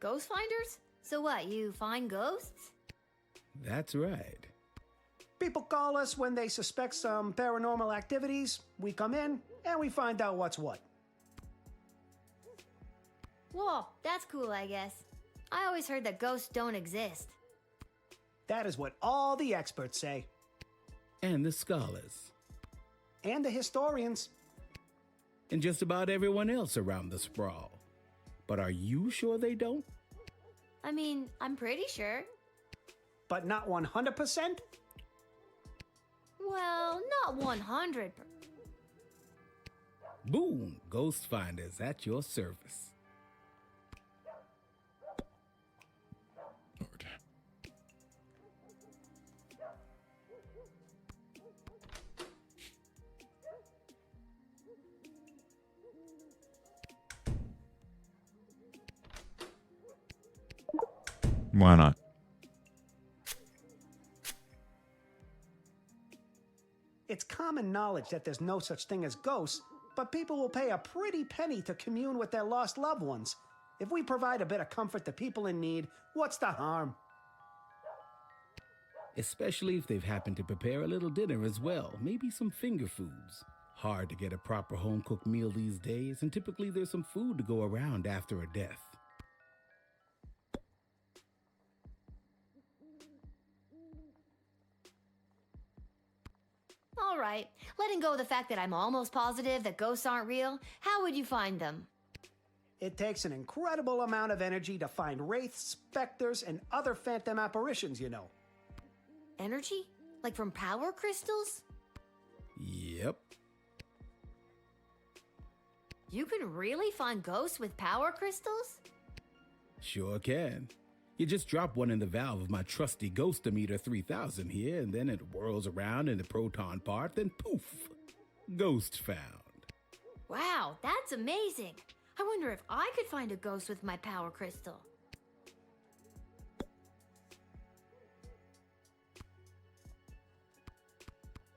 Ghost finders? So what, you find ghosts? That's right. People call us when they suspect some paranormal activities. We come in and we find out what's what. Whoa, that's cool, I guess. I always heard that ghosts don't exist. That is what all the experts say. And the scholars. And the historians. And just about everyone else around the sprawl. But are you sure they don't? I mean, I'm pretty sure. But not 100%? Well, not 100%. Boom! Ghost Finders at your service. Why not? It's common knowledge that there's no such thing as ghosts, but people will pay a pretty penny to commune with their lost loved ones. If we provide a bit of comfort to people in need, what's the harm? Especially if they've happened to prepare a little dinner as well. Maybe some finger foods. Hard to get a proper home-cooked meal these days, and typically there's some food to go around after a death. All right, letting go of the fact that I'm almost positive that ghosts aren't real, how would you find them? It takes an incredible amount of energy to find wraiths, specters, and other phantom apparitions, you know. Energy? Like from power crystals? Yep. You can really find ghosts with power crystals? Sure can. You just drop one in the valve of my trusty Ghostometer 3000 here, and then it whirls around in the proton part, then poof! Ghost found. Wow, that's amazing. I wonder if I could find a ghost with my power crystal.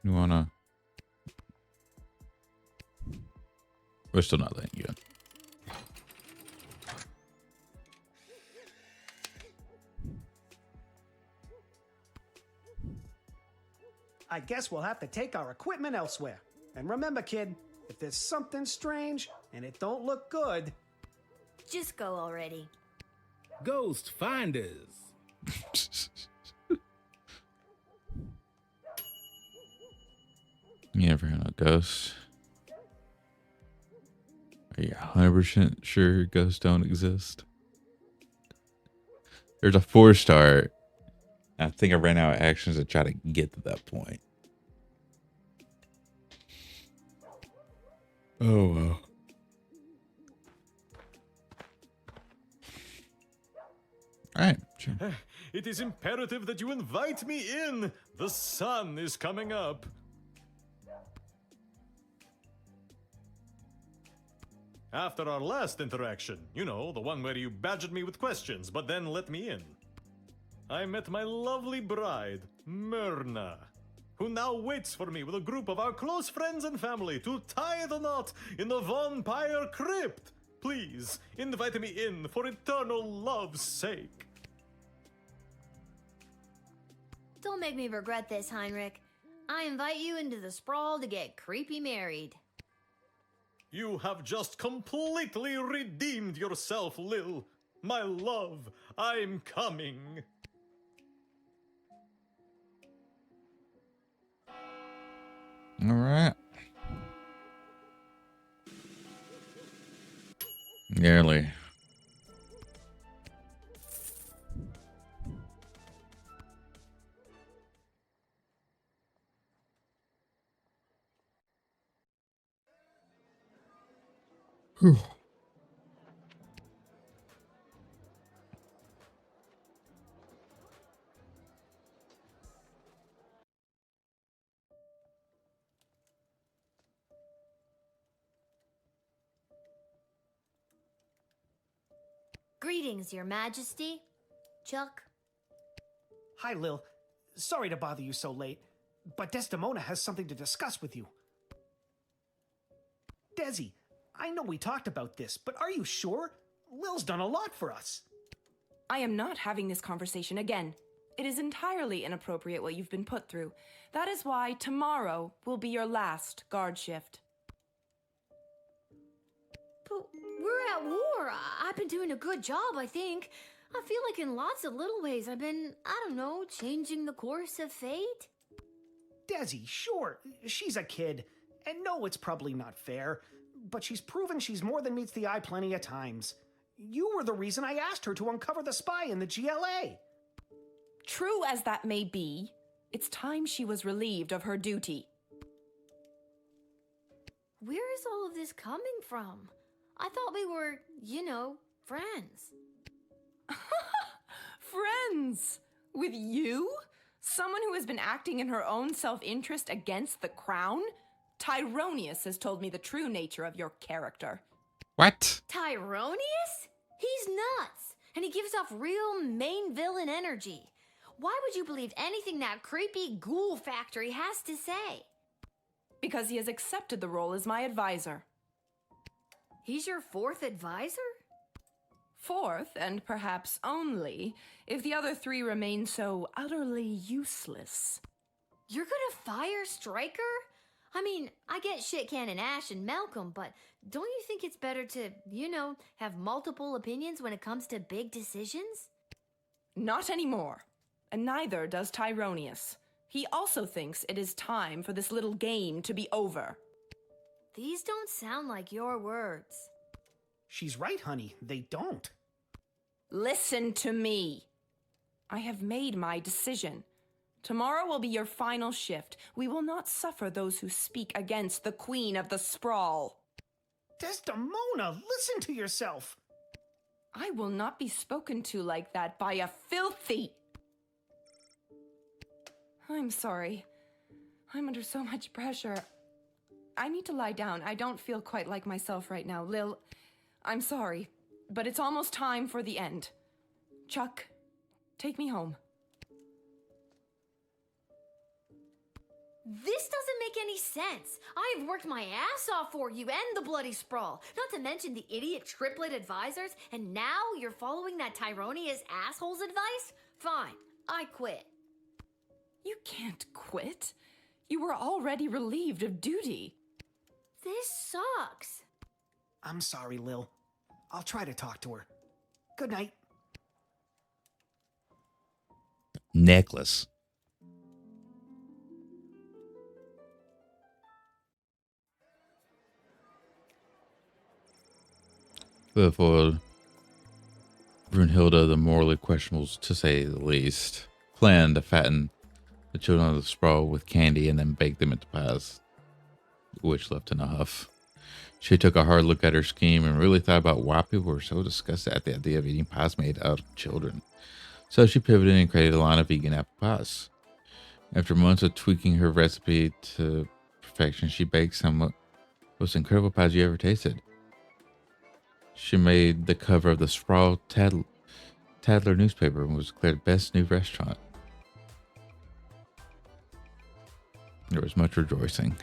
You wanna? We're still not letting you in. I guess we'll have to take our equipment elsewhere. And remember, kid, if there's something strange and it don't look good... Just go already. Ghost Finders. You ever heard of ghosts? Are you 100% sure ghosts don't exist? There's a 4-star. I think I ran out of actions to try to get to that point. Oh well. All right. Sure. It is imperative that you invite me in. The sun is coming up. After our last interaction, you know, the one where you badgered me with questions, but then let me in, I met my lovely bride, Myrna, who now waits for me with a group of our close friends and family to tie the knot in the vampire crypt. Please, invite me in for eternal love's sake. Don't make me regret this, Heinrich. I invite you into the sprawl to get creepy married. You have just completely redeemed yourself, Lil. My love, I'm coming. All right. Nearly. Whew. Greetings, Your Majesty. Chuck? Hi, Lil. Sorry to bother you so late, but Desdemona has something to discuss with you. Desi, I know we talked about this, but are you sure? Lil's done a lot for us. I am not having this conversation again. It is entirely inappropriate what you've been put through. That is why tomorrow will be your last guard shift. But we're at war. I've been doing a good job, I think. I feel like in lots of little ways I've been, I don't know, changing the course of fate. Desi, sure, she's a kid, and no, it's probably not fair, but she's proven she's more than meets the eye plenty of times. You were the reason I asked her to uncover the spy in the GLA. True as that may be, it's time she was relieved of her duty. Where is all of this coming from? I thought we were, you know, friends. Friends? With you? Someone who has been acting in her own self-interest against the crown? Tyronius has told me the true nature of your character. What? Tyronius? He's nuts, and he gives off real main villain energy. Why would you believe anything that creepy ghoul factory has to say? Because he has accepted the role as my advisor. He's your fourth advisor? Fourth, and perhaps only, if the other three remain so utterly useless. You're gonna fire Stryker? I mean, I get Shit Cannon Ash and Malcolm, but don't you think it's better to, you know, have multiple opinions when it comes to big decisions? Not anymore. And neither does Tyronius. He also thinks it is time for this little game to be over. These don't sound like your words. She's right, honey. They don't. Listen to me. I have made my decision. Tomorrow will be your final shift. We will not suffer those who speak against the Queen of the Sprawl. Desdemona, listen to yourself. I will not be spoken to like that by a filthy... I'm sorry. I'm under so much pressure. I need to lie down. I don't feel quite like myself right now. Lil, I'm sorry, but it's almost time for the end. Chuck, take me home. This doesn't make any sense. I've worked my ass off for you and the bloody sprawl, not to mention the idiot triplet advisors, and now you're following that Tyronius asshole's advice? Fine, I quit. You can't quit. You were already relieved of duty. This sucks. I'm sorry, Lil. I'll try to talk to her. Good night. Necklace. Foil. Brunhilde, the morally questionable to say the least, planned to fatten the children of the sprawl with candy and then bake them into pies, which left in a huff. She took a hard look at her scheme and really thought about why people were so disgusted at the idea of eating pies made out of children. So she pivoted and created a line of vegan apple pies. After months of tweaking her recipe to perfection, she baked some of the most incredible pies you ever tasted. She made the cover of the Sprawl Tadler newspaper and was declared best new restaurant. There was much rejoicing.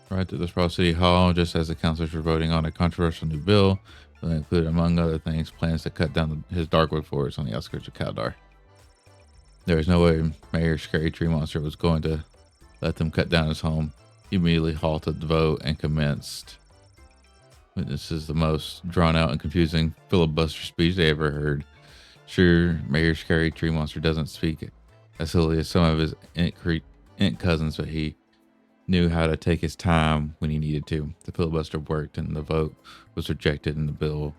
Right to the Sprawl City Hall, just as the councilors were voting on a controversial new bill that included, among other things, plans to cut down his darkwood forest on the outskirts of Kaldar. There was no way Mayor Scary Tree Monster was going to let them cut down his home. He immediately halted the vote and commenced. This is the most drawn out and confusing filibuster speech they ever heard. Sure, Mayor Scary Tree Monster doesn't speak as silly as some of his ant cousins, but he knew how to take his time when he needed to. The filibuster worked and the vote was rejected and the bill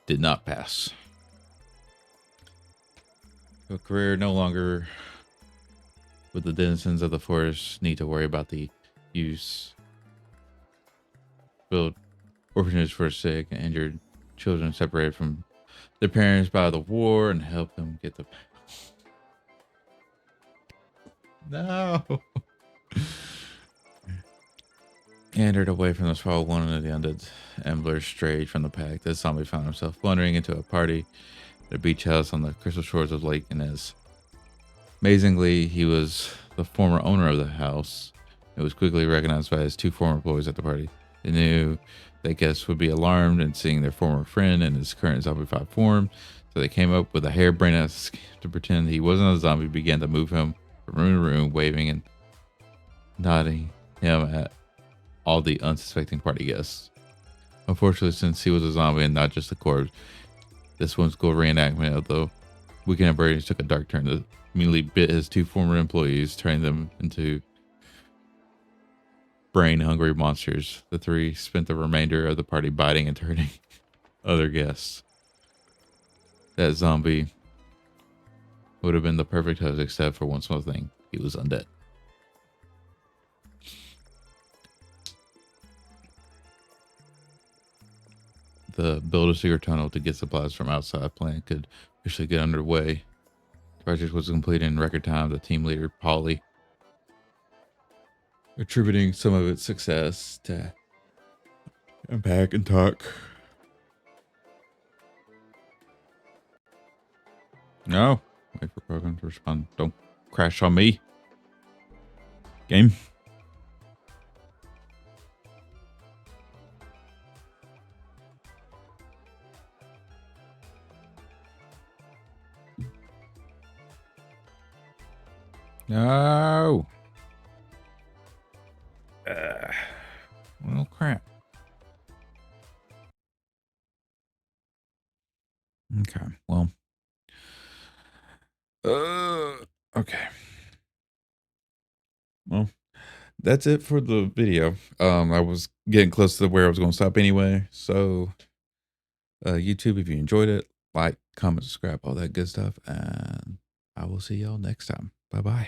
did not pass. A career no longer would the denizens of the forest need to worry about the use build orphanages for sick and injured children separated from their parents by the war and help them get the no. Wandered away from the sprawl, one of the undead Embler strayed from the pack. The zombie found himself wandering into a party at a beach house on the crystal shores of Lake Inez. Amazingly, he was the former owner of the house. It was quickly recognized by his two former employees at the party. They knew that guests would be alarmed in seeing their former friend in his current zombified form, so they came up with a harebrained scheme to pretend he wasn't a zombie, began to move him from room to room, waving and nodding him at all the unsuspecting party guests. Unfortunately, since he was a zombie and not just a corpse, this whimsical reenactment of the weekend at Brady's took a dark turn that immediately bit his two former employees, turning them into brain-hungry monsters. The three spent the remainder of the party biting and turning other guests. That zombie would have been the perfect host, except for one small thing. He was undead. The build a secret tunnel to get supplies from outside plan could officially get underway. The project was completed in record time. The team leader, Polly, attributing some of its success to unpack and talk. No, wait for program to respond. Don't crash on me. Game. No. Well, crap. Okay. Well. Okay. Well, that's it for the video. I was getting close to where I was going to stop anyway. So, YouTube, if you enjoyed it, like, comment, subscribe, all that good stuff, and I will see y'all next time. Bye-bye.